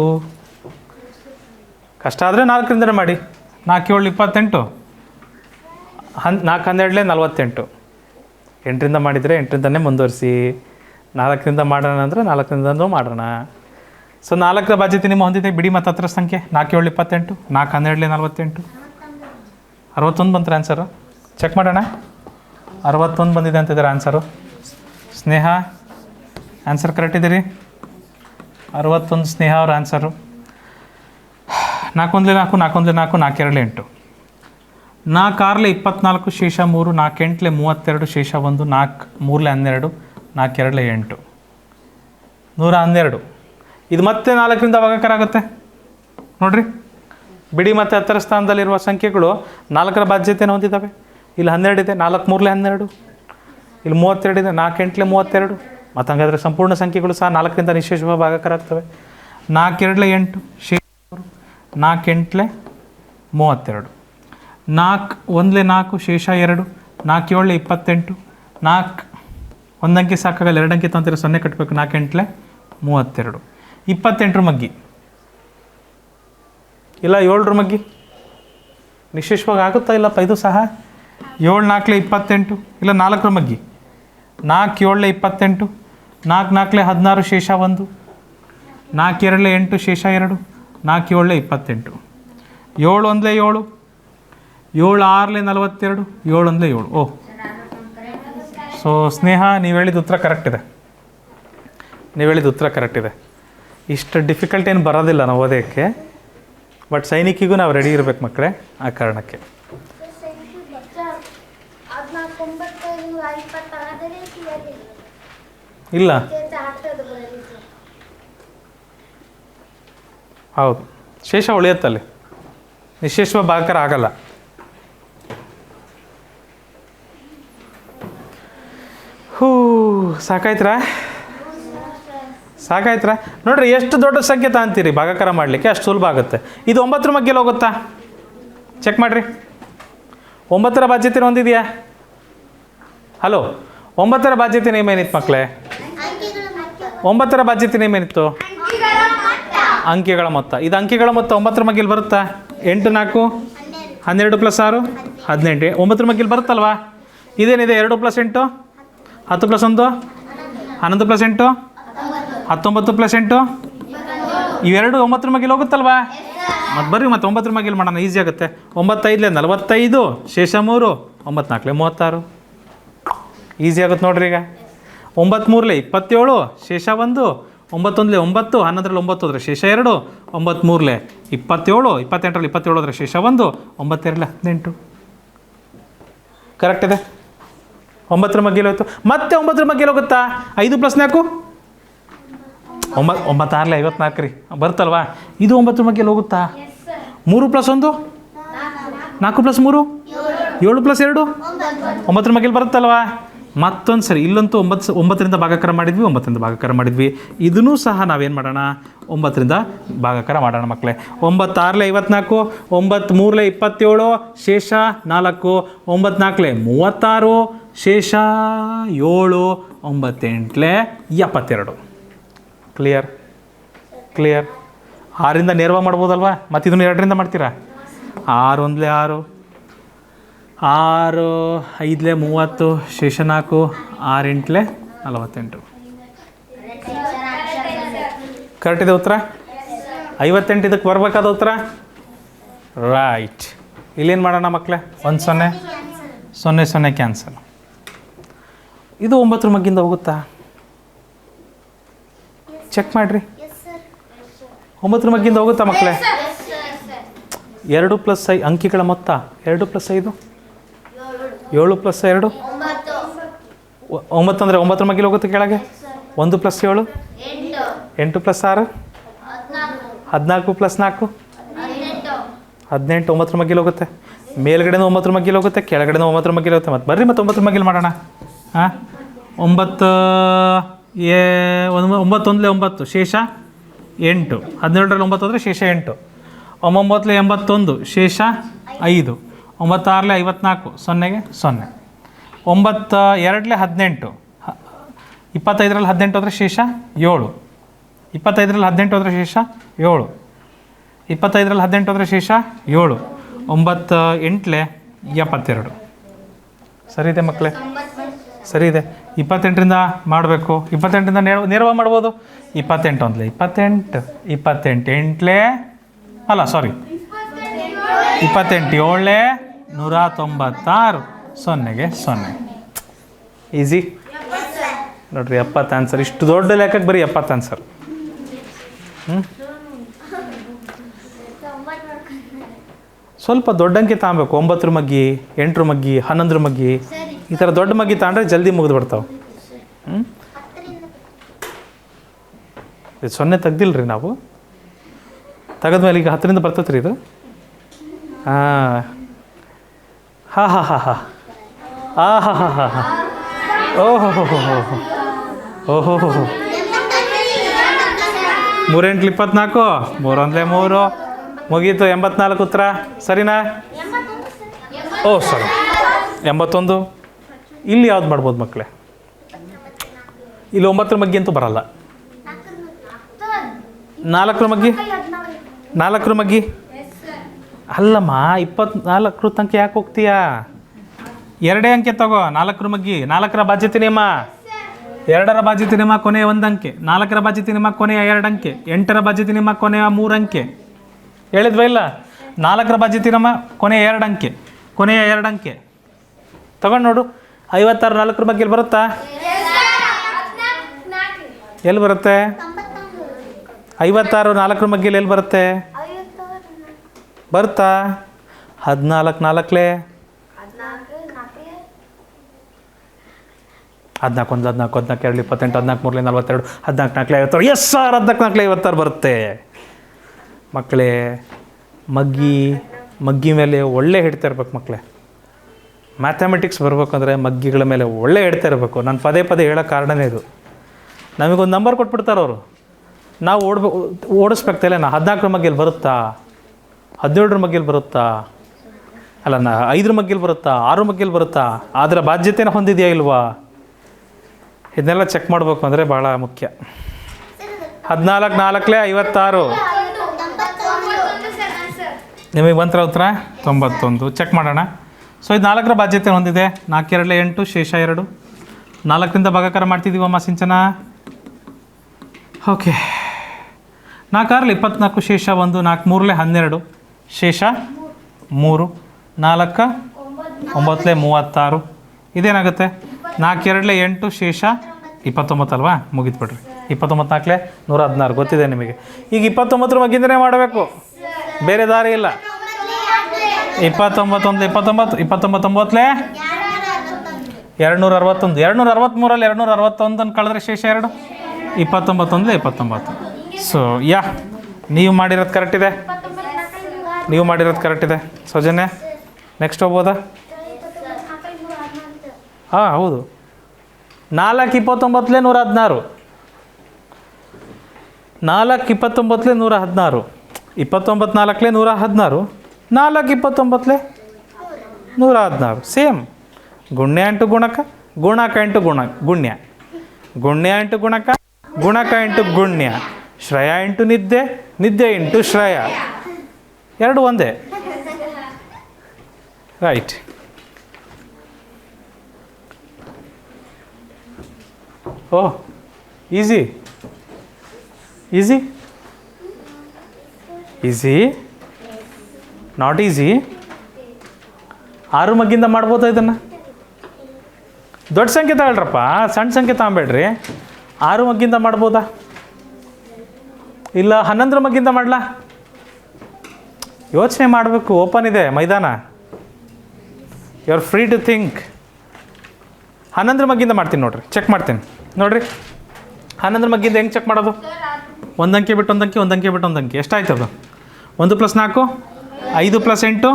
S1: ಕಷ್ಟ ಆದರೆ 4ರಿಂದನೇ ಮಾಡಿ. 4 7 28, 4 12 48. 8ರಿಂದ ಮಾಡಿದರೆ 8ರಿಂದನೇ ಮುಂದುವರಿಸಿ. 4ರಿಂದ ಮಾಡೋಣ ಅಂದರೆ 4ರಿಂದನೂ ಮಾಡೋಣ. ಸೊ 4ರ ಬಾಧ್ಯತೆ ನಿಮ್ಮ ಹೊಂದಿದೆ. ಬಿಡಿ ಮತ್ತು ಹತ್ತರ ಸಂಖ್ಯೆ 4 7 28, 4 12 48, 61 ಬಂತಾರೆ ಆನ್ಸರು. ಚೆಕ್ ಮಾಡೋಣ. 61 ಬಂದಿದೆ ಅಂತಿದ್ದಾರೆ ಆನ್ಸರು. ಸ್ನೇಹ ಆನ್ಸರ್ ಕರೆಕ್ಟ್ ಇದೆ ರೀ. 61 ಸ್ನೇಹ ಅವ್ರ ಆನ್ಸರು. 4 1 4 4 1 4 4 2 8, 4 6 24 ಶೇಷ 3, 4 8 32 ಶೇಷ 1, 4 3 12, 4 2 8, 112. ಇದು ಮತ್ತೆ 4ರಿಂದ ಭಾಗಾಕಾರ ಆಗುತ್ತೆ ನೋಡಿರಿ. ಬಿಡಿ ಮತ್ತು ಹತ್ತರ ಸ್ಥಾನದಲ್ಲಿರುವ ಸಂಖ್ಯೆಗಳು 4ರ ಬಾಧ್ಯತೆಯನ್ನು ಹೊಂದಿದ್ದಾವೆ. ಇಲ್ಲಿ 12 ಇದೆ, 4 3 12, ಇಲ್ಲಿ 32 ಇದೆ, 4 8 32. ಮತ್ತು ಹಂಗಾದರೆ ಸಂಪೂರ್ಣ ಸಂಖ್ಯೆಗಳು ಸಹ 4ರಿಂದ ನಿಶೇಷವಾಗಿ ಭಾಗಾಕಾರ ಆಗ್ತವೆ. 4 2 8 ಶೇಷ 3, 4 8 32, 4 1 4 ಶೇಷ 2, 4 7 28, 4 1 ಅಂಕೆ ಸಾಕಾಗಲ್ಲ, 2 ಅಂಕೆ ತಂತೀರ, 0 ಕಟ್ಟಬೇಕು. 4 8 32. 28ರ ಮಗ್ಗಿ ಇಲ್ಲ 7ರ ಮಗ್ಗಿ ನಿಶೇಷವಾಗಿ ಆಗುತ್ತಾ ಇಲ್ಲಪ್ಪ ಇದು ಸಹ? 7 4 28 ಇಲ್ಲ 4ರ ಮಗ್ಗಿ 4 7 28, 4 4 16 ಶೇಷ 1, 4 2 8 ಶೇಷ 2, 4 7 28, 7 1 7, 7 6 42, 7 1 7. ಓಹ್, ಸೊ ಸ್ನೇಹ ನೀವು ಹೇಳಿದ ಉತ್ತರ ಕರೆಕ್ಟ್ ಇದೆ. ನೀವು ಹೇಳಿದ ಉತ್ತರ ಕರೆಕ್ಟ್ ಇದೆ. ಇಷ್ಟು ಡಿಫಿಕಲ್ಟ್ ಏನು ಬರೋದಿಲ್ಲ ನಾವು ಓದೋಕ್ಕೆ, ಬಟ್ ಸೈನಿಕಿಗೂ ನಾವು ರೆಡಿ ಇರಬೇಕು ಮಕ್ಕಳೇ, ಆ ಕಾರಣಕ್ಕೆ. ಇಲ್ಲ ಹೌದು, ಶೇಷ ಉಳಿಯುತ್ತಲ್ಲಿ, ನಿಶೇಷ ಭಾಗಕಾರ ಆಗಲ್ಲ. ಸಾಕಾಯ್ತಾ ನೋಡ್ರಿ, ಎಷ್ಟು ದೊಡ್ಡ ಸಂಖ್ಯೆ ತಗೊಂತೀರಿ ಭಾಗಾಕಾರ ಮಾಡಲಿಕ್ಕೆ ಅಷ್ಟು ಸುಲಭ ಆಗುತ್ತೆ. ಇದು 9ರ ಮಗ್ಗೆಲಿ ಹೋಗುತ್ತಾ? ಚೆಕ್ ಮಾಡಿರಿ. 9ರ ಬಾಧ್ಯತೆ ಹೊಂದಿದೆಯಾ? ಹಲೋ, 9ರ ಬಾಧ್ಯತೆ ನೇಮ್ ಏನಿತ್ತು ಮಕ್ಕಳೇ? 9ರ ಬಾಧ್ಯತೆ ನೇಮ್ ಏನಿತ್ತು? ಅಂಕಿಗಳ ಮೊತ್ತ. ಇದು ಅಂಕಿಗಳ ಮೊತ್ತ 9ರ ಮಗ್ಗೆಲಿ ಬರುತ್ತಾ? 8 4 12 + 6 18. 9ರ ಮಗ್ಗೆಲಿ ಬರುತ್ತಲ್ವಾ? ಇದೇನಿದೆ? 2 + 8 10 + 1 11 + 8 19 + 8 ಇವೆರಡು 9ರ ಮಗ್ಗೆಲಿ ಹೋಗುತ್ತಲ್ವಾ? ಮತ್ತು ಬರ್ರಿ ಮತ್ತೆ 9ರ ಮಗ್ಗೆಲಿ ಮಾಡೋಣ, ಈಸಿ ಆಗುತ್ತೆ. 9 5 45 ಶೇಷ 3 9 4 36 ಈಸಿ ಆಗುತ್ತೆ ನೋಡ್ರಿ. ಈಗ 9 3 27 ಶೇಷ 1 9 1 9 11 9 ಹೋದ್ರೆ ಶೇಷ 2 9 3 27 28 27 ಹೋದ್ರೆ ಶೇಷ 1 9 2 18 ಕರೆಕ್ಟ್ ಇದೆ. 9ರ ಮಗ್ಗೆಲಿ ಹೋಯ್ತು. ಮತ್ತೆ 9ರ ಮಗ್ಗೆಲಿ ಹೋಗುತ್ತಾ? 5 + 4 9 6 54 ರೀ ಬರ್ತಲ್ವಾ? ಇದು 9ರ ಮಗ್ಗೆಲಿ ಹೋಗುತ್ತಾ? 3 + 1 4 + 3 7 + 2 9ರ ಮಗ್ಗೆಲಿ ಬರುತ್ತಲ್ವಾ? ಮತ್ತೊಂದು ಸರಿ ಇಲ್ಲಂತೂ 9ರಿಂದ ಭಾಗಾಕಾರ ಮಾಡಿದ್ವಿ, 9ರಿಂದ ಭಾಗಾಕಾರ ಮಾಡಿದ್ವಿ. ಇದನ್ನೂ ಸಹ ನಾವೇನು ಮಾಡೋಣ? 9ರಿಂದ ಭಾಗಾಕಾರ ಮಾಡೋಣ ಮಕ್ಕಳೇ. 9 6 54 9 3 27 ಶೇಷ 4 9 4 36 ಶೇಷ 7 9 8 72 ಕ್ಲಿಯರ್. 6ರಿಂದ ನೇರವಾಗಿ ಮಾಡ್ಬೋದಲ್ವಾ? ಮತ್ತು ಇದನ್ನು 2ರಿಂದ ಮಾಡ್ತೀರಾ? 6 1 6 6 5 30 ಶೇಷ 4 6 8 48 ಕರೆಕ್ಟ್ ಇದೆ ಉತ್ತರ. 58 ಇದಕ್ಕೆ ಬರಬೇಕಾದ ಉತ್ತರ ರೈಟ್. ಇಲ್ಲೇನು ಮಾಡೋಣ ಮಕ್ಕಳೇ? 1 0 0 0 ಕ್ಯಾನ್ಸಲ್. ಇದು 9ರ ಮಗ್ಗಿಂದ ಹೋಗುತ್ತಾ? ಚೆಕ್ ಮಾಡಿರಿ. 9ರ ಮಗ್ಗಿಂದ ಹೋಗುತ್ತಾ ಮಕ್ಕಳೇ? 2 + 5 ಅಂಕಿಗಳ ಮೊತ್ತ 2 + 5 7 + 2 9 ಅಂದರೆ 9ರ ಮಗ್ಗಿಲಿ ಹೋಗುತ್ತೆ ಕೆಳಗೆ. 1 + 7 8 + 6 14 + 4 18 9ರ ಮಗ್ಗಿಲಿ ಹೋಗುತ್ತೆ. ಮೇಲ್ಗಡೆನೂ 9ರ ಮಗ್ಗಿಲಿ ಹೋಗುತ್ತೆ, ಕೆಳಗಡೆನೂ 9ರ ಮಗ್ಗಿಲಿ ಹೋಗುತ್ತೆ. ಮತ್ತು ಬರ್ರಿ ಮತ್ತೆ 9ರ ಮಗ್ಗಿಲಿ ಮಾಡೋಣ. 9 1 9 ಶೇಷ 8 12ರಲ್ಲಿ 9 ಹೋದರೆ ಶೇಷ 8 9 81 ಶೇಷ 5 9 6 54 0 0 9 2 18 25ರಲ್ಲಿ 18 ಹೋದರೆ ಶೇಷ 7 25ರಲ್ಲಿ 18 ಹೋದರೆ ಶೇಷ 7 25ರಲ್ಲಿ 18 ಹೋದರೆ ಶೇಷ 7 9 8 72 ಸರಿ ಇದೆ ಮಕ್ಕಳೇ, ಸರಿ ಇದೆ. 28ರಿಂದ ಮಾಡಬೇಕು. 28ರಿಂದ ನೇರವಾಗಿ ಮಾಡ್ಬೋದು. 28 1 28 28 8 ಅಲ್ಲ ಸಾರಿ 28 7 196 0 0 ಈಸಿ ನೋಡ್ರಿ. 70 ಆನ್ಸರ್. ಇಷ್ಟು ದೊಡ್ಡ ಲೆಕ್ಕಕ್ಕೆ ಬರೀ 70 ಆನ್ಸರ್. ಸ್ವಲ್ಪ ದೊಡ್ಡ ಅಂಕಿ ತಗೊಬೇಕು. 9ರ ಮಗ್ಗಿ 8ರ ಮಗ್ಗಿ 11ರ ಮಗ್ಗಿ ಈ ಥರ ದೊಡ್ಡ ಮಗ್ಗಿ ತಗೊಂಡ್ರೆ ಜಲ್ದಿ ಮುಗಿದು ಬಿಡ್ತಾವೆ. ಇದು 0 ತೆಗ್ದಿಲ್ಲ ರೀ ನಾವು. ತೆಗೆದ್ಮೇಲೆ ಈಗ 10ರಿಂದ ಬರ್ತೈತೆ ರೀ ಇದು. ಹಾಂ ಹಾಂ ಹಾಂ ಹಾಂ ಹಾಂ ಹಾಂ ಹಾಂ ಹಾಂ ಹಾಂ ಓಹೋ ಹೋ ಹೋ ಹೋ ಓಹೋ ಹೋ ಹೋ 3 8 24 3 1 3 ಮುಗೀತು. 84 ಉತ್ತರ ಸರಿನಾ? ಓ ಸರಿ 81. ಇಲ್ಲಿ ಯಾವ್ದು ಮಾಡ್ಬೋದು ಮಕ್ಕಳೇ? ಇಲ್ಲಿ 9ರ ಮಗ್ಗಿ ಅಂತೂ ಬರಲ್ಲ. 4ರ ಮಗ್ಗಿ 4ರ ಮಗ್ಗಿ ಅಲ್ಲಮ್ಮ 24 ತನಕ ಯಾಕೆ ಹೋಗ್ತೀಯಾ? 2 ಅಂಕೆ ತಗೋ. 4ರ ಮಗ್ಗಿ 4ರ ಬಾಧ್ಯತೆ ನಿಯಮ 2ರ ಬಾಧ್ಯತೆ ನಿಯಮ ಕೊನೆಯ 1 ಅಂಕೆ, 4ರ ಬಾಧ್ಯತೆ ನಿಯಮ ಕೊನೆಯ 2 ಅಂಕೆ, 8ರ ಬಾಧ್ಯತೆ ನಿಯಮ ಕೊನೆಯ 3 ಅಂಕೆ. ಹೇಳಿದ್ವಾ ಇಲ್ಲ? 4ರ ಬಾಧ್ಯತೆ ನಿಯಮ ಕೊನೆಯ 2 ಅಂಕೆ, ಕೊನೆಯ 2 ಅಂಕೆ ತಗೊಂಡು ನೋಡು. 56 4ರ ಬಗ್ಗೆ ಎಲ್ಲಿ ಬರುತ್ತಾ? ಎಲ್ಲಿ ಬರುತ್ತೆ? 56 4ರ ಮಗ್ಗಿಲಿ ಎಲ್ಲಿ ಬರುತ್ತೆ? ಬರ್ತಾ 14 4ಲೇ 14 1 14 14 2 28 14 3 42 14 4 56 ಎಸ್ ಸರ್ 14 4 56 ಬರುತ್ತೆ. ಮಕ್ಕಳೇ ಮಗ್ಗಿ ಮೇಲೆ ಒಳ್ಳೆ ಹಿಡ್ತಾ ಇರ್ಬೇಕು ಮಕ್ಕಳೇ. ಮ್ಯಾಥಮೆಟಿಕ್ಸ್ ಬರ್ಬೇಕಂದ್ರೆ ಮಗ್ಗಿಗಳ ಮೇಲೆ ಒಳ್ಳೆ ಹಿಡ್ತಾ ಇರಬೇಕು. ನಾನು ಪದೇ ಪದೇ ಹೇಳೋ ಕಾರಣನೇ ಇದು. ನಮಗೊಂದು ನಂಬರ್ ಕೊಟ್ಬಿಡ್ತಾರೆ ಅವರು, ನಾವು ಓಡಿಸ್ಬೇಕಲ್ಲ. 14ರ ಮಗ್ಗಿಲಿ ಬರುತ್ತಾ, 17ರ ಮಗ್ಗಿಲಿ ಬರುತ್ತಾ, ಅಲ್ಲ 5ರ ಮಗ್ಗಿಲಿ ಬರುತ್ತಾ, 6 ಮಗ್ಗಿಲಿ ಬರುತ್ತಾ, ಅದರ ಬಾಧ್ಯತೆನ ಹೊಂದಿದೆಯಾ ಇಲ್ವಾ, ಇದನ್ನೆಲ್ಲ ಚೆಕ್ ಮಾಡಬೇಕು ಅಂದರೆ ಭಾಳ ಮುಖ್ಯ. 14 4ಲೇ 56. ನಿಮಗೆ ಬಂತರ ಉತ್ತರ 91. ಚೆಕ್ ಮಾಡೋಣ. ಸೊ ಇದು 4ರ ಬಾಧ್ಯತೆ ಹೊಂದಿದೆ. 4 2 8 ಶೇಷ 2. 4ರಿಂದ ಭಾಗಾಕಾರ ಮಾಡ್ತಿದ್ದೀವಮ್ಮ ಸಿಂಚನ. ಓಕೆ 4 6 24 ಶೇಷ 1. 4 3 12 ಶೇಷ 3. 4 9 36. ಇದೇನಾಗುತ್ತೆ? 4 2 8 ಶೇಷ 29 ಅಲ್ವಾ? ಮುಗಿದ್ಬಿಡ್ರಿ. 29 4 116 ಗೊತ್ತಿದೆ ನಿಮಗೆ. ಈಗ 29ರ ಮಗ್ಗಿಂದನೇ ಮಾಡಬೇಕು, ಬೇರೆ ದಾರಿ ಇಲ್ಲ. 29 1 29 29 9 261. 263ರಲ್ಲಿ 261 ಕಳೆದ್ರೆ ಶೇಷ 2. 29 1 29. ಸೊ ನೀವು ಮಾಡಿರೋದು ಕರೆಕ್ಟ್ ಇದೆ. ಸೌಜನ್ಯ ನೆಕ್ಸ್ಟ್ ಹೋಗ್ಬೋದಾ? ಹಾಂ ಹೌದು. 4 29 116. 4 29 116. 29 4 116. 4 29 116 ಸೇಮ್. ಗುಣ್ಯ ಇಂಟು ಗುಣಕ, ಗುಣಕ ಇಂಟು ಗುಣ್ಯ, ಗುಣ್ಯ ಇಂಟು ಗುಣಕ, ಗುಣಕ ಇಂಟು ಗುಣ್ಯ, ಶ್ರಯ ಇಂಟು ನಿದ್ದೆ, ನಿದ್ದೆ ಇಂಟು ಶ್ರಯ, ಎರಡು ಒಂದೇ. Right. Oh easy easy easy not easy. 6 ಮಗ್ಗಿಂದ ಮಾಡ್ಬೋದಾ ಇದನ್ನು? ದೊಡ್ಡ ಸಂಖ್ಯೆ ತಗೊಳ್ರಪ್ಪ, ಸಣ್ಣ ಸಂಖ್ಯೆ ತಗೊಬೇಡ್ರಿ. 6 ಮಗ್ಗಿಂದ ಮಾಡ್ಬೋದಾ, ಇಲ್ಲ 11ರ ಮಗ್ಗಿಂದ ಮಾಡಲಾ? ಯೋಚನೆ ಮಾಡಬೇಕು. ಓಪನ್ ಇದೆ ಮೈದಾನ, you are free to think. 11ರ ಮಗ್ಗಿಂದ ಮಾಡ್ತೀನಿ ನೋಡಿರಿ, ಚೆಕ್ ಮಾಡ್ತೀನಿ ನೋಡಿರಿ. 11ರ ಮಗ್ಗಿಂದ ಹೆಂಗೆ ಚೆಕ್ ಮಾಡೋದು? ಒಂದಂಕೆ ಬಿಟ್ಟು ಒಂದಂಕೆ, ಒಂದಂಕೆ ಬಿಟ್ಟು ಒಂದಂಕೆ. ಎಷ್ಟಾಯ್ತದು? 1 + 4 5 + 8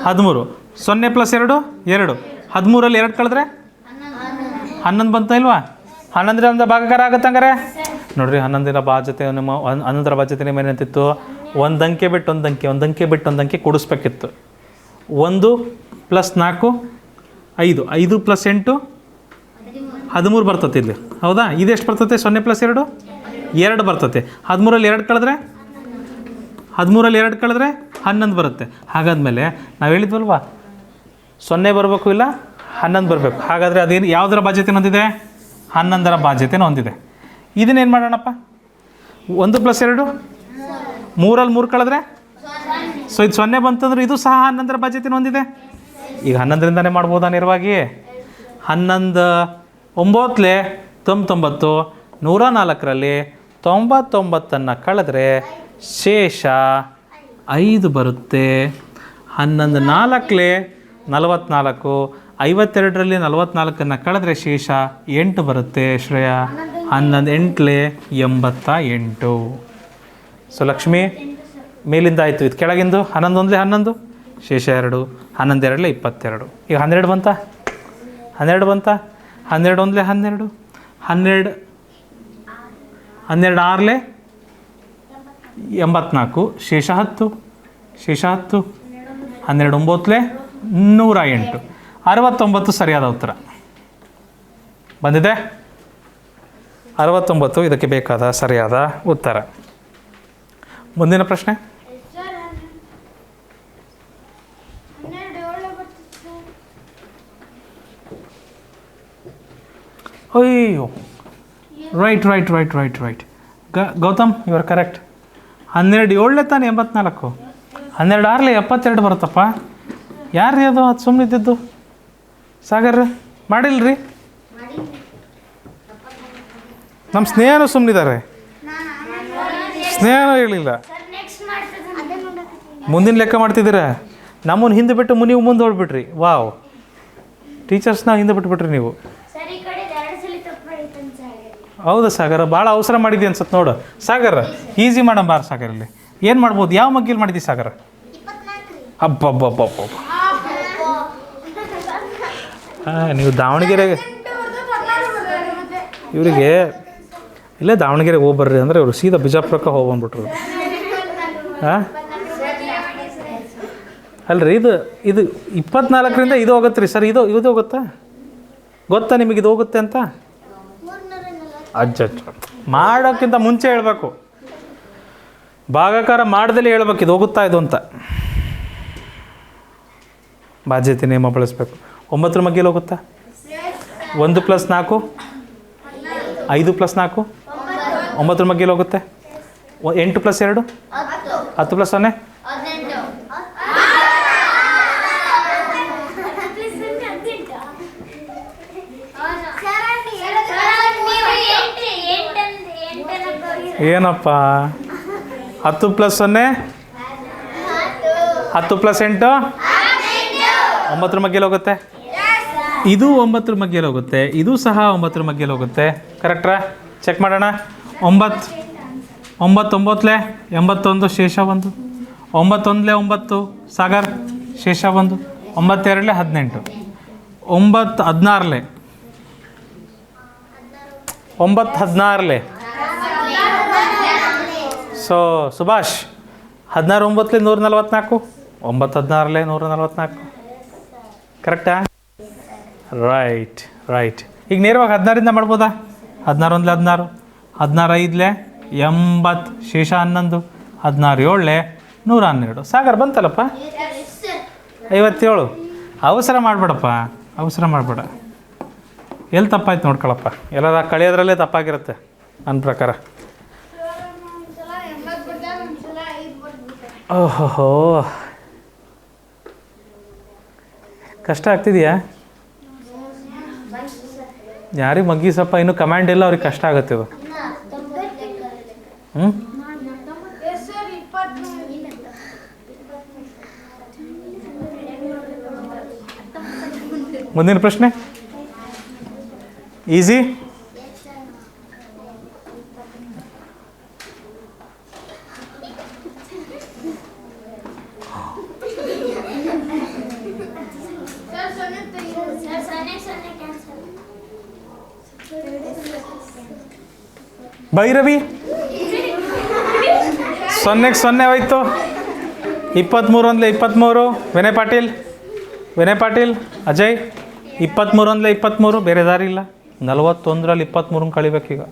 S1: 13. 0 + 2 2. 13ರಲ್ಲಿ 2 ಕಳೆದ್ರೆ 11 ಬಂತ ಇಲ್ವಾ? 11ರಿಂದ ಭಾಗಾಕಾರ ಆಗುತ್ತೆ ಹಂಗಾರೆ ನೋಡಿರಿ. 11ರ ಬಾಧ್ಯತೆ ನಿಮ್ಮ 11ರ ಬಾಧ್ಯತೆ ನಿಮ್ಮ ಏನಂತಿತ್ತು? ಒಂದಂಕೆ ಬಿಟ್ಟು ಒಂದಂಕೆ, ಒಂದಂಕೆ ಬಿಟ್ಟು ಒಂದಂಕೆ ಕೂಡಿಸ್ಬೇಕಿತ್ತು. 1 + 4 5, 5 + 8 13 ಬರ್ತದೆ ಇಲ್ಲಿ, ಹೌದಾ? ಇದೆಷ್ಟು ಬರ್ತದೆ? 0 + 2 2 ಬರ್ತದೆ. 13ರಲ್ಲಿ 2 ಕಳೆದ್ರೆ 11 ಬರುತ್ತೆ. ಹಾಗಾದ್ಮೇಲೆ ನಾವು ಹೇಳಿದ್ವಲ್ವಾ 0 ಬರಬೇಕು ಇಲ್ಲ 11 ಬರಬೇಕು. ಹಾಗಾದರೆ ಅದೇನು ಯಾವುದರ ಬಾಧ್ಯತೆ ಹೊಂದಿದೆ? 11ರ ಬಾಧ್ಯತೆ ಹೊಂದಿದೆ. ಇದನ್ನೇನು ಮಾಡೋಣಪ್ಪ? 1 + 2 3ರಲ್ಲಿ 3 ಕಳೆದ್ರೆ ಸೊ ಇದು 0 ಬಂತಂದ್ರೆ ಇದು ಸಹ 11ರ ಬಾಧ್ಯತೆ ಹೊಂದಿದೆ. ಈಗ 11ರಿಂದನೇ ಮಾಡ್ಬೋದಾ ನೇರವಾಗಿ? 11 9 99. 104ರಲ್ಲಿ 99 ಕಳೆದ್ರೆ ಶೇಷ 5 ಬರುತ್ತೆ. 11 4 44. 52ರಲ್ಲಿ 44 ಕಳೆದ್ರೆ ಶೇಷ 8 ಬರುತ್ತೆ. ಶ್ರೇಯ 11 8 88. ಸೊ ಲಕ್ಷ್ಮಿ ಮೇಲಿಂದ ಆಯಿತು, ಇದು ಕೆಳಗಿಂದು 11 11 ಶೇಷ 2. 11 22. ಈಗ 12 ಬಂತಾ? 12 ಬಂತಾ? 12 12 12 12 84 ಶೇಷ 10. ಶೇಷ 10. 12 9 108. 69 ಸರಿಯಾದ ಉತ್ತರ ಬಂದಿದೆ. 69 ಇದಕ್ಕೆ ಬೇಕಾದ ಸರಿಯಾದ ಉತ್ತರ. ಮುಂದಿನ ಪ್ರಶ್ನೆ. ಅಯ್ಯೋ right right right right right Gautam you are correct. 12 7 ತಾನೆ 84. 12 6 72 ಬರುತ್ತಪ್ಪ. ಯಾರು ರೀ ಅದು? ಅದು ಸುಮ್ಮನೆ ಇದ್ದಿದ್ದು ಸಾಗರ್ ಮಾಡಿಲ್ರಿ. ನಮ್ಮ ಸ್ನೇಹನೂ ಸುಮ್ಮನಿದ್ದಾರೆ. ಸ್ನೇಹನೂ ಹೇಳಿಲ್ಲ. ಮುಂದಿನ ಲೆಕ್ಕ ಮಾಡ್ತಿದ್ದೀರಾ. ನಮ್ಮನ್ನು ಹಿಂದೆ ಬಿಟ್ಟು ನೀವು ಮುಂದೆ ಹೊಡ್ಬಿಟ್ರಿ. ವಾವ್, ಟೀಚರ್ಸ್ನ ಹಿಂದೆ ಬಿಟ್ಬಿಟ್ರಿ ನೀವು. ಹೌದಾ ಸಾಗರ, ಭಾಳ ಅವಸರ ಮಾಡಿದ್ದೆ ಅನ್ಸತ್ತೆ ನೋಡು. ಸಾಗರ ಈಸಿ ಮಾಡೋ ಬಾರ ಸಾಗರ. ಇಲ್ಲಿ ಏನು ಮಾಡ್ಬೋದು? ಯಾವ ಮಗ್ಗಿಲಿ ಮಾಡಿದ್ದಿ ಸಾಗರ? ಅಬ್ಬಬ್ಬಬ್ಬಬ್ಬ. ಹಾಂ, ನೀವು ದಾವಣಗೆರೆಗೆ ಇವರಿಗೆ ಇಲ್ಲೇ ದಾವಣಗೆರೆಗೆ ಹೋಗ್ಬರ್ರಿ ಅಂದರೆ ಇವರು ಸೀದಾ ಬಿಜಾಪುರಕ್ಕೆ ಹೋಗ್ಬಂದ್ಬಿಟ್ರು. ಹಾಂ ಅಲ್ರಿ, ಇದು 24ರಿಂದ ಇದು ಹೋಗುತ್ತೆ ರೀ ಸರ್. ಇದು ಹೋಗುತ್ತಾ? ಗೊತ್ತಾ ನಿಮಗೆ ಇದು ಹೋಗುತ್ತೆ ಅಂತ? ಅಜ್ಜ ಮಾಡೋಕ್ಕಿಂತ ಮುಂಚೆ ಹೇಳ್ಬೇಕು. ಭಾಗಾಕಾರ ಮಾಡ್ದಲ್ಲಿ ಹೇಳ್ಬೇಕು ಇದು ಹೋಗುತ್ತಾ ಇದು ಅಂತ. ಬಾಧ್ಯತೆ ನಿಯಮ ಬಳಸಬೇಕು. 9ರ ಮಗ್ಗಿಲಿ ಹೋಗುತ್ತಾ? 1 + 4 5 + 4 9ರ ಮಗ್ಗಿಲಿ ಹೋಗುತ್ತೆ. 8 + 2 10 + 0 ಏನಪ್ಪ? 10 + 0 10 + 8 9ರ ಮಗ್ಗಿಲಿ ಹೋಗುತ್ತೆ. ಇದು 9ರ ಮಗ್ಗಿಲಿ ಹೋಗುತ್ತೆ. ಇದು ಸಹ 9ರ ಮಗ್ಗಿಲಿ ಹೋಗುತ್ತೆ. ಕರೆಕ್ಟ್ರಾ? ಚೆಕ್ ಮಾಡೋಣ. 9 9 81 ಶೇಷ 1 9 1 9 ಸಾಗರ್ ಶೇಷ 1 9 2 18 9 16 9 16 ಸೊ ಸುಭಾಷ್ 16 9 144 9 16 144 ಕರೆಕ್ಟಾ? ರೈಟ್. ಈಗ ನೇರವಾಗಿ 16ರಿಂದ ಮಾಡ್ಬೋದಾ? 16 1 16 16 5 80 ಶೇಷ 11 16 7 112 ಸಾಗರ್ ಬಂತಲ್ಲಪ್ಪ 57. ಅವಸರ ಮಾಡಬೇಡಪ್ಪ, ಅವಸರ ಮಾಡಬೇಡ. ಎಲ್ಲಿ ತಪ್ಪಾಯ್ತು ನೋಡ್ಕೊಳಪ್ಪ. ಎಲ್ಲರ ಕಳೆಯೋದ್ರಲ್ಲೇ ತಪ್ಪಾಗಿರುತ್ತೆ ನನ್ನ ಪ್ರಕಾರ. ಓಹೋ, ಕಷ್ಟ ಆಗ್ತಿದೆಯಾ? ಯಾರಿಗೆ ಮಗ್ಗಿಸಪ್ಪ, ಇನ್ನೂ ಕಮಾಂಡ್ ಇಲ್ಲ, ಅವ್ರಿಗೆ ಕಷ್ಟ ಆಗುತ್ತೆ ಇದು. ಮುಂದಿನ ಪ್ರಶ್ನೆ ಈಸಿ. ಭೈರವಿ 0ಕ್ಕೆ 0 ಹೋಯ್ತು. 23 1 23 ವಿನಯ್ ಪಾಟೀಲ್ ಅಜಯ್ 23 1 23 ಬೇರೆ ದಾರಿ ಇಲ್ಲ. 41ರಲ್ಲಿ 23 ಕಳಿಬೇಕೀಗ.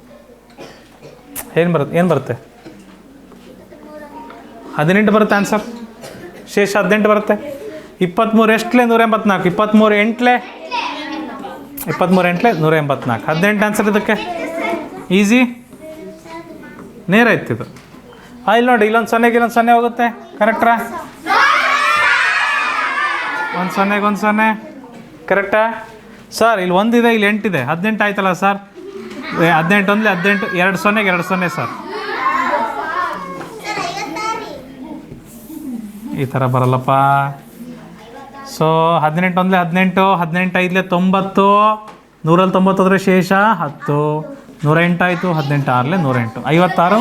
S1: ಏನು ಬರುತ್ತೆ? 18 ಬರುತ್ತೆ ಆನ್ಸರ್. ಶೇಷ 18 ಬರುತ್ತೆ. 23 ಎಷ್ಟಲೇ 184 23 8 184 18 ಆನ್ಸರ್ ಇದಕ್ಕೆ. ಈಸಿ, ನೇರ ಇತ್ತಿದು. ಇಲ್ಲಿ ನೋಡಿ, ಇಲ್ಲೊಂದು 0ಗೆ ಇನ್ನೊಂದು 0 ಹೋಗುತ್ತೆ. ಕರೆಕ್ಟ್ರಾ? 1 0ಗೆ 1 0 ಕರೆಕ್ಟಾ ಸರ್? ಇಲ್ಲಿ 1 ಇದೆ, ಇಲ್ಲಿ 8 ಇದೆ. 18 ಆಯ್ತಲ್ಲ ಸರ್? 18 1 18 2 0ಗೆ 2 0 ಸರ್. ಈ ಥರ ಬರಲ್ಲಪ್ಪ. ಸೊ 18 1 18 18 5 90 100ರಲ್ಲಿ 90 ಹೋದರೆ ಶೇಷ 10 108 ಆಯಿತು. 18 6 108 56.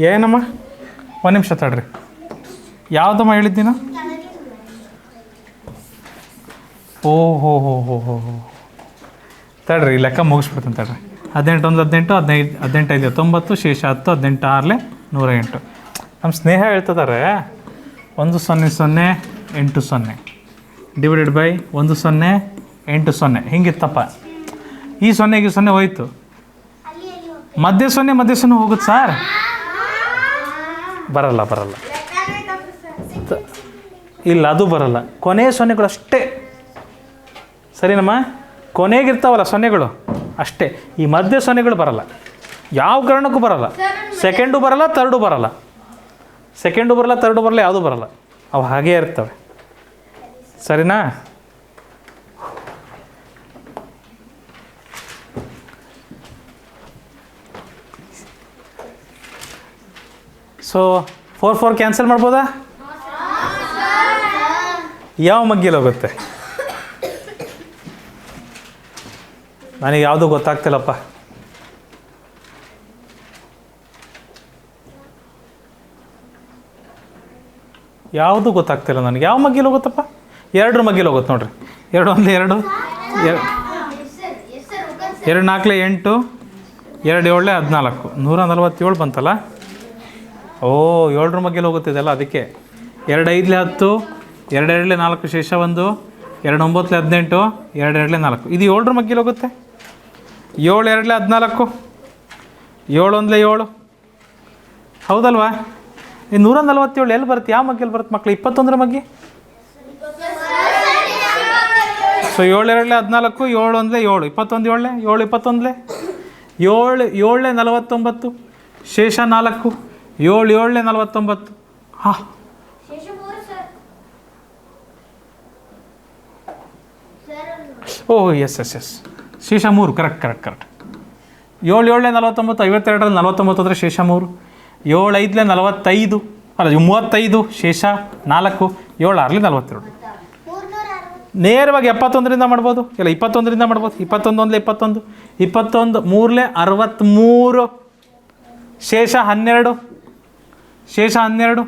S1: ಏನಮ್ಮ 1 ನಿಮಿಷ ತಡ್ರಿ. ಯಾವುದಮ್ಮ ಹೇಳಿದ್ದೀನ? ಓಹೋ ತಡ್ರಿ, ಲೆಕ್ಕ ಮುಗಿಸ್ಬಿಡ್ತೀನಿ ತಡ್ರಿ. 18 1 18 15 18 5 90 ಶೇಷ 10 18 6 108. ನಮ್ಮ ಸ್ನೇಹ ಹೇಳ್ತಿದ್ದಾರೆ 1 0 0 8 0 ಡಿವೈಡೆಡ್ ಬೈ 1 0 8 0 ಹಿಂಗಿತ್ತಪ್ಪ. ಈ 0ಗೆ 0 ಹೋಯ್ತು. ಮಧ್ಯ 0 ಹೋಗುತ್ತೆ ಸರ್? ಬರಲ್ಲ ಇಲ್ಲ, ಅದು ಬರಲ್ಲ. ಕೊನೆಯ 0ಗಳು ಅಷ್ಟೇ ಸರಿನಮ್ಮ? ಕೊನೆಗಿರ್ತಾವಲ್ಲ 0ಗಳು ಅಷ್ಟೇ. ಈ ಮಧ್ಯ 0ಗಳು ಬರಲ್ಲ, ಯಾವ ಕಾರಣಕ್ಕೂ ಬರಲ್ಲ. ಸೆಕೆಂಡು ಬರಲ್ಲ, ತರ್ಡು ಬರಲ್ಲ, ಯಾವುದೂ ಬರಲ್ಲ. ಅವು ಹಾಗೇ ಇರ್ತವೆ. ಸರಿನಾ? ಸೊ 4 4 ಕ್ಯಾನ್ಸಲ್ ಮಾಡ್ಬೋದಾ? ಯಾವ ಮಗ್ಗಿಲಿ ಹೋಗುತ್ತೆ? ನನಗೆ ಯಾವುದೂ ಗೊತ್ತಾಗ್ತಿಲ್ಲಪ್ಪ. ಯಾವುದು ಗೊತ್ತಾಗ್ತಿಲ್ಲ ನನಗೆ. ಯಾವ ಮಗ್ಗಿಲಿ ಹೋಗುತ್ತಪ್ಪ? 2 ಮಗ್ಗಿಲಿ ಹೋಗುತ್ತೆ ನೋಡ್ರಿ. 2 1 2 2 4 8 2 7 14 147 ಬಂತಲ್ಲ. ಓ 7 ಮಗ್ಗಿಲಿ ಹೋಗುತ್ತಿದೆಲ್ಲ, ಅದಕ್ಕೆ 2 5 10 2 2 4 ಶೇಷ 1 2 9 18 2 2 4 ಇದು 7 ಮಗ್ಗಿಲಿ ಹೋಗುತ್ತೆ. 7 2 14 7 1 7 ಹೌದಲ್ವಾ? ಈ 147 ಎಲ್ಲಿ ಬರುತ್ತೆ? ಯಾವ ಮಗ್ಗಿಯಲ್ಲಿ ಬರುತ್ತೆ ಮಕ್ಕಳು? 21 ಮಗ್ಗಿ. ಸೊ 7 2 14 7 1 7 21 7 7 21 7 7 49 ಶೇಷ 4 7 7 49. ಹಾಂ ಓಹ್ ಎಸ್ ಎಸ್ ಎಸ್ ಶೇಷ 3. ಕರೆಕ್ಟ್ 7 7 49 52 49 ಅಂದರೆ ಶೇಷ 3. 7 5 45 ಅಲ್ಲ 35 ಶೇಷ 4 7 6 42. ನೇರವಾಗಿ 71ರಿಂದ ಮಾಡ್ಬೋದು. ಇಲ್ಲ 21ರಿಂದ ಮಾಡ್ಬೋದು. 21 1 21 21 3 63 ಶೇಷ 12 ಶೇಷ 12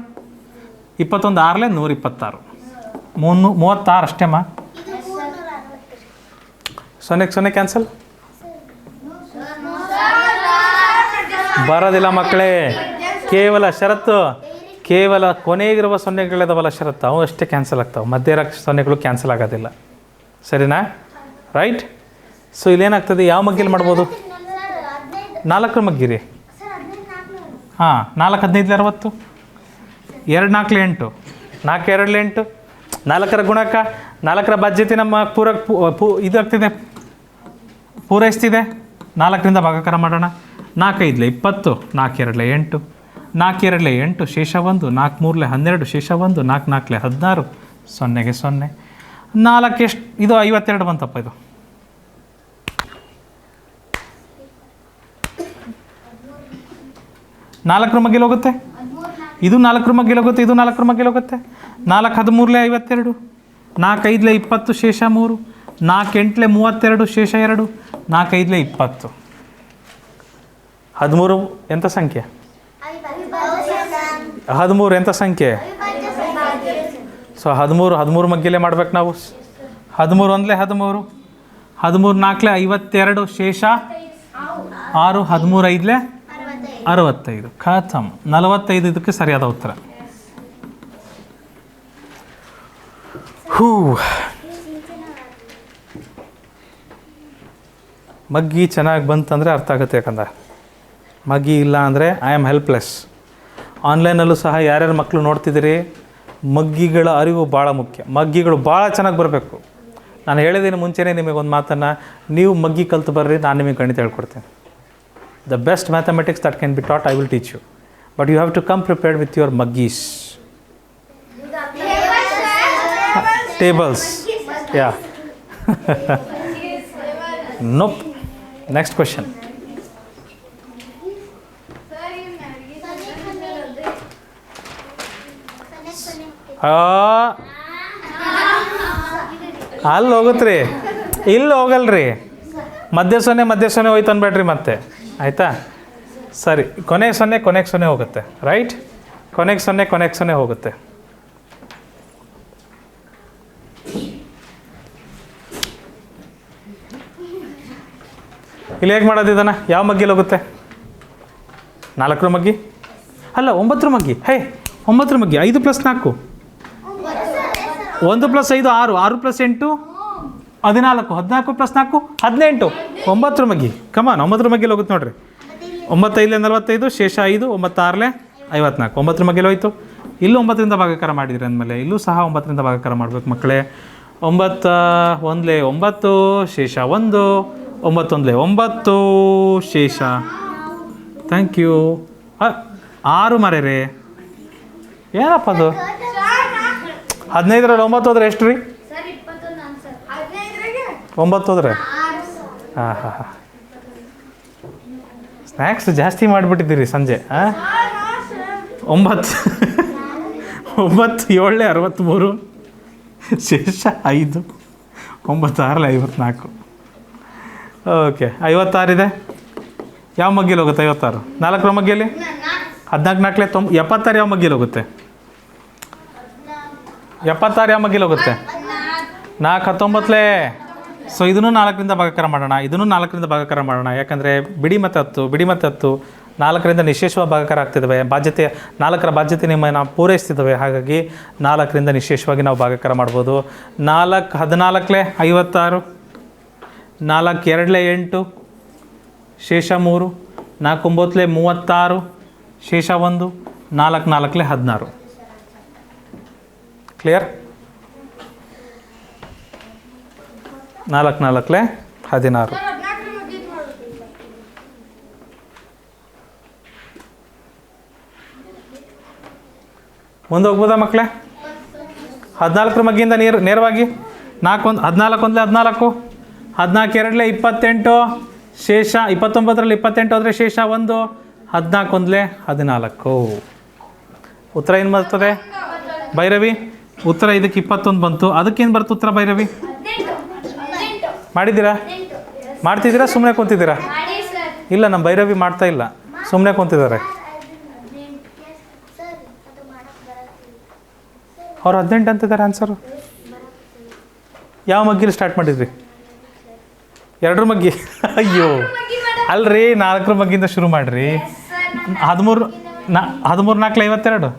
S1: 21 6 126 36 ಅಷ್ಟೇಮ್ಮ. 0 0 ಕ್ಯಾನ್ಸಲ್ ಬರೋದಿಲ್ಲ ಮಕ್ಕಳೇ. ಕೇವಲ ಷರತ್ತು, ಕೇವಲ ಕೊನೆಗಿರುವ ಸೊನ್ನೆಗಳಿದಾವಲ್ಲ ಷರತ್ತು, ಅವು ಅಷ್ಟೇ ಕ್ಯಾನ್ಸಲ್ ಆಗ್ತಾವೆ. ಮಧ್ಯ ಸೊನ್ನೆಗಳು ಕ್ಯಾನ್ಸಲ್ ಆಗೋದಿಲ್ಲ. ಸರಿನಾ? ರೈಟ್. ಸೊ ಇಲ್ಲೇನಾಗ್ತದೆ? ಯಾವ ಮಗ್ಗಿಲಿ ಮಾಡ್ಬೋದು? 4 ಮಗ್ಗಿ ರೀ. ಹಾಂ 4 15 60 2 4 8 4 2 8 4ರ ಗುಣಕ 4ರ ಬಾಧ್ಯತೆ ನಮ್ಮ ಇದು ಆಗ್ತಿದೆ, ಪೂರೈಸ್ತಿದೆ. 4ರಿಂದ ಭಾಗಾಕಾರ ಮಾಡೋಣ. 4 5 20 4 2 8 4 2 8 ಶೇಷ 1 4 3 12 ಶೇಷ 1 4 4 16 0ಗೆ 0 4 ಎಷ್ಟು? ಇದು 52 ಬಂತಪ್ಪ. ಇದು ನಾಲ್ಕರ ಮಗ್ಗಿಲಿ ಹೋಗುತ್ತೆ. ಇದು 4 ಮಗ್ಗಿಲಿ ಹೋಗುತ್ತೆ. ಇದು 4 ಮಗ್ಗಿಲಿ ಹೋಗುತ್ತೆ. 4 13 52 4 5 20 ಶೇಷ 3 4 8 32 ಶೇಷ 2 4 5 20 13 ಎಂಥ ಸಂಖ್ಯೆ? 13 ಎಂಥ ಸಂಖ್ಯೆ? ಸೊ 13 ಮಗ್ಗಿಲೇ ಮಾಡ್ಬೇಕು ನಾವು. 13 1 13 13 4 52 ಶೇಷ 6 13 5 65 ಖಾತಮ್ 45. ಇದಕ್ಕೆ ಸರಿಯಾದ ಉತ್ತರ. ಮಗ್ಗಿ ಚೆನ್ನಾಗಿ ಬಂತಂದರೆ ಅರ್ಥ ಆಗುತ್ತೆ. ಯಾಕಂದ್ರೆ ಮಗ್ಗಿ ಇಲ್ಲ ಅಂದರೆ ಐ ಆಮ್ ಹೆಲ್ಪ್ಲೆಸ್. ಆನ್ಲೈನಲ್ಲೂ ಸಹ ಯಾರ್ಯಾರು ಮಕ್ಕಳು ನೋಡ್ತಿದ್ದೀರಿ, ಮಗ್ಗಿಗಳ ಅರಿವು ಭಾಳ ಮುಖ್ಯ. ಮಗ್ಗಿಗಳು ಭಾಳ ಚೆನ್ನಾಗಿ ಬರಬೇಕು. ನಾನು ಹೇಳಿದ್ದೀನಿ ಮುಂಚೆನೇ ನಿಮಗೊಂದು ಮಾತನ್ನು, ನೀವು ಮಗ್ಗಿ ಕಲ್ತು ಬರ್ರಿ, ನಾನು ನಿಮಗೆ ಗಣಿತ ಹೇಳ್ಕೊಡ್ತೇನೆ. The best mathematics that can be taught, I will teach you. But you have to come prepared with your maggis. Tables. Yeah. Nope. Next question. ಅಲ್ಲಿ ಹೋಗುತ್ತ್ರಿ, ಇಲ್ಲಿ ಹೋಗಲ್ರಿ. ಮಧ್ಯ ಸೊನ್ನೆ ಹೋಯ್ತು ಅನ್ಬೇಡ್ರಿ ಮತ್ತೆ, ಆಯಿತಾ? ಸರಿ, ಕೊನೆಗೆ 0 ಹೋಗುತ್ತೆ. ರೈಟ್, ಕೊನೆಗೆ 0 ಹೋಗುತ್ತೆ. ಇಲ್ಲಿ ಹೇಗೆ ಮಾಡೋದು ಇದನ್ನು? ಯಾವ ಮಗ್ಗಿಲಿ ಹೋಗುತ್ತೆ? 4 ಮಗ್ಗಿ ಅಲ್ಲ, 9 ಮಗ್ಗಿ. 9 ಮಗ್ಗಿ. 5 + 4 1 + 5 6 6 + 8 14 14 + 4 18 9 ಮಗ್ಗಿ. ಕಮಾನ್, 9 ಮಗ್ಗಿಲಿ ಹೋಗುತ್ತೆ ನೋಡ್ರಿ. 9 5 45 ಶೇಷ 5 9 6 54 9 ಮಗ್ಗಿಲಿ ಹೋಯ್ತು. ಇಲ್ಲೂ 9ರಿಂದ ಭಾಗಾಕಾರ ಮಾಡಿದ್ರಿ ಅಂದಮೇಲೆ ಇಲ್ಲೂ ಸಹ 9ರಿಂದ ಭಾಗಾಕಾರ ಮಾಡಬೇಕು ಮಕ್ಕಳೇ. 9 1 9 ಶೇಷ 1 9 1 9 ಶೇಷ. Thank you. 6 ಮರೇರಿ, ಏನಪ್ಪ ಅದು? 15ರಲ್ಲಿ 9 ಹೋದ್ರೆ ಎಷ್ಟು ರೀ? 9 ಹೋದ್ರೆ ಹಾಂ. ಸ್ನ್ಯಾಕ್ಸ್ ಜಾಸ್ತಿ ಮಾಡಿಬಿಟ್ಟಿದ್ದೀರಿ ಸಂಜೆ. 9 7 63 ಶೇಷ 5 9 6 54. ಓಕೆ 56 ಇದೆ. ಯಾವ ಮಗ್ಗಿಲಿ ಹೋಗುತ್ತೆ 56? 4ರ ಮಗ್ಗಿಯಲ್ಲಿ 14 4 76 ಯಾವ ಮಗ್ಗಿಲಿ ಹೋಗುತ್ತೆ? 76 ಯಾವ ಮಗ್ಗಿಲಿ ಹೋಗುತ್ತೆ? 4 19. ಸೊ ಇದನ್ನು 4ರಿಂದ ಭಾಗಾಕಾರ ಮಾಡೋಣ, ಇದನ್ನು 4ರಿಂದ ಭಾಗಾಕಾರ ಮಾಡೋಣ. ಯಾಕಂದರೆ ಬಿಡಿ ಮತ್ತು 10 4ರಿಂದ ನಿಶೇಷವಾಗಿ ಭಾಗಾಕಾರ ಆಗ್ತಿದ್ದಾವೆ. ಬಾಧ್ಯತೆ 4ರ ಬಾಧ್ಯತೆ ನಿಮ್ಮನ್ನು ಪೂರೈಸ್ತಿದ್ದಾವೆ. ಹಾಗಾಗಿ 4ರಿಂದ ನಿಶೇಷವಾಗಿ ನಾವು ಭಾಗಾಕಾರ ಮಾಡ್ಬೋದು. 4 14 56, 4 2 8, ಶೇಷ 3, 4 9 36, ಶೇಷ 1, 4 4 16. ಕ್ಲಿಯರ್? 4 4 16. ಮುಂದೆ ಹೋಗ್ಬೋದಾ ಮಕ್ಕಳೇ? 14ರ ಮಗ್ಗಿಂದ ನೇರವಾಗಿ 4 14 1 14, 14 2 28, ಶೇಷ 29ರಲ್ಲಿ 28 ಹೋದರೆ ಶೇಷ 1, 14 1 14. ಉತ್ತರ ಏನು ಬರ್ತದೆ ಭೈರವಿ? ಉತ್ತರ ಇದಕ್ಕೆ 21 ಬಂತು. ಅದಕ್ಕೇನು ಬರ್ತು ಉತ್ತರ ಭೈರವಿ? ಮಾಡಿದ್ದೀರಾ? ಮಾಡ್ತಿದ್ದೀರಾ ಸುಮ್ಮನೆ ಕುಂತಿದ್ದೀರಾ? ಇಲ್ಲ, ನಮ್ಮ ಭೈರವಿ ಮಾಡ್ತಾ ಇಲ್ಲ, ಸುಮ್ಮನೆ ಕುಂತಿದ್ದಾರೆ. ಅವ್ರು 18 ಅಂತಿದ್ದಾರೆ ಆನ್ಸರು. ಯಾವ ಮಗ್ಗಿಲಿ ಸ್ಟಾರ್ಟ್ ಮಾಡಿದ್ರಿ? 2ರ ಮಗ್ಗಿ. ಅಯ್ಯೋ ಅಲ್ರಿ, 4ರ ಮಗ್ಗಿಂದ ಶುರು ಮಾಡಿರಿ. 13 4 52.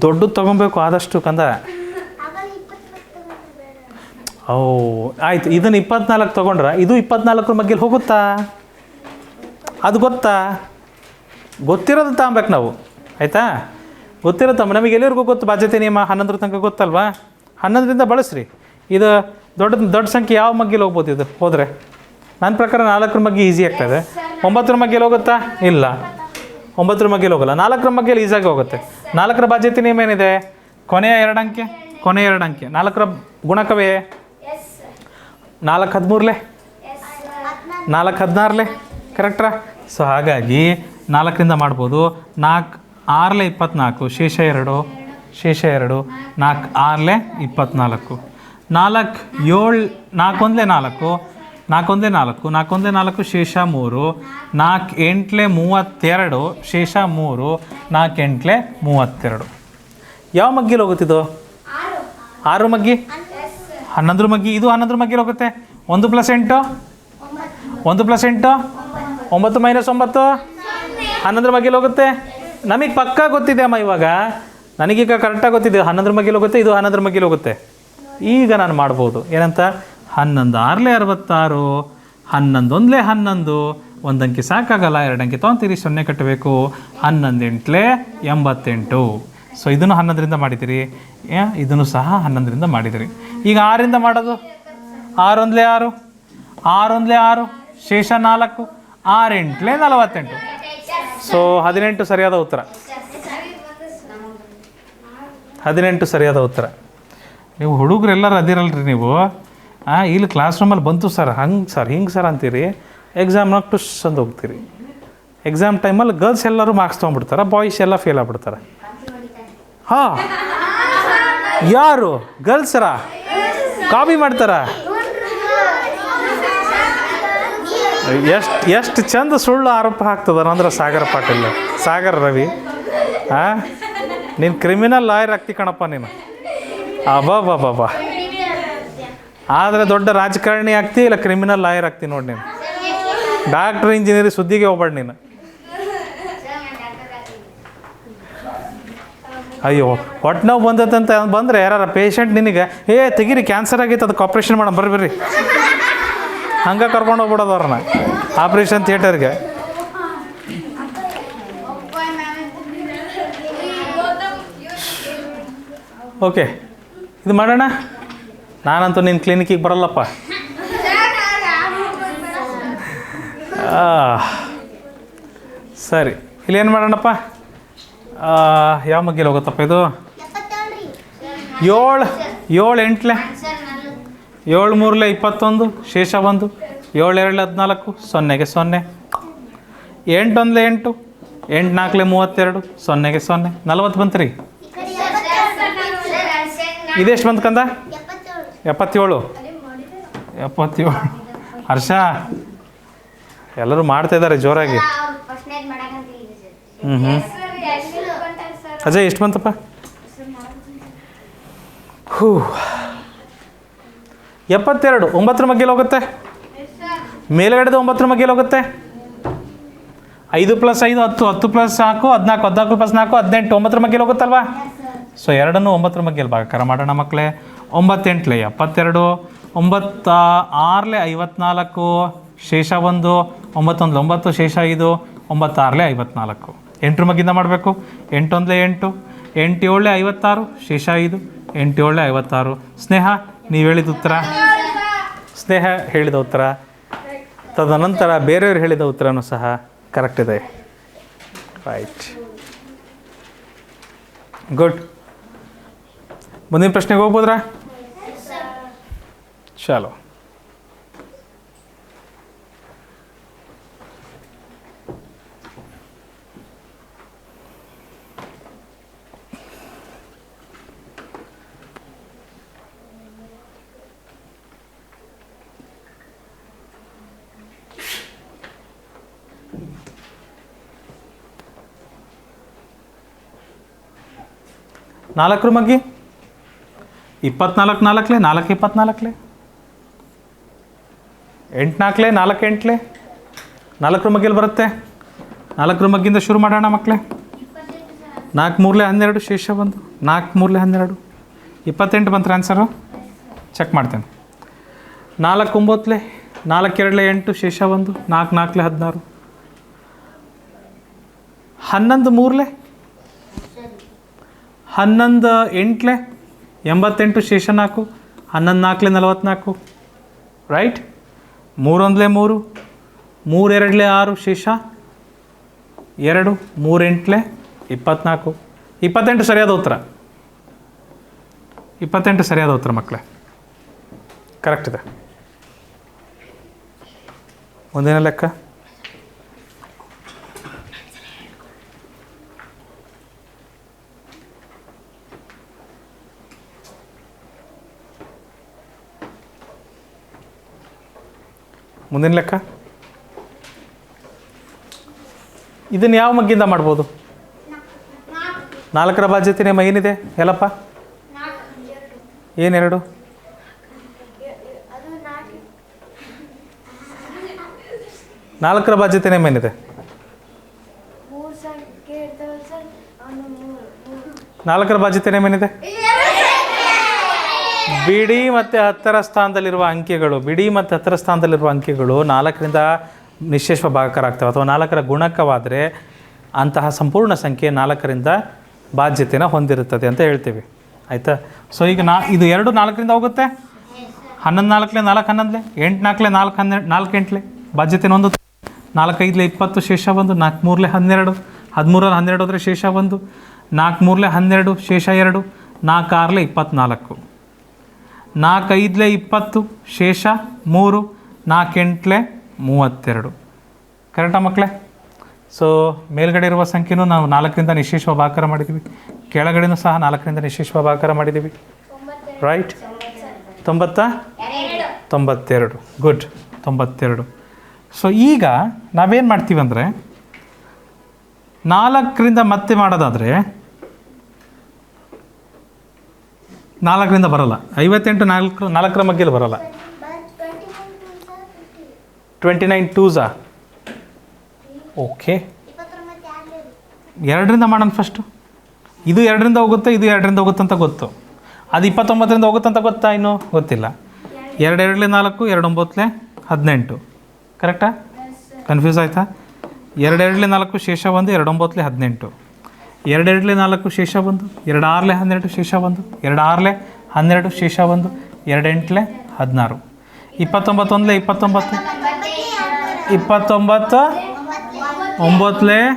S1: ದೊಡ್ಡದು ತೊಗೊಬೇಕು ಆದಷ್ಟು ಕಂದ. ಓ ಆಯಿತು, ಇದನ್ನು 24 ತೊಗೊಂಡ್ರೆ ಇದು 24ರ ಮಗ್ಗಿಲಿ ಹೋಗುತ್ತಾ? ಅದು ಗೊತ್ತಾ? ಗೊತ್ತಿರೋದು ತಗೊಬೇಕು ನಾವು, ಆಯಿತಾ? ಗೊತ್ತಿರುತ್ತಮ್ಮ ನಮಗೆ ಎಲ್ಲರಿಗೂ ಗೊತ್ತು. ಬಾಧ್ಯತೆ ನಿಯಮ 11ರ ತನಕ ಗೊತ್ತಲ್ವಾ? 11ರಿಂದ ಬಳಸ್ರಿ. ಇದು ದೊಡ್ಡ ಸಂಖ್ಯೆ ಯಾವ ಮಗ್ಗಿಲಿ ಹೋಗ್ಬೋದು? ಇದು ಹೋದರೆ ನನ್ನ ಪ್ರಕಾರ 4ರ ಮಗ್ಗಿ ಈಸಿ ಆಗ್ತದೆ. 9ರ ಮಗ್ಗಿಲಿ ಹೋಗುತ್ತಾ? ಇಲ್ಲ, 9ರ ಮಗ್ಗಿಲಿ ಹೋಗಲ್ಲ. 4ರ ಮಗ್ಗಿಲಿ ಈಸಿಯಾಗಿ ಹೋಗುತ್ತೆ. 4ರ ಬಾಧ್ಯತೆ ನಿಯಮ ಏನಿದೆ? ಕೊನೆಯ 2 ಅಂಕೆ, ಕೊನೆಯ 2 ಅಂಕೆ. 4ರ ಗುಣಕವೇ 4 13, 4 16. ಕರೆಕ್ಟ್ರಾ? ಸೊ ಹಾಗಾಗಿ 4ರಿಂದ ಮಾಡ್ಬೋದು. 4 6 24, ಶೇಷ 2, ಶೇಷ 2, 4 6 24, 4 7 4 1 4, 4 1 4, 4 1 4, ಶೇಷ 3, 4 8 32, ಶೇಷ 3, 4 8 32. ಯಾವ ಮಗ್ಗಿಲಿ ಹೋಗುತ್ತಿದ್ದು? 6 ಮಗ್ಗಿ. 11ರ ಮಗ್ಗಿ. ಇದು 11ರ ಮಗ್ಗಿಲಿ ಹೋಗುತ್ತೆ. 1 + 8, 1 + 8, 9 - 9, 11ರ ಮಗ್ಗಿಲಿ ಹೋಗುತ್ತೆ. ನಮಗೆ ಪಕ್ಕಾ ಗೊತ್ತಿದೆ ಅಮ್ಮ, ಇವಾಗ ನನಗೀಗ ಕರೆಕ್ಟಾಗಿ ಗೊತ್ತಿದೆ. 11ರ ಮಗ್ಗಿಲಿ ಹೋಗುತ್ತೆ, ಇದು 11ರ ಮಗ್ಗಿಲಿ ಹೋಗುತ್ತೆ. ಈಗ ನಾನು ಮಾಡ್ಬೋದು ಏನಂತ? 11 6 66, 11 1 11, 1 ಅಂಕೆ ಸಾಕಾಗಲ್ಲ, 2 ಅಂಕೆ ತೊಗೊಂತೀರಿ, 0 ಕಟ್ಟಬೇಕು. 11 8 88. ಸೊ ಇದನ್ನು 11ರಿಂದ ಮಾಡಿದಿರಿ, ಇದನ್ನು ಸಹ 11ರಿಂದ ಮಾಡಿದಿರಿ. ಈಗ 6ರಿಂದ ಮಾಡೋದು. 6 1 6, 6 1 6, ಶೇಷ 4, 6 8 48. ಸೊ 18 ಸರಿಯಾದ ಉತ್ತರ. 18 ಸರಿಯಾದ ಉತ್ತರ. ನೀವು ಹುಡುಗರೆಲ್ಲರೂ ಅದಿರಲ್ರಿ ನೀವು. ಇಲ್ಲಿ ಕ್ಲಾಸ್ ರೂಮಲ್ಲಿ ಬಂತು ಸರ್ ಹಂಗೆ ಸರ್ ಹಿಂಗೆ ಸರ್ ಅಂತೀರಿ, ಎಕ್ಸಾಮ್ನಾಗ ಟುಸ್ ಅಂತ ಹೋಗ್ತೀರಿ. ಎಕ್ಸಾಮ್ ಟೈಮಲ್ಲಿ ಗರ್ಲ್ಸ್ ಎಲ್ಲರೂ ಮಾರ್ಕ್ಸ್ ತೊಗೊಂಡ್ಬಿಡ್ತಾರೆ, ಬಾಯ್ಸ್ ಎಲ್ಲ ಫೇಲ್ ಆಗ್ಬಿಡ್ತಾರೆ. ಹಾಂ, ಯಾರು ಗರ್ಲ್ಸರ ಕಾಪಿ ಮಾಡ್ತಾರ? ಎಷ್ಟು ಚಂದ ಸುಳ್ಳು ಆರೋಪ ಹಾಕ್ತದಾರ ಅಂದ್ರೆ ಸಾಗರ್ ರವಿ. ನೀನು ಕ್ರಿಮಿನಲ್ ಲಾಯರ್ ಆಗ್ತಿ ಕಣಪ್ಪ ನೀನು. ಅಬ್ಬಾ, ಆದರೆ ದೊಡ್ಡ ರಾಜಕಾರಣಿ ಆಗ್ತಿ, ಇಲ್ಲ ಕ್ರಿಮಿನಲ್ ಲಾಯರ್ ಆಗ್ತಿ ನೋಡಿ ನೀನು. ಡಾಕ್ಟ್ರ್ ಇಂಜಿನಿಯರಿಂಗ್ ಸುದ್ದಿಗೆ ಹೋಗ್ಬೇಡ ನೀನು. ಅಯ್ಯೋ ಹೊಟ್ಟೆ ನೋವು ಬಂದತ್ತಂತ ಬಂದರೆ ಯಾರು ಪೇಷಂಟ್ ನಿನಗೆ ತೆಗೀರಿ ಕ್ಯಾನ್ಸರ್ ಆಗೈತೆ, ಅದಕ್ಕೆ ಆಪ್ರೇಷನ್ ಮಾಡೋಣ ಬರ್ರಿ ಹಂಗೆ ಕರ್ಕೊಂಡು ಹೋಗ್ಬಿಡೋದು ಅವ್ರನ್ನ ಆಪ್ರೇಷನ್ ಥಿಯೇಟರ್ಗೆ. ಓಕೆ, ಇದು ಮಾಡೋಣ. ನಾನಂತೂ ನಿನ್ನ ಕ್ಲಿನಿಕ್ಕಿಗೆ ಬರಲ್ಲಪ್ಪ. ಸರಿ, ಇಲ್ಲೇನು ಮಾಡೋಣಪ್ಪ? ಯಾವ ಮಗ್ಗಿಲಿ ಹೋಗುತ್ತಪ್ಪ ಇದು? 7 7 8 7 3 21, ಶೇಷ 1, 7 2 14, ಸೊನ್ನೆಗೆ ಸೊನ್ನೆ. 8 1 8, 8 4 32, ಸೊನ್ನೆಗೆ ಸೊನ್ನೆ. 40 ಬಂತು ರೀ. ಇದೆಷ್ಟು ಬಂತು ಕಂದ? 77. 77. ಹರ್ಷ ಎಲ್ಲರೂ ಮಾಡ್ತಾ ಇದ್ದಾರೆ ಜೋರಾಗಿ. ಅಜಯ್ ಎಷ್ಟು ಬಂತಪ್ಪ? ಹೂ 72. 9ರ ಮಗ್ಗೇಲಿ ಹೋಗುತ್ತೆ, ಮೇಲ್ಗಡೆದು 9ರ ಮಗ್ಗೇಲಿ ಹೋಗುತ್ತೆ. 5 + 5 10, 10 + 4 14, 14 + 4 18, 9ರ ಮಗ್ಗೇಲಿ ಹೋಗುತ್ತಲ್ವಾ? ಸೊ ಎರಡನ್ನೂ 9ರ ಮಗ್ಗೇಲಿ ಭಾಗಾಕಾರ ಮಾಡೋಣ ಮಕ್ಕಳೇ. 9 8 72, 9 6 54, ಶೇಷ 1, 9 1 9, ಶೇಷ 5, 9 6 54. 8ರ ಮಗ್ಗಿಂದ ಮಾಡಬೇಕು. 8 1 8, 8 7 56, ಶೇಷ 5, 8 7 56. ಸ್ನೇಹ ನೀವು ಹೇಳಿದ ಉತ್ತರ, ಸ್ನೇಹ ಹೇಳಿದ ಉತ್ತರ, ತದನಂತರ ಬೇರೆಯವರು ಹೇಳಿದ ಉತ್ತರನೂ ಸಹ ಕರೆಕ್ಟ್ ಇದೆ. Right, good. ಮುಂದಿನ ಪ್ರಶ್ನೆಗೆ ಹೋಗ್ಬೋದ್ರಾ? ಚಲೋ. ನಾಲ್ಕರ ಮಗ್ಗಿ 24 4 4 24, 8 4 4 8, 4ರ ಮಗ್ಗೇಲಿ ಬರುತ್ತೆ. 4ರ ಮಗ್ಗಿಂದ ಶುರು ಮಾಡೋಣ ಮಕ್ಕಳೇ. 4 3 12, ಶೇಷ 1, 4 3 12, 28 ಬಂತು ಆನ್ಸರು. ಚೆಕ್ ಮಾಡ್ತೇನೆ. 4 9, 4 2 8, ಶೇಷ 1, 4 4 16, 11 3, 11 8, 88, ಶೇಷ 4, 11 4 44, ರೈಟ್. 3 1 3, 3 2 6, ಶೇಷ 2, 3 8 24. 28 ಸರಿಯಾದ ಉತ್ತರ. 28 ಸರಿಯಾದ ಉತ್ತರ ಮಕ್ಕಳೇ, ಕರೆಕ್ಟ್ ಇದೆ. ಮುಂದಿನ ಲೆಕ್ಕ. ಮುಂದಿನ ಲೆಕ್ಕ. ಇದನ್ನು ಯಾವ ಮಗ್ಗಿಂದ ಮಾಡ್ಬೋದು? 4ರ ಬಾಧ್ಯತೆ ನಿಯಮ ಏನಿದೆ ಹೇಳಪ್ಪ? ಏನೆರಡು? 4ರ ಬಾಧ್ಯತೆ ನಿಯಮ ಏನಿದೆ? 4ರ ಬಾಧ್ಯತೆ ನಿಯಮ ಏನಿದೆ? ಬಿಡಿ ಮತ್ತು 10ರ ಸ್ಥಾನದಲ್ಲಿರುವ ಅಂಕೆಗಳು, ಬಿಡಿ ಮತ್ತು 10ರ ಸ್ಥಾನದಲ್ಲಿರುವ ಅಂಕೆಗಳು 4ರಿಂದ ನಿಶ್ಶೇಷ ಭಾಗಾಕಾರ ಆಗ್ತವೆ, ಅಥವಾ 4ರ ಗುಣಕವಾದರೆ ಅಂತಹ ಸಂಪೂರ್ಣ ಸಂಖ್ಯೆ 4ರಿಂದ ಬಾಧ್ಯತೆನ ಹೊಂದಿರುತ್ತದೆ ಅಂತ ಹೇಳ್ತೀವಿ. ಆಯಿತಾ? ಸೊ ಈಗ ಇದು 2 4ರಿಂದ ಹೋಗುತ್ತೆ. 11 4 4 11, 8 4 4 12, 4 8 ಬಾಧ್ಯತೆನ ಹೊಂದುತ್ತೆ. 4 5 20, ಶೇಷ 1, 4 3 12, 13 12 ಹೋದರೆ ಶೇಷ 1, 4 3 12, ಶೇಷ 2, 4 6 24, 4 5 20, ಶೇಷ 3, 4 8 32. ಕರೆಕ್ಟಾ ಮಕ್ಕಳೇ? ಸೊ ಮೇಲ್ಗಡೆ ಇರುವ ಸಂಖ್ಯೆನೂ ನಾವು 4ರಿಂದ ನಿಶ್ಶೇಷ ಭಾಗಾಕಾರ ಮಾಡಿದ್ದೀವಿ, ಕೆಳಗಡೆನೂ ಸಹ 4ರಿಂದ ನಿಶ್ಶೇಷ ಭಾಗಾಕಾರ ಮಾಡಿದ್ದೀವಿ. ರೈಟ್? 92. ಗುಡ್, 92. ಸೊ ಈಗ ನಾವೇನು ಮಾಡ್ತೀವಿ ಅಂದರೆ 4ರಿಂದ ಮತ್ತೆ ಮಾಡೋದಾದರೆ 4ರಿಂದ ಬರೋಲ್ಲ. 58 4ರ ಮಗ್ಗೇಲಿ ಬರೋಲ್ಲ. 29 2s. ಓಕೆ, 2ರಿಂದ ಮಾಡೋಣ ಫಸ್ಟು. ಇದು 2ರಿಂದ ಹೋಗುತ್ತೆ, ಇದು 2ರಿಂದ ಹೋಗುತ್ತೆ ಅಂತ ಗೊತ್ತು. ಅದು 29ರಿಂದ ಹೋಗುತ್ತೆ ಅಂತ ಗೊತ್ತಾ? ಇನ್ನೂ ಗೊತ್ತಿಲ್ಲ. 2 2 4, 2 9 18. ಕರೆಕ್ಟಾ? ಕನ್ಫ್ಯೂಸ್ ಆಯಿತಾ? 2 2 4, ಶೇಷ 1, 2 9 18. 2 2 4, ಶೇಷ 1, 2 6 12, ಶೇಷ 1, 2 6 12, ಶೇಷ 1, 2 8 16. 29 1 29, 29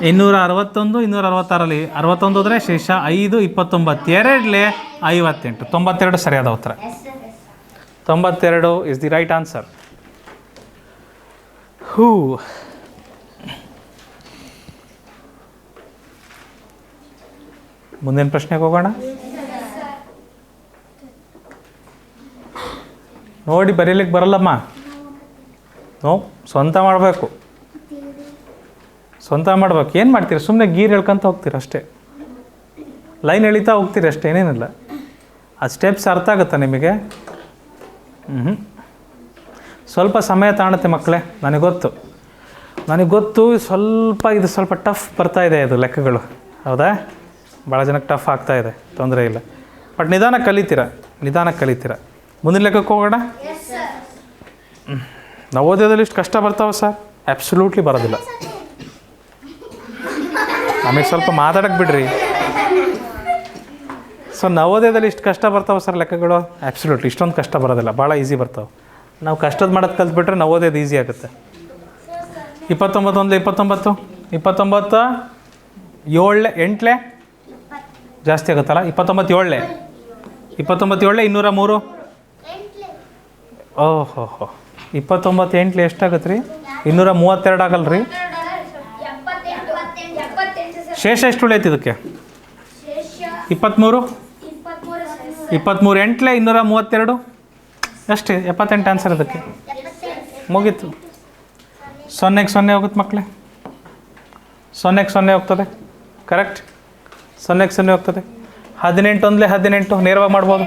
S1: 9 261, 266, 61 ಹೋದರೆ ಶೇಷ 5, 29 2 58. 92 ಸರಿಯಾದ ಉತ್ತರ. 92 ಇಸ್ ದಿ ರೈಟ್ ಆನ್ಸರ್. ಹೂ ಮುಂದಿನ ಪ್ರಶ್ನೆಗೆ ಹೋಗೋಣ. ನೋಡಿ ಬರೀಲಿಕ್ಕೆ ಬರಲ್ಲಮ್ಮ. ನೋ, ಸ್ವಂತ ಮಾಡಬೇಕು, ಸ್ವಂತ ಮಾಡ್ಬೇಕು. ಏನು ಮಾಡ್ತೀರಿ? ಸುಮ್ಮನೆ ಗೀರ್ ಹೇಳ್ಕೊಂತ ಹೋಗ್ತೀರ ಅಷ್ಟೇ, ಲೈನ್ ಎಳಿತಾ ಹೋಗ್ತೀರಿ ಅಷ್ಟೇ, ಏನೇನಿಲ್ಲ. ಆ ಸ್ಟೆಪ್ಸ್ ಅರ್ಥ ಆಗುತ್ತಾ ನಿಮಗೆ? ಸ್ವಲ್ಪ ಸಮಯ ತಾಣುತ್ತೆ ಮಕ್ಕಳೇ, ನನಗೆ ಗೊತ್ತು. ಸ್ವಲ್ಪ ಟಫ್ ಬರ್ತಾ ಇದೆ ಇದು ಲೆಕ್ಕಗಳು, ಹೌದಾ? ಭಾಳ ಜನಕ್ಕೆ ಟಫ್ ಆಗ್ತಾ ಇದೆ, ತೊಂದರೆ ಇಲ್ಲ. ಬಟ್ ನಿಧಾನಕ್ಕೆ ಕಲಿತೀರ. ಮುಂದಿನ ಲೆಕ್ಕಕ್ಕೆ ಹೋಗೋಣ. ನವೋದಯದಲ್ಲಿ ಇಷ್ಟು ಕಷ್ಟ ಬರ್ತಾವೆ ಸರ್? ಆ್ಯಬ್ಸಲ್ಯೂಟ್ಲಿ ಬರೋದಿಲ್ಲ. ನಮಗೆ ಸ್ವಲ್ಪ ಮಾತಾಡಕ್ಕೆ ಬಿಡ್ರಿ. ಸೊ ನವೋದಯದಲ್ಲಿ ಇಷ್ಟು ಕಷ್ಟ ಬರ್ತಾವೆ ಸರ್ ಲೆಕ್ಕಗಳು? ಆ್ಯಬ್ಸಲ್ಯೂಟ್ಲಿ ಇಷ್ಟೊಂದು ಕಷ್ಟ ಬರೋದಿಲ್ಲ, ಭಾಳ ಈಸಿ ಬರ್ತಾವೆ. ನಾವು ಕಷ್ಟದ ಮಾಡೋದು ಕಲ್ತ್ಬಿಟ್ರೆ ನವೋದಯದ ಈಸಿ ಆಗುತ್ತೆ. 29 1 29, 29 7 8 ಜಾಸ್ತಿ ಆಗುತ್ತಲ್ಲ. 29 7 203. ಓಹೋ 29 8 ಎಷ್ಟಾಗುತ್ತೆ ರೀ? 232 ಆಗಲ್ಲ ರೀ? ಶೇಷ ಎಷ್ಟು ಉಳಿಯುತ್ತೆ ಇದಕ್ಕೆ? 23 8 232 ಅಷ್ಟೇ. 78 ಆನ್ಸರ್ ಇದಕ್ಕೆ. ಮುಗೀತು. 0ಗೆ 0 ಹೋಗುತ್ತೆ ಮಕ್ಕಳೇ, 0ಗೆ 0 ಹೋಗ್ತದೆ. ಕರೆಕ್ಟ್, 0ಗೆ 0 ಹೋಗ್ತದೆ. 18 1 18 ನೇರವಾಗಿ ಮಾಡ್ಬೋದು.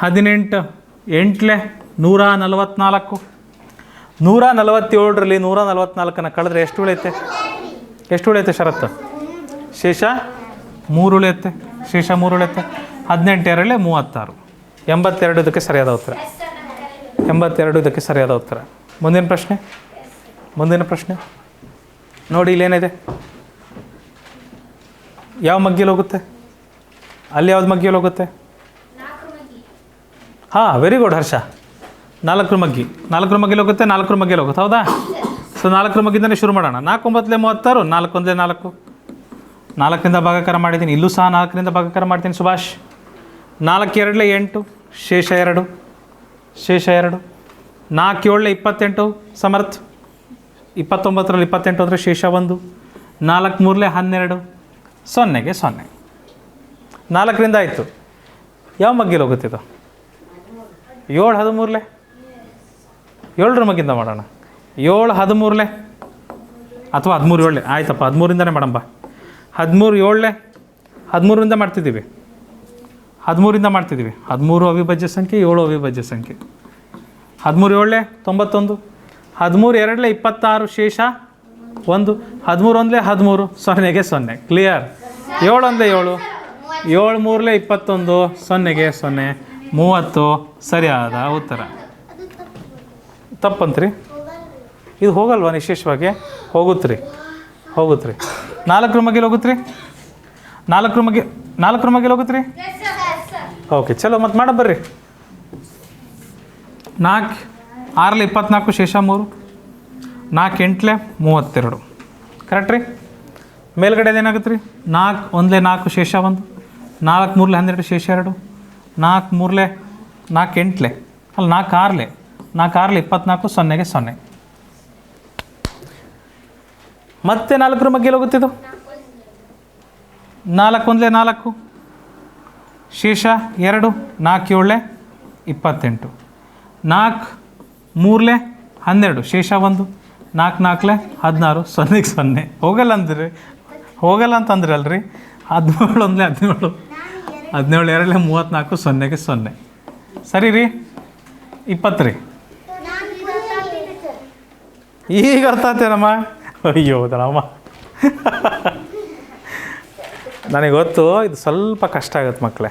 S1: 18 8 144. 147ರಲ್ಲಿ 144 ಕಳೆದ್ರೆ ಎಷ್ಟು ಉಳಿಯುತ್ತೆ ಷರತ್ತು? ಶೇಷ 3 ಉಳಿಯುತ್ತೆ. 18 2 36. 82 ಇದಕ್ಕೆ ಸರಿಯಾದ ಉತ್ತರ. 82 ಇದಕ್ಕೆ ಸರಿಯಾದ ಉತ್ತರ. ಮುಂದಿನ ಪ್ರಶ್ನೆ ನೋಡಿ, ಇಲ್ಲೇನಿದೆ? ಯಾವ ಮಗ್ಗಿಯಲ್ಲಿ ಹೋಗುತ್ತೆ? ಅಲ್ಲಿ ಯಾವ್ದು ಮಗ್ಗಿಯಲ್ಲಿ ಹೋಗುತ್ತೆ? ಹಾಂ, ವೆರಿ ಗುಡ್ ಹರ್ಷ. 4 ಮಗ್ಗಿಯಲ್ಲಿ ಹೋಗುತ್ತೆ. 4 ಮಗ್ಗಿಯಲ್ಲಿ ಹೋಗುತ್ತೆ, ಹೌದಾ? ಸೊ 4 ಮಗ್ಗಿಂದಲೇ ಶುರು ಮಾಡೋಣ. 4 9 36, 4 1 4. 4ರಿಂದ ಭಾಗಾಕಾರ ಮಾಡಿದ್ದೀನಿ. ಇಲ್ಲೂ ಸಹ 4ರಿಂದ ಭಾಗಾಕಾರ ಮಾಡ್ತೀನಿ ಸುಭಾಷ್. 4 2 8, ಶೇಷ 2. 4 7 28 ಸಮರ್ಥ. 29ರಲ್ಲಿ 28 ಅಂದರೆ ಶೇಷ 1. 4 3 12, 0ಗೆ 0. 4ರಿಂದ ಆಯಿತು. ಯಾವ ಮಗ್ಗಿಲಿ ಹೋಗುತ್ತಿದ್ದು? 7 13. 7ರ ಮಗ್ಗಿಂದ ಮಾಡೋಣ. 7 13 ಅಥವಾ 13 7. ಆಯ್ತಪ್ಪ, 13ರಿಂದನೇ ಮಾಡಂಬ. 13 7 13ರಿಂದ ಮಾಡ್ತಿದ್ದೀವಿ. 13 ಅವಿಭಾಜ್ಯ ಸಂಖ್ಯೆ, 7 ಅವಿಭಾಜ್ಯ ಸಂಖ್ಯೆ. 13 7 91. 13 2 26, ಶೇಷ 1. 13 1 13, 0ಗೆ 0. ಕ್ಲಿಯರ್? 7 1 7, 7 3 21, 0ಗೆ 0. 30 ಸರಿಯಾದ ಉತ್ತರ. ತಪ್ಪಂತ್ರಿ? ಇದು ಹೋಗಲ್ವಾ ವಿಶೇಷವಾಗಿ? ಹೋಗುತ್ತೆ ರೀ. 4 ಮಗ್ಗಿಲಿ ಹೋಗುತ್ತೆ ರೀ. 4 ಮಗ್ಗಿಲಿ ಹೋಗುತ್ತೆ ರೀ. ಓಕೆ, ಚಲೋ ಮತ್ತೆ ಮಾಡ ಬರ್ರಿ. 4 6 24, ಶೇಷ 3. 4 8 32. ಕರೆಕ್ಟ್ ರೀ? ಮೇಲ್ಗಡೆದು ಏನಾಗುತ್ತೆ ರೀ? 4 1 4, ಶೇಷ 1. 4 3 12, ಶೇಷ 2. 4 3 4 8 ಅಲ್ಲ 4 6 24, 0ಗೆ 0. ಮತ್ತೆ 4 ಮಗ್ಗಿಲಿ ಹೋಗುತ್ತಿದ್ದು. 4 1 4, ಶೇಷ 2. 4 7 28. 4 3 12, ಶೇಷ 1. 4 4 16, 0ಗೆ 0. ಹೋಗಲ್ಲ ಅಂತಂದ್ರಲ್ರಿ. 17 1 17, 17 2 34, 0ಗೆ 0. ಸರಿ ರೀ. 20 ರೀ. ಈಗ ಅರ್ಥ ಆತೇನಮ್ಮ? ಅಯ್ಯೋ ದಳಮ್ಮ, ನನಗೆ ಗೊತ್ತು ಇದು ಸ್ವಲ್ಪ ಕಷ್ಟ ಆಗುತ್ತೆ ಮಕ್ಕಳೇ.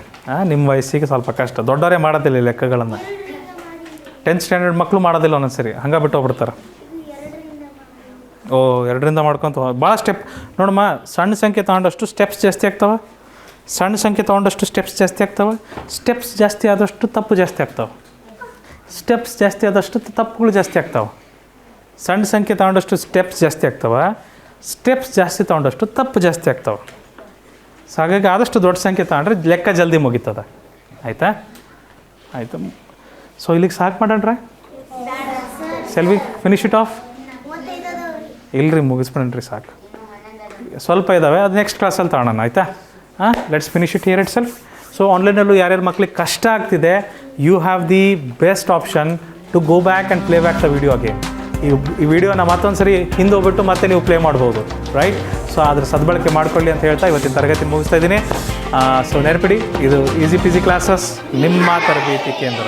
S1: ನಿಮ್ಮ ವಯಸ್ಸಿಗೆ ಸ್ವಲ್ಪ ಕಷ್ಟ. ದೊಡ್ಡವರೇ ಮಾಡೋದಿಲ್ಲ ಈ ಲೆಕ್ಕಗಳನ್ನು. 10th ಸ್ಟ್ಯಾಂಡರ್ಡ್ ಮಕ್ಕಳು ಮಾಡೋದಿಲ್ಲ ಒಂದೊಂದ್ಸರಿ, ಹಂಗೆ ಬಿಟ್ಟು ಹೋಗ್ಬಿಡ್ತಾರೆ. 2ರಿಂದ ಮಾಡ್ಕೊತ ಭಾಳ ಸ್ಟೆಪ್ ನೋಡಮ್ಮ. ಸಣ್ಣ ಸಂಖ್ಯೆ ತೊಗೊಂಡಷ್ಟು ಸ್ಟೆಪ್ಸ್ ಜಾಸ್ತಿ ಆಗ್ತಾವೆ. ಸ್ಟೆಪ್ಸ್ ಜಾಸ್ತಿ ಆದಷ್ಟು ತಪ್ಪು ಜಾಸ್ತಿ ಆಗ್ತಾವೆ. ತಪ್ಪುಗಳು ಜಾಸ್ತಿ ಆಗ್ತಾವೆ. ಸಣ್ಣ ಸಂಖ್ಯೆ ತೊಗೊಂಡಷ್ಟು ಸ್ಟೆಪ್ಸ್ ಜಾಸ್ತಿ ಆಗ್ತಾವೆ. ಸ್ಟೆಪ್ಸ್ ಜಾಸ್ತಿ ತೊಗೊಂಡಷ್ಟು ತಪ್ಪು ಜಾಸ್ತಿ ಆಗ್ತಾವೆ. ಸೊ ಹಾಗಾಗಿ ಆದಷ್ಟು ದೊಡ್ಡ ಸಂಖ್ಯೆ ತೊಗೊಂಡ್ರೆ ಲೆಕ್ಕ ಜಲ್ದಿ ಮುಗೀತದೆ. ಆಯಿತು. ಸೊ ಇಲ್ಲಿಗೆ ಸಾಕು ಮಾಡೋಣ್ರ. Shall we finish it off? ಇಲ್ಲರಿ ಮುಗಿಸ್ಬಿಡ್ರಿ ಸಾಕು, ಸ್ವಲ್ಪ ಇದ್ದಾವೆ, ಅದು ನೆಕ್ಸ್ಟ್ ಕ್ಲಾಸಲ್ಲಿ ತಗೊಳ್ಳೋಣ ಆಯಿತಾ. Let's finish it here itself. So ಆನ್ಲೈನಲ್ಲೂ ಯಾರ್ಯಾರು ಮಕ್ಳಿಗೆ ಕಷ್ಟ ಆಗ್ತಿದೆ, you have the best option to go back and play back the video again. ಈ ವಿಡಿಯೋನ ಮತ್ತೊಂದು ಸರಿ ಹಿಂದೆ ಹೋಗ್ಬಿಟ್ಟು ಮತ್ತೆ ನೀವು ಪ್ಲೇ ಮಾಡ್ಬೋದು, ರೈಟ್. ಸೊ ಅದ್ರ ಸದ್ಬಳಕೆ ಮಾಡ್ಕೊಳ್ಳಿ ಅಂತ ಹೇಳ್ತಾ ಇವತ್ತಿನ ತರಗತಿ ಮುಗಿಸ್ತಾ ಇದ್ದೀನಿ. ಸೊ ನೆನಪಿಡಿ, ಇದು ಈಸಿ ಪೀಸಿ ಕ್ಲಾಸಸ್, ನಿಮ್ಮ ತರಬೇತಿ ಕೇಂದ್ರ.